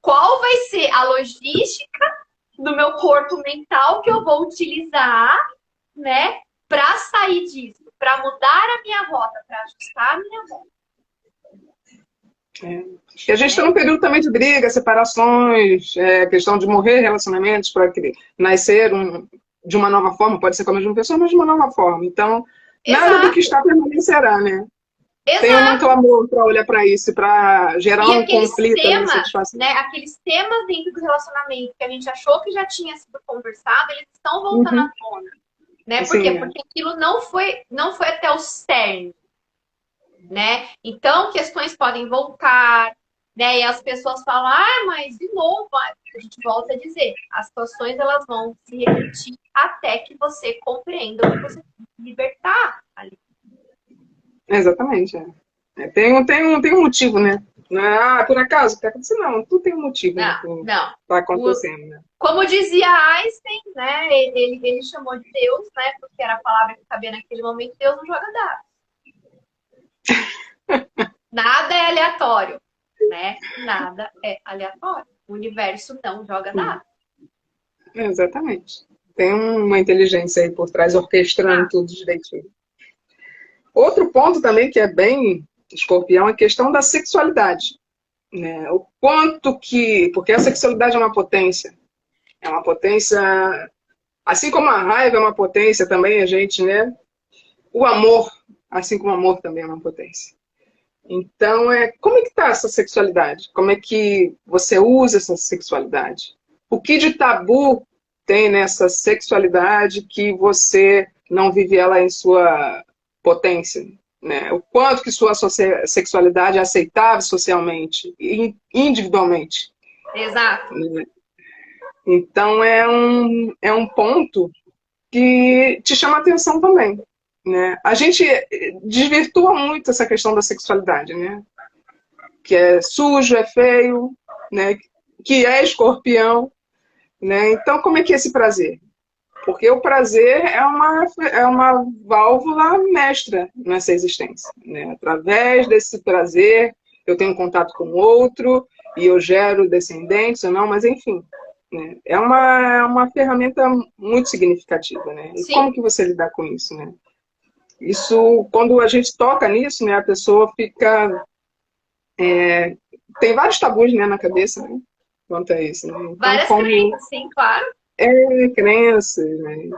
Qual vai ser a logística do meu corpo mental que eu vou utilizar, né, para sair disso, para mudar a minha rota, para ajustar a minha rota, É. E a gente está né? num período também de briga, separações, questão de morrer relacionamentos para nascer de uma nova forma, pode ser com a mesma pessoa, mas de uma nova forma. Então, nada do que Exato, está permanecerá, né? Tenho muito exato. amor para olhar para isso, para gerar E um aqueles conflito, uma temas, insatisfação. né, aqueles temas dentro do relacionamento que a gente achou que já tinha sido conversado, eles estão voltando à Uhum. tona, né? Por quê? Sim, é. Porque aquilo não foi até o cerne, né? Então, questões podem voltar, né? E as pessoas falam, mas de novo, a gente volta a dizer, as situações elas vão se repetir até que você compreenda o que você tem que libertar ali. Exatamente. Tem um motivo, né? Não é, por acaso, que está acontecendo, não. Tudo tem um motivo, né? Não, Que não. está O, acontecendo, né? Como dizia Einstein, né? Ele chamou de Deus, né? Porque era a palavra que cabia naquele momento. Deus não joga dados. Nada é aleatório, né? Nada é aleatório. O universo não joga dados. Exatamente. Tem uma inteligência aí por trás, orquestrando Ah, tudo direitinho. Outro ponto também que é bem escorpião é a questão da sexualidade, né? O quanto que... Porque a sexualidade é uma potência. É uma potência... Assim como a raiva é uma potência também, a gente, né? O amor assim como o amor também é uma potência. Então, como é que está essa sexualidade? Como é que você usa essa sexualidade? O que de tabu tem nessa sexualidade que você não vive ela em sua potência? Né? O quanto que sua sexualidade é aceitável socialmente e individualmente? Exato. Né? Então, é um ponto que te chama atenção também. Né? A gente desvirtua muito essa questão da sexualidade, né? Que é sujo, é feio, né? Que é escorpião. Né? Então, como é que é esse prazer? Porque o prazer é uma válvula mestra nessa existência. Né? Através desse prazer, eu tenho contato com o outro e eu gero descendentes ou não, mas enfim. Né? É uma ferramenta muito significativa. Né? E Sim. como que você lidar com isso? Né? Isso, quando a gente toca nisso, né, a pessoa fica... tem vários tabus, né, na cabeça, né, quanto a isso. Né? Então, Várias crenças, sim, claro. crenças, né?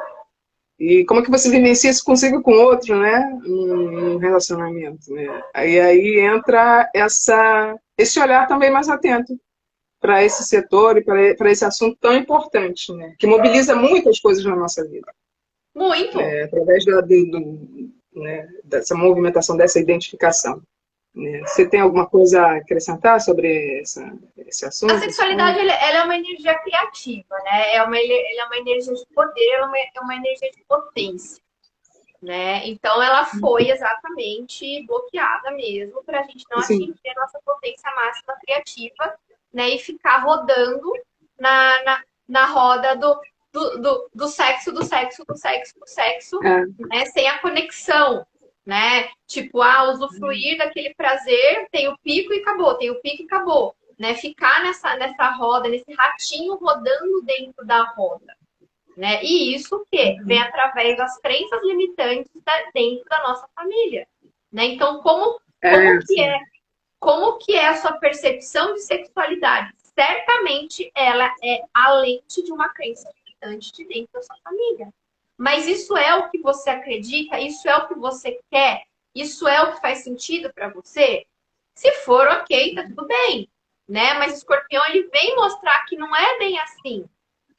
E como é que você vivencia isso consigo com outro, né? Um relacionamento, né? Aí entra esse olhar também mais atento para esse setor e para esse assunto tão importante, né? Que mobiliza muitas coisas na nossa vida. Muito. Né? Através né, dessa movimentação, dessa identificação. Né? Você tem alguma coisa a acrescentar sobre esse A assunto? sexualidade, ela é uma energia criativa, né? Ela é uma energia de poder, ela é uma energia de potência, né? Então, ela foi exatamente bloqueada mesmo para a gente não Sim. atingir a nossa potência máxima criativa, né? E ficar rodando na roda do sexo, do sexo, do sexo, do sexo, É. né? Sem a conexão, né? Tipo, usufruir daquele prazer, tem o pico e acabou, tem o pico e acabou. Né, ficar nessa roda, nesse ratinho rodando dentro da roda. Né? E isso o quê? Vem através das crenças limitantes dentro da nossa família. Né? Então, como que é a sua percepção de sexualidade? Certamente ela é a lente de uma crença limitante de dentro da sua família. Mas isso é o que você acredita? Isso é o que você quer? Isso é o que faz sentido para você? Se for, ok, tá tudo bem. Né? Mas o escorpião ele vem mostrar que não é bem assim.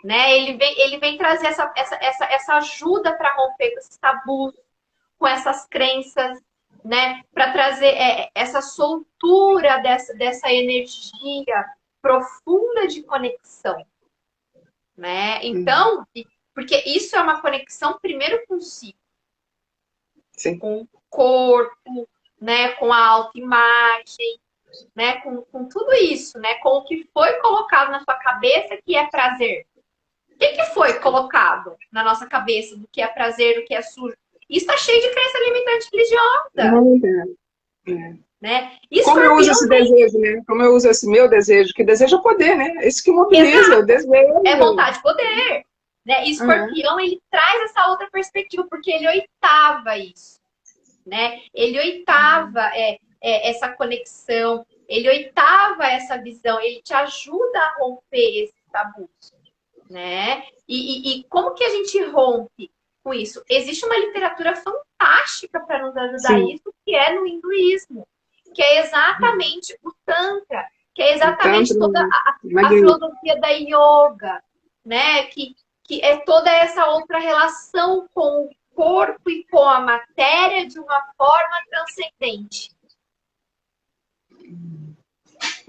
Né? Ele vem trazer essa ajuda para romper com esses tabus, com essas crenças, né? Para trazer essa soltura dessa energia profunda de conexão. Né? Então, porque isso é uma conexão primeiro consigo, Sim. com o corpo, né? Com a autoimagem, né? Com tudo isso, né? Com o que foi colocado na sua cabeça que é prazer. O que foi colocado na nossa cabeça do que é prazer, do que é sujo? Isso está cheio de crença limitante religiosa. Né? Como eu uso Escorpião esse desejo, né? Como eu uso esse meu desejo, que desejo é poder, né? Esse que mobiliza, o desejo. É vontade de poder. Né? E escorpião, ele traz essa outra perspectiva, porque ele oitava isso. Né? Ele oitava essa conexão, ele oitava essa visão, ele te ajuda a romper esses tabus. Né? E como que a gente rompe com isso? Existe uma literatura fantástica para nos ajudar Sim. isso, que é no hinduísmo, que é exatamente o Tantra, que é exatamente toda a filosofia da yoga, né? Que é toda essa outra relação com o corpo e com a matéria de uma forma transcendente.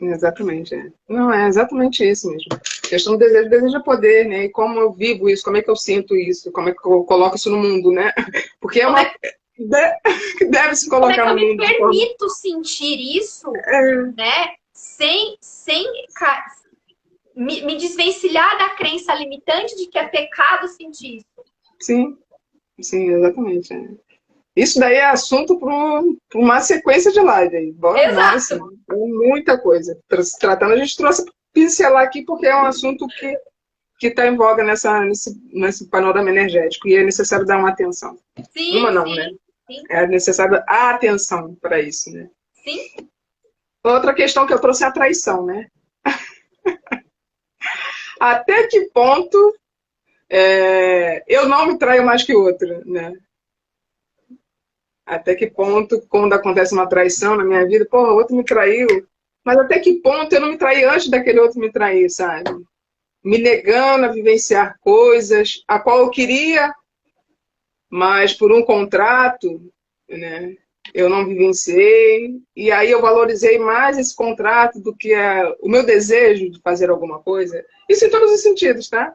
Exatamente. Não, é exatamente isso mesmo. A questão do desejo é poder, né? E como eu vivo isso, como é que eu sinto isso, como é que eu coloco isso no mundo, né? Porque é uma que deve se colocar no mundo. Como é que eu me permito sentir isso, né? Sem me desvencilhar da crença limitante de que é pecado sentir isso. Sim, exatamente. Isso daí é assunto para uma sequência de live aí. Exato. Nossa, muita coisa. Tratando, a gente trouxe para pincelar aqui porque é um assunto que está em voga nesse panorama energético e é necessário dar uma atenção. Sim, né? Sim. É necessário a atenção para isso, né? Sim. Outra questão que eu trouxe é a traição, né? Até que ponto eu não me traio mais que outra, né? Até que ponto, quando acontece uma traição na minha vida, porra, o outro me traiu, mas até que ponto eu não me traí antes daquele outro me trair, sabe? Me negando a vivenciar coisas a qual eu queria, mas por um contrato, né, eu não vivenciei, e aí eu valorizei mais esse contrato do que o meu desejo de fazer alguma coisa. Isso em todos os sentidos, tá?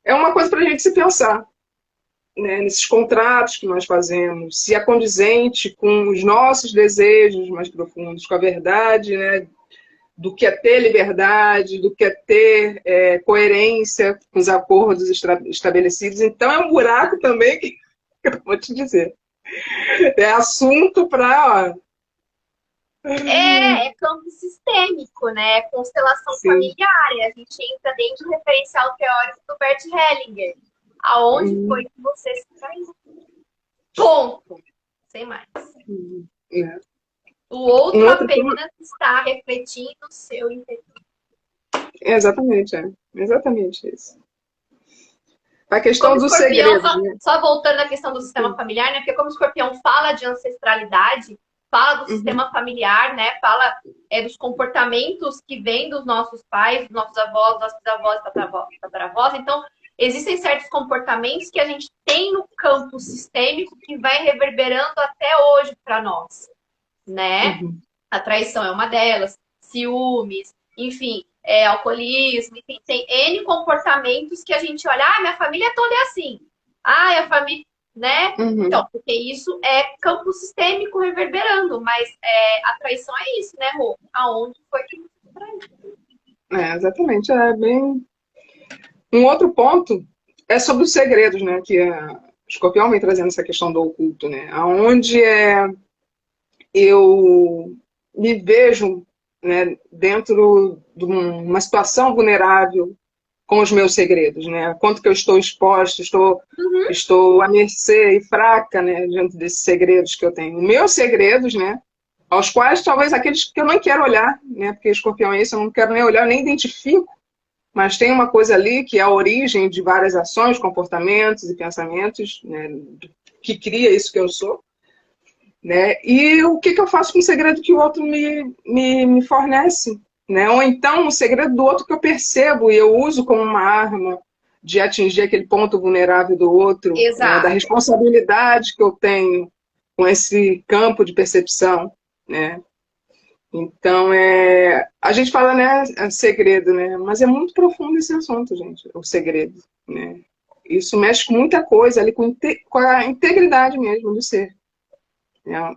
É uma coisa para a gente se pensar, né, nesses contratos que nós fazemos, se é condizente com os nossos desejos mais profundos, com a verdade, né, do que é ter liberdade, do que é ter coerência com os acordos estabelecidos. Então é um buraco também que eu vou te dizer. É assunto para. É campo sistêmico, né? É constelação Sim. familiar. E a gente entra dentro do referencial teórico do Bert Hellinger. Aonde foi que você se traiu? Ponto. Sem mais. É. O outro Um outro ponto. apenas está refletindo o seu interior. Exatamente, exatamente isso. A questão Como do escorpião, segredo, né? só voltando à questão do sistema familiar, né? Porque como escorpião fala de ancestralidade, fala do sistema familiar, né? Fala dos comportamentos que vêm dos nossos pais, dos nossos avós, dos nossos bisavós, tataravós. Então, existem certos comportamentos que a gente tem no campo sistêmico que vai reverberando até hoje para nós, né? A traição é uma delas, ciúmes, enfim, alcoolismo, enfim, tem N comportamentos que a gente olha, minha família toda é assim. A família, né? Então, porque isso é campo sistêmico reverberando, mas a traição é isso, né, Rô? Aonde foi que você traiu? Exatamente. É bem. Um outro ponto é sobre os segredos, né? Que o Escorpião vem trazendo essa questão do oculto, né? Aonde eu me vejo, né, dentro de uma situação vulnerável com os meus segredos, né? Quanto que eu estou exposto, estou à mercê e fraca, né, diante desses segredos que eu tenho. Meus segredos, né? Aos quais talvez aqueles que eu não quero olhar, né? Porque Escorpião é isso, eu não quero nem olhar, nem identifico. Mas tem uma coisa ali que é a origem de várias ações, comportamentos e pensamentos, né, que cria isso que eu sou. Né? E o que eu faço com o segredo que o outro me fornece? Né? Ou então o segredo do outro que eu percebo e eu uso como uma arma de atingir aquele ponto vulnerável do outro, né? Da Exato. responsabilidade que eu tenho com esse campo de percepção. Né? Então, a gente fala, né, segredo, né? Mas é muito profundo esse assunto, gente, o segredo. Né? Isso mexe com muita coisa ali, com a integridade mesmo do ser.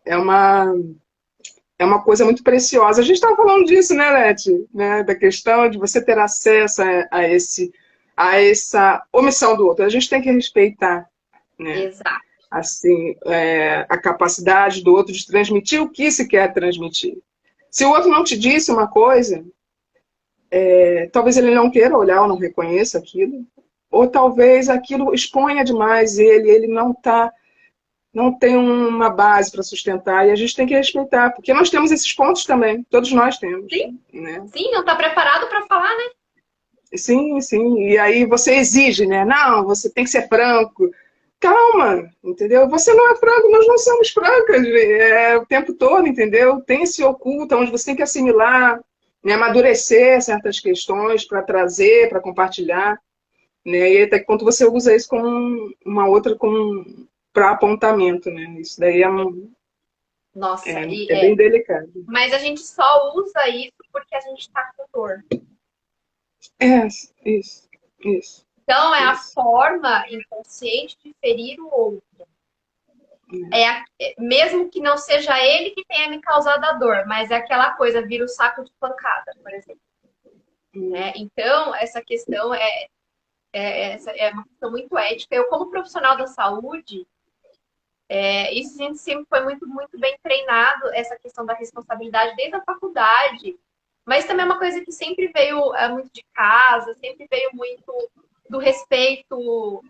É uma coisa muito preciosa. A gente estava falando disso, né, Leti? Né? Da questão de você ter acesso a essa omissão do outro. A gente tem que respeitar, né? Exato. Assim, a capacidade do outro de transmitir o que se quer transmitir. Se o outro não te disse uma coisa, talvez ele não queira olhar ou não reconheça aquilo, ou talvez aquilo exponha demais ele não tem uma base para sustentar, e a gente tem que respeitar, porque nós temos esses pontos também, todos nós temos. Sim, né? sim, não está preparado para falar, né? Sim, sim, e aí você exige, né? Não, você tem que ser franco. Calma, entendeu? Você não é franco, nós não somos francas o tempo todo, entendeu? Tem esse oculto, onde você tem que assimilar, né? Amadurecer certas questões para trazer, para compartilhar. Né? E até quando você usa isso como uma outra, para apontamento, né? Isso daí Nossa, é bem delicado. mas a gente só usa isso porque a gente está com dor. Isso. Então, é a forma inconsciente de ferir o outro. Mesmo que não seja ele que tenha me causado a dor, mas é aquela coisa, vira o saco de pancada, por exemplo. Né? Então, essa questão é uma questão muito ética. Eu, como profissional da saúde, isso a gente sempre foi muito, muito bem treinado, essa questão da responsabilidade desde a faculdade. Mas também é uma coisa que sempre veio muito de casa, sempre veio muito do respeito,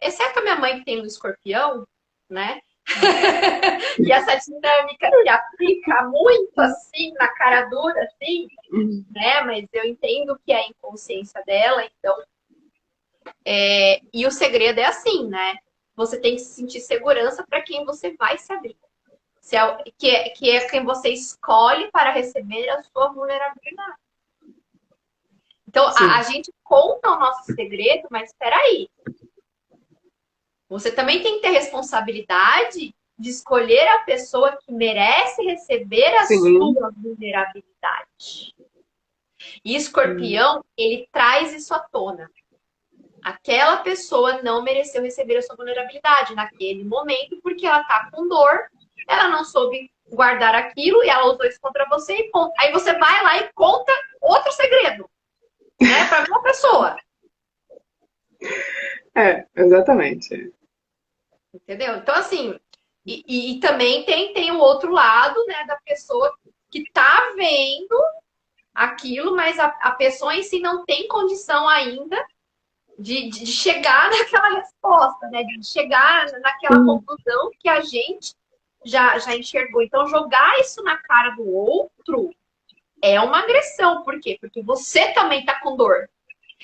exceto a minha mãe que tem no escorpião, né? E essa dinâmica que aplica muito assim, na cara dura, assim, né? Mas eu entendo que é a inconsciência dela, então. E o segredo é assim, né? você tem que sentir segurança para quem você vai se abrir. Que é quem você escolhe para receber a sua vulnerabilidade. Então, a gente conta o nosso segredo, mas espera aí. Você também tem que ter responsabilidade de escolher a pessoa que merece receber a sua vulnerabilidade. E Escorpião, ele traz isso à tona. Aquela pessoa não mereceu receber a sua vulnerabilidade naquele momento, porque ela tá com dor, ela não soube guardar aquilo e ela usou isso contra você e ponto. Aí você vai lá e conta outro segredo, né, para a mesma pessoa. Exatamente. Entendeu? Então, assim, e também tem o outro lado, né, da pessoa que tá vendo aquilo, mas a pessoa em si não tem condição ainda de chegar naquela resposta, né? De chegar naquela conclusão que a gente já enxergou. Então, jogar isso na cara do outro é uma agressão. Por quê? Porque você também tá com dor.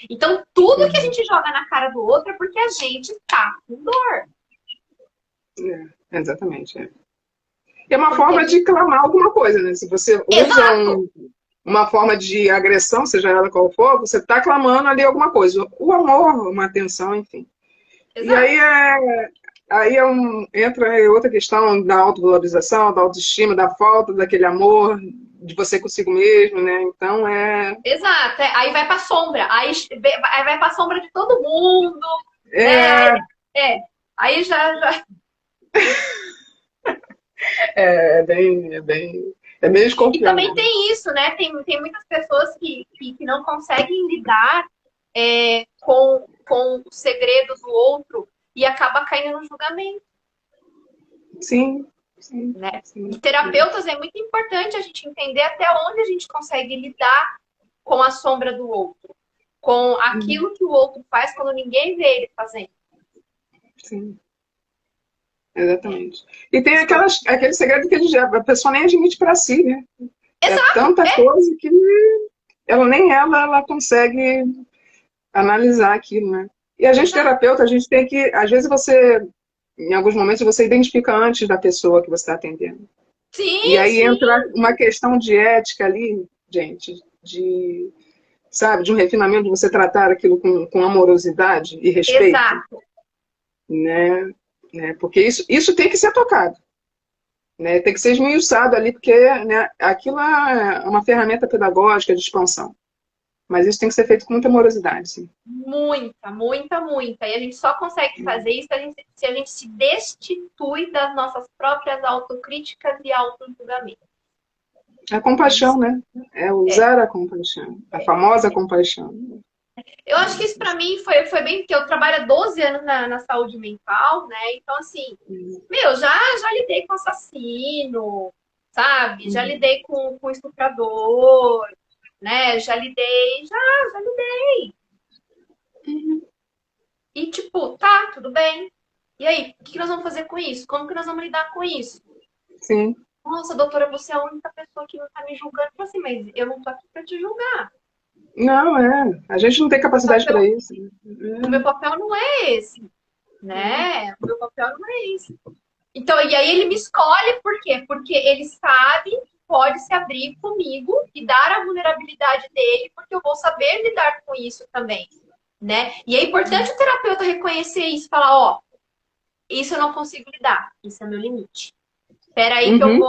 Então, tudo que a gente joga na cara do outro é porque a gente tá com dor. Exatamente. É uma forma de clamar alguma coisa, né? Se você usa uma forma de agressão, seja ela qual for, você está clamando ali alguma coisa. O amor, uma atenção, enfim. Exato. E aí entra outra questão da autovalorização, da autoestima, da falta daquele amor, de você consigo mesmo, né? Então Exato. Aí vai pra sombra. Aí vai pra sombra de todo mundo. Aí já... É meio escorpião. E também tem isso, né? Tem muitas pessoas que não conseguem lidar com o segredo do outro e acaba caindo no julgamento. Sim. Né? E terapeutas é muito importante a gente entender até onde a gente consegue lidar com a sombra do outro, com aquilo que o outro faz quando ninguém vê ele fazendo. Sim. Exatamente. E tem aquele segredo que a pessoa nem admite para si, né? Exato, é tanta coisa que ela consegue analisar aquilo, né? E a gente, terapeuta, a gente tem que... Às vezes em alguns momentos, você identifica antes da pessoa que você está atendendo. Sim, e aí entra uma questão de ética ali, gente, de um refinamento de você tratar aquilo com amorosidade e respeito. Exato. Né? Porque isso tem que ser tocado. Né? Tem que ser esmiuçado ali, porque, né, aquilo é uma ferramenta pedagógica de expansão. Mas isso tem que ser feito com muita amorosidade, sim. Muita. E a gente só consegue fazer isso se a gente se destitui das nossas próprias autocríticas e autojulgamentos. A compaixão, né? É usar a compaixão. A famosa compaixão. Eu acho que isso para mim foi bem, porque eu trabalho há 12 anos na saúde mental, né? Então, assim, já lidei com assassino, sabe? Já lidei com estuprador, né? Já lidei. E, tipo, tá, tudo bem. E aí, o que nós vamos fazer com isso? Como que nós vamos lidar com isso? Sim. Nossa, doutora, você é a única pessoa que não tá me julgando. Eu assim, mas eu não tô aqui pra te julgar. Não, a gente não tem capacidade para isso. O meu papel não é esse, né? O meu papel não é esse. Então, e aí ele me escolhe, por quê? Porque ele sabe que pode se abrir comigo e dar a vulnerabilidade dele, porque eu vou saber lidar com isso também, né? E é importante o terapeuta reconhecer isso, falar, ó, isso eu não consigo lidar, isso é meu limite. Espera aí que eu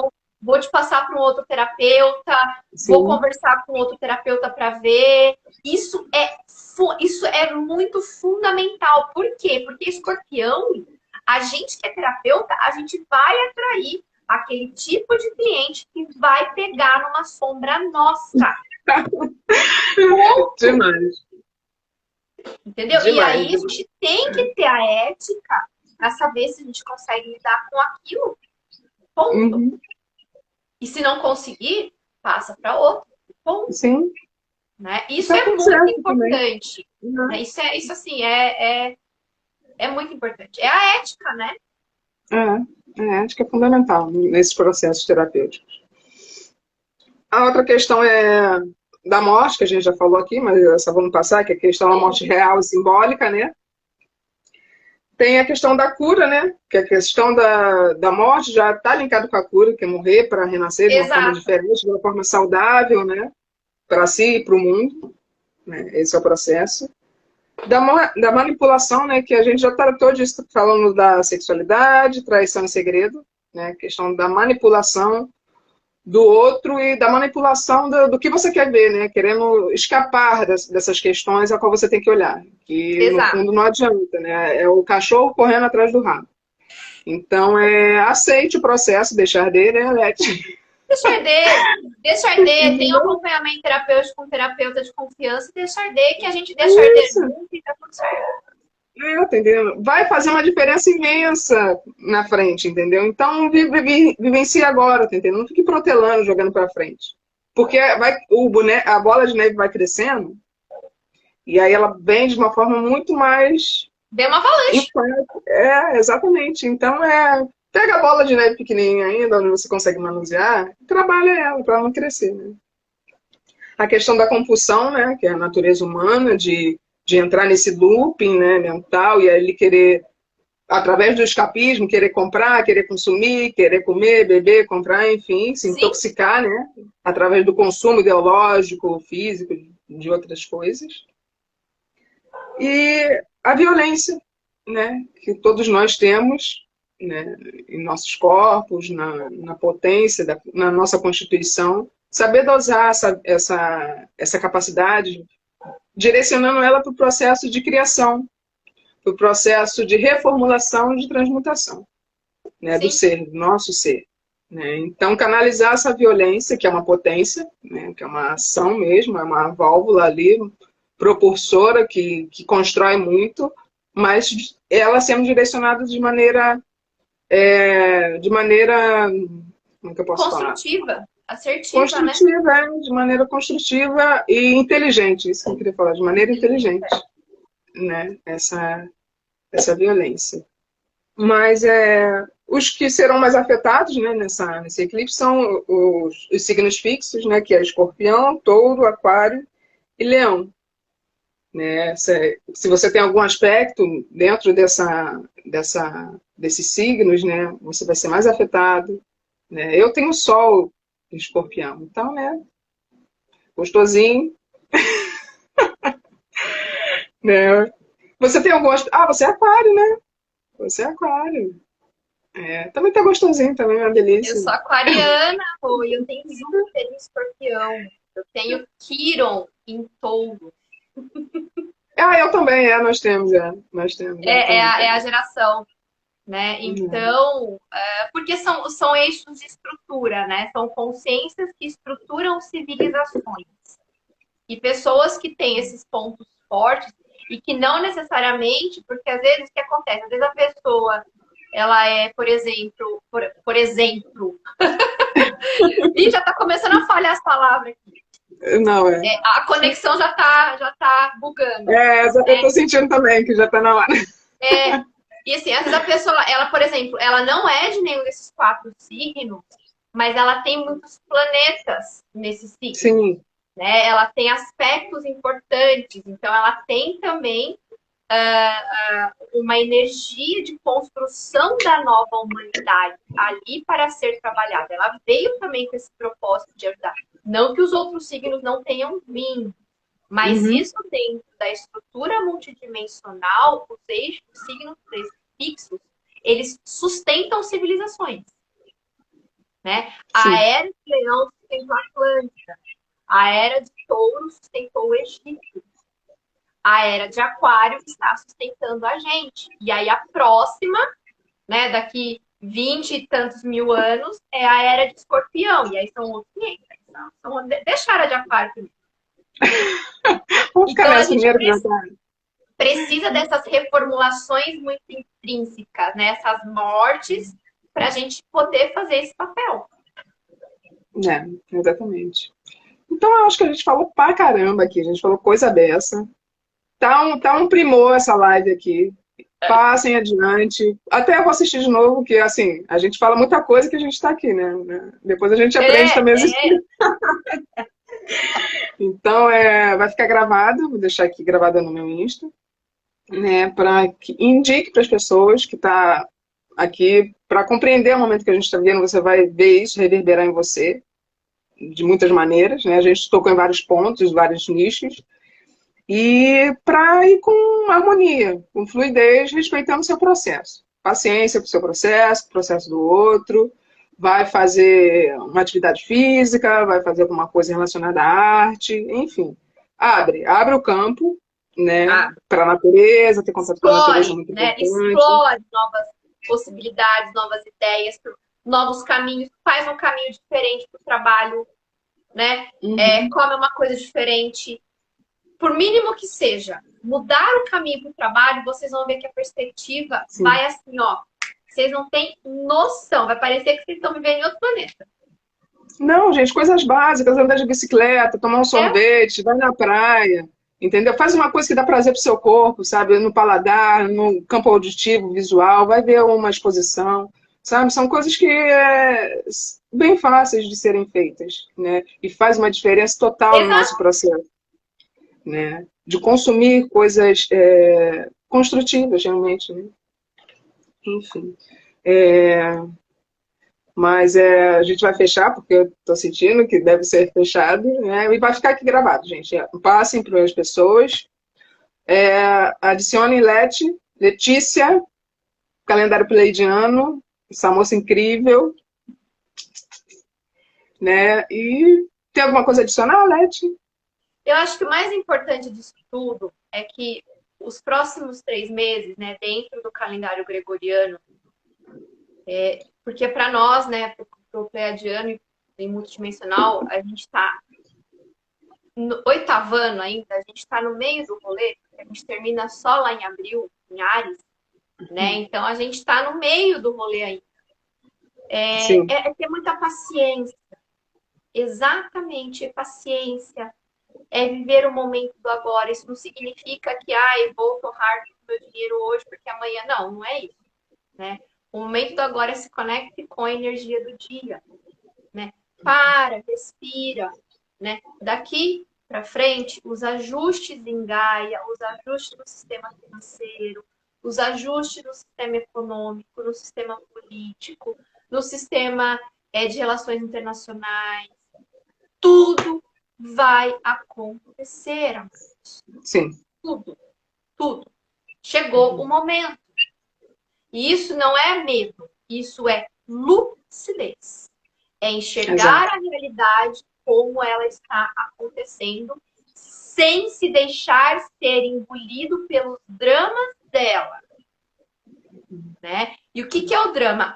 vou te passar para um outro terapeuta, vou conversar com outro terapeuta para ver. Isso é muito fundamental. Por quê? Porque Escorpião, a gente que é terapeuta, a gente vai atrair aquele tipo de cliente que vai pegar numa sombra nossa. Demais. Entendeu? Demais, e aí a gente tem que ter a ética para saber se a gente consegue lidar com aquilo. Ponto. E se não conseguir, passa para outro. Ponto. Sim. Né? Isso é muito importante. Né? Isso assim, é muito importante. É a ética, né? A ética é fundamental nesses processos terapêuticos. A outra questão é da morte, que a gente já falou aqui, mas essa vamos passar, que é a questão da morte real e simbólica, né? Tem a questão da cura, né? Que a questão da morte já está linkado com a cura, que é morrer para renascer de uma forma Exato. diferente, de uma forma saudável, né? Para si e para o mundo, né? Esse é o processo. Da manipulação, né? Que a gente já tratou disso, falando da sexualidade, traição e segredo, né? A questão da manipulação do outro e da manipulação do que você quer ver, né? Querendo escapar dessas questões a qual você tem que olhar. Que, no Exato. fundo, não adianta, né? É o cachorro correndo atrás do rabo. Então, aceite o processo, deixar dele, né, Leti? Deixa arder, deixa arder. Tem um acompanhamento terapêutico com um terapeuta de confiança, deixa arder, que a gente deixa arder Isso, junto e tá tudo certo. tá entendendo? Vai fazer uma diferença imensa na frente, entendeu? Então, vivencie agora, tá entendendo? Não fique protelando, jogando pra frente. Porque a bola de neve vai crescendo, e aí ela vem de uma forma muito mais. Deu uma avalanche. Exatamente. Então, pega a bola de neve pequenininha ainda, onde você consegue manusear, trabalha ela para ela não crescer, né? A questão da compulsão, né, que é a natureza humana de entrar nesse looping, né, mental, e aí ele querer, através do escapismo, querer comprar, querer consumir, querer comer, beber, comprar, enfim, se Sim, intoxicar, né, através do consumo ideológico, físico, de outras coisas. E a violência, né, que todos nós temos, né, em nossos corpos, na potência, na nossa constituição, saber dosar essa capacidade, direcionando ela para o processo de criação, para o processo de reformulação e de transmutação, né, do sim. ser, do nosso ser. Né? Então, canalizar essa violência, que é uma potência, né, que é uma ação mesmo, é uma válvula ali, propulsora, que constrói muito, mas ela sendo direcionada de maneira, como é que eu posso falar? Construtiva, assertiva, né? Construtiva, de maneira construtiva e inteligente, isso que eu queria falar, de maneira inteligente, né? Essa violência. Mas os que serão mais afetados, né, nesse eclipse são os signos fixos, né, que é Escorpião, Touro, Aquário e Leão. Né? Se você tem algum aspecto dentro desses signos, né, você vai ser mais afetado. Né? Eu tenho Sol em Escorpião, então, né, gostosinho. Né? Você tem algum aspecto... Ah, você é Aquário, né? Você é Aquário. Também tá gostosinho, também é uma Eu delícia. sou aquariana, pô, e eu tenho Júpiter em Escorpião. Eu tenho Quiron em Touro. Ah, eu também, nós temos, nós temos, também É a temos. geração, né? Então, porque são eixos de estrutura, né? São consciências que estruturam civilizações. E pessoas que têm esses pontos fortes e que não necessariamente, porque às vezes o que acontece? Às vezes a pessoa, ela é, por exemplo, e já está começando a falhar as palavras aqui. Não, A conexão já tá bugando. Eu tô sentindo também que já tá na hora. E assim, às vezes a pessoa, ela, por exemplo, ela não é de nenhum desses 4 signos, mas ela tem muitos planetas nesse signo. Sim. Né? Ela tem aspectos importantes, então ela tem também uma energia de construção da nova humanidade ali para ser trabalhada. Ela veio também com esse propósito de ajudar. Não que os outros signos não tenham vindo, mas isso dentro da estrutura multidimensional, os eixos, os signos fixos, eles sustentam civilizações. Né? A era de Leão sustentou a Atlântida. A era de Touro sustentou o Egito. A era de Aquário está sustentando a gente. E aí a próxima, né, daqui 20 e tantos mil anos, é a era de Escorpião. E aí são outros 500. Deixa a era de Aquário primeiro. Vamos ficar Então a nessa gente primeira precisa dessas reformulações muito intrínsecas, né? Essas mortes, para a gente poder fazer esse papel. Exatamente. Então, eu acho que a gente falou pra caramba aqui, a gente falou coisa dessa. Tá um primor essa live aqui. Passem adiante. Até eu vou assistir de novo, que assim, a gente fala muita coisa que a gente tá aqui, né? Depois a gente aprende também a existir. Então, vai ficar gravado, vou deixar aqui gravada no meu Insta. né, para que indique para as pessoas que está aqui para compreender o momento que a gente está vivendo. Você vai ver isso reverberar em você de muitas maneiras, né? A gente tocou em vários pontos, vários nichos, e para ir com harmonia, com fluidez, respeitando o seu processo. Paciência para o seu processo, para o processo do outro. Vai fazer uma atividade física, vai fazer alguma coisa relacionada à arte, enfim. Abre o campo, né, Ah, para a natureza, ter contato com a natureza é explore, muito né? importante. Explore novas possibilidades, novas ideias, novos caminhos, faz um caminho diferente para o trabalho, né? Uhum, Come uma coisa diferente, por mínimo que seja. Mudar o caminho para o trabalho, vocês vão ver que a perspectiva sim. vai assim, ó. Vocês não têm noção, vai parecer que vocês estão vivendo em outro planeta. Não, gente, coisas básicas, andar de bicicleta, tomar um É, sorvete, vai na praia, entendeu? Faz uma coisa que dá prazer pro seu corpo, sabe? No paladar, no campo auditivo, visual, vai ver uma exposição, sabe? São coisas que bem fáceis de serem feitas, né? E faz uma diferença total no nosso exato. processo, né? De consumir coisas construtivas, realmente, né? Enfim. É, mas a gente vai fechar, porque eu estou sentindo que deve ser fechado, né? E vai ficar aqui gravado, gente. Passem para as pessoas. Adicionem Letícia, calendário pleidiano, essa moça incrível, né? E tem alguma coisa a adicionar, Leti? Eu acho que o mais importante disso tudo é que os próximos 3 meses, né, dentro do calendário gregoriano, porque para nós, né, para o pleiadiano e multidimensional, a gente está no oitavo ano ainda, a gente está no meio do rolê, a gente termina só lá em abril, em Ares, né? Então a gente está no meio do rolê ainda. Sim, É ter muita paciência, exatamente paciência, é viver o momento do agora. Isso não significa que eu vou torrar meu dinheiro hoje porque amanhã não, não é isso, né? O momento do agora se conecte com a energia do dia, né? Para, respira, né? Daqui para frente, os ajustes em Gaia, os ajustes no sistema financeiro, os ajustes no sistema econômico, no sistema político, no sistema de relações internacionais, tudo vai acontecer, sim, tudo, tudo. Chegou o momento. E isso não é medo, isso é lucidez. É enxergar exato. a realidade como ela está acontecendo, sem se deixar ser engolido pelos dramas dela, né? E o que é o drama?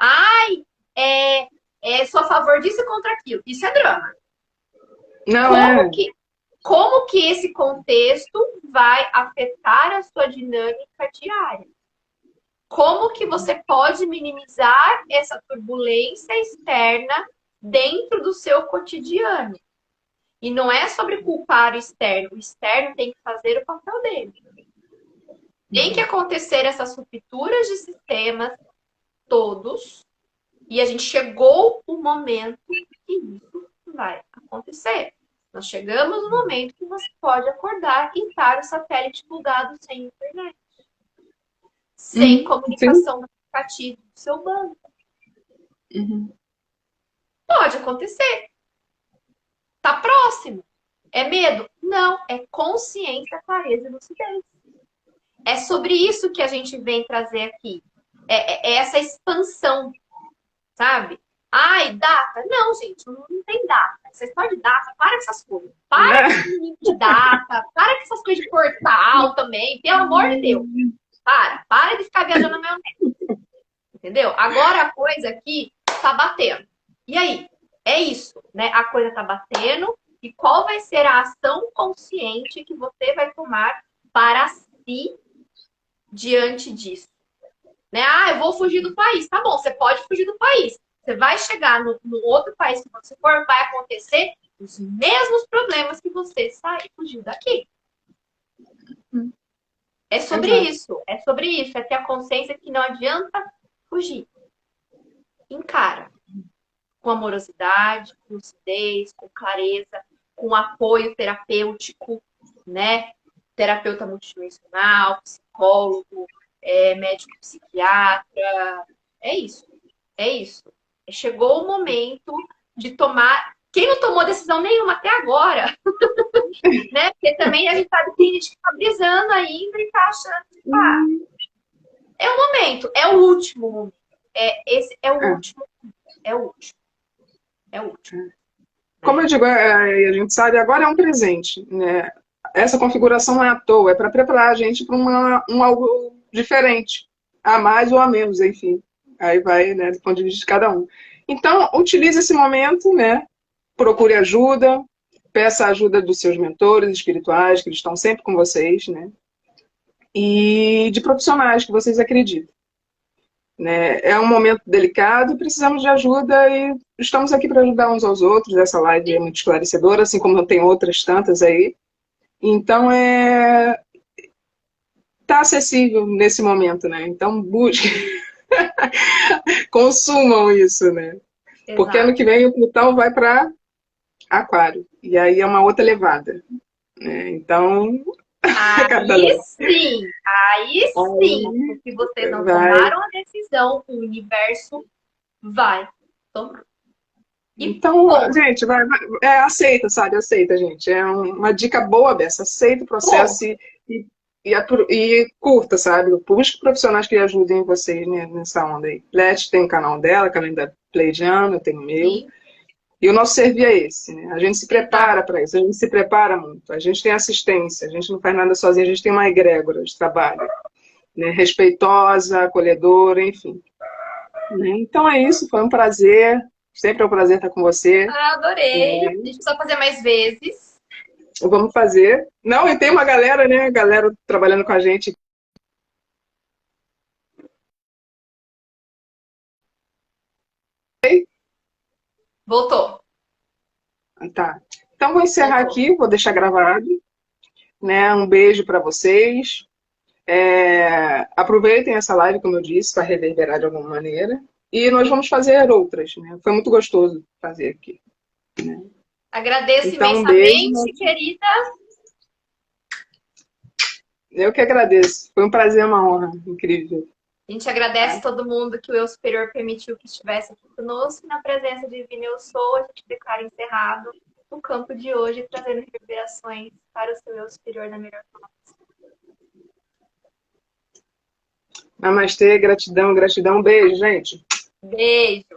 Sou a favor disso e contra aquilo. Isso é drama. Não, Como que, como que esse contexto vai afetar a sua dinâmica diária? Como que você pode minimizar essa turbulência externa dentro do seu cotidiano? E não é sobre culpar o externo tem que fazer o papel dele. Tem que acontecer essas rupturas de sistemas todos, e a gente chegou o momento que isso vai acontecer. Nós chegamos no momento que você pode acordar e estar o satélite plugado sem internet, sem Sim. comunicação no aplicativo do seu banco. Uhum. Pode acontecer. Tá próximo. É medo? Não, é consciência, clareza e lucidez. É sobre isso que a gente vem trazer aqui. É essa expansão, sabe? Ai, data? Não, gente, não tem data. Vocês podem de data, para com essas coisas. Para com esse menino de data, para com essas coisas de portal também, pelo amor de Deus. Para de ficar viajando na maionese. Entendeu? Agora a coisa aqui tá batendo. E aí? É isso, né? A coisa tá batendo. E qual vai ser a ação consciente que você vai tomar para si diante disso? Né? Eu vou fugir do país. Tá bom, você pode fugir do país. Você vai chegar no outro país que você for, vai acontecer os mesmos problemas que você sair fugiu daqui. É sobre Exato. isso. É sobre isso. É ter a consciência que não adianta fugir. Encara. Com amorosidade, com lucidez, com clareza, com apoio terapêutico, né? Terapeuta multidimensional, psicólogo, médico psiquiatra. É isso. É isso. Chegou o momento de tomar. Quem não tomou decisão nenhuma até agora, né? Porque também a gente sabe que tem gente que tá brisando ainda e tá achando que é o momento, é o último momento. Esse é o É. último, é o último, é o último. Como eu digo, a gente sabe, agora é um presente, né? Essa configuração não é à toa, é para preparar a gente para um algo diferente, a mais ou a menos, enfim. Aí vai, né, do ponto de vista de cada um. Então, utilize esse momento, né? Procure ajuda, peça a ajuda dos seus mentores espirituais, que eles estão sempre com vocês, né? E de profissionais que vocês acreditam. Né? É um momento delicado, precisamos de ajuda e estamos aqui para ajudar uns aos outros. Essa live é muito esclarecedora, assim como tem outras tantas aí. Então, tá acessível nesse momento, né? Então, busque, consumam isso, né? Porque ano Exato. que vem o Plutão vai para Aquário. E aí é uma outra levada, né? Então, Aí Catalão, sim, aí sim. aí Se vocês não vai. tomaram a decisão, o universo vai tomar. E Então, ponto. gente, aceita, sabe? Aceita, gente. É uma dica boa dessa. Aceita o processo Ponto. e curta, sabe? Busque profissionais que ajudem vocês, né, nessa onda aí. Let tem o canal dela, calendário pleidiano, eu tenho o meu. Sim, E o nosso serviço é esse, né? A gente se exato. prepara para isso, a gente se prepara muito. A gente tem assistência, a gente não faz nada sozinho, a gente tem uma egrégora de trabalho, né? Respeitosa, acolhedora, enfim. Né? Então é isso, foi um prazer. Sempre é um prazer estar com você. Ah, adorei. A gente precisa fazer mais vezes. Vamos fazer. Não, e tem uma galera, né? Galera trabalhando com a gente. Voltou. Tá. Então vou encerrar Voltou. aqui, vou deixar gravado, né? Um beijo para vocês. Aproveitem essa live, como eu disse, para reverberar de alguma maneira. E nós vamos fazer outras, né? Foi muito gostoso fazer aqui. Né? Agradeço Então, um beijo. imensamente, querida. Eu que agradeço. Foi um prazer, uma honra. Incrível. A gente agradece todo mundo que o Eu Superior permitiu que estivesse aqui conosco. Na presença divina Eu Sou, a gente declara encerrado o campo de hoje, trazendo reverberações para o seu Eu Superior da melhor forma. Namastê, gratidão, gratidão. Beijo, gente. Beijo!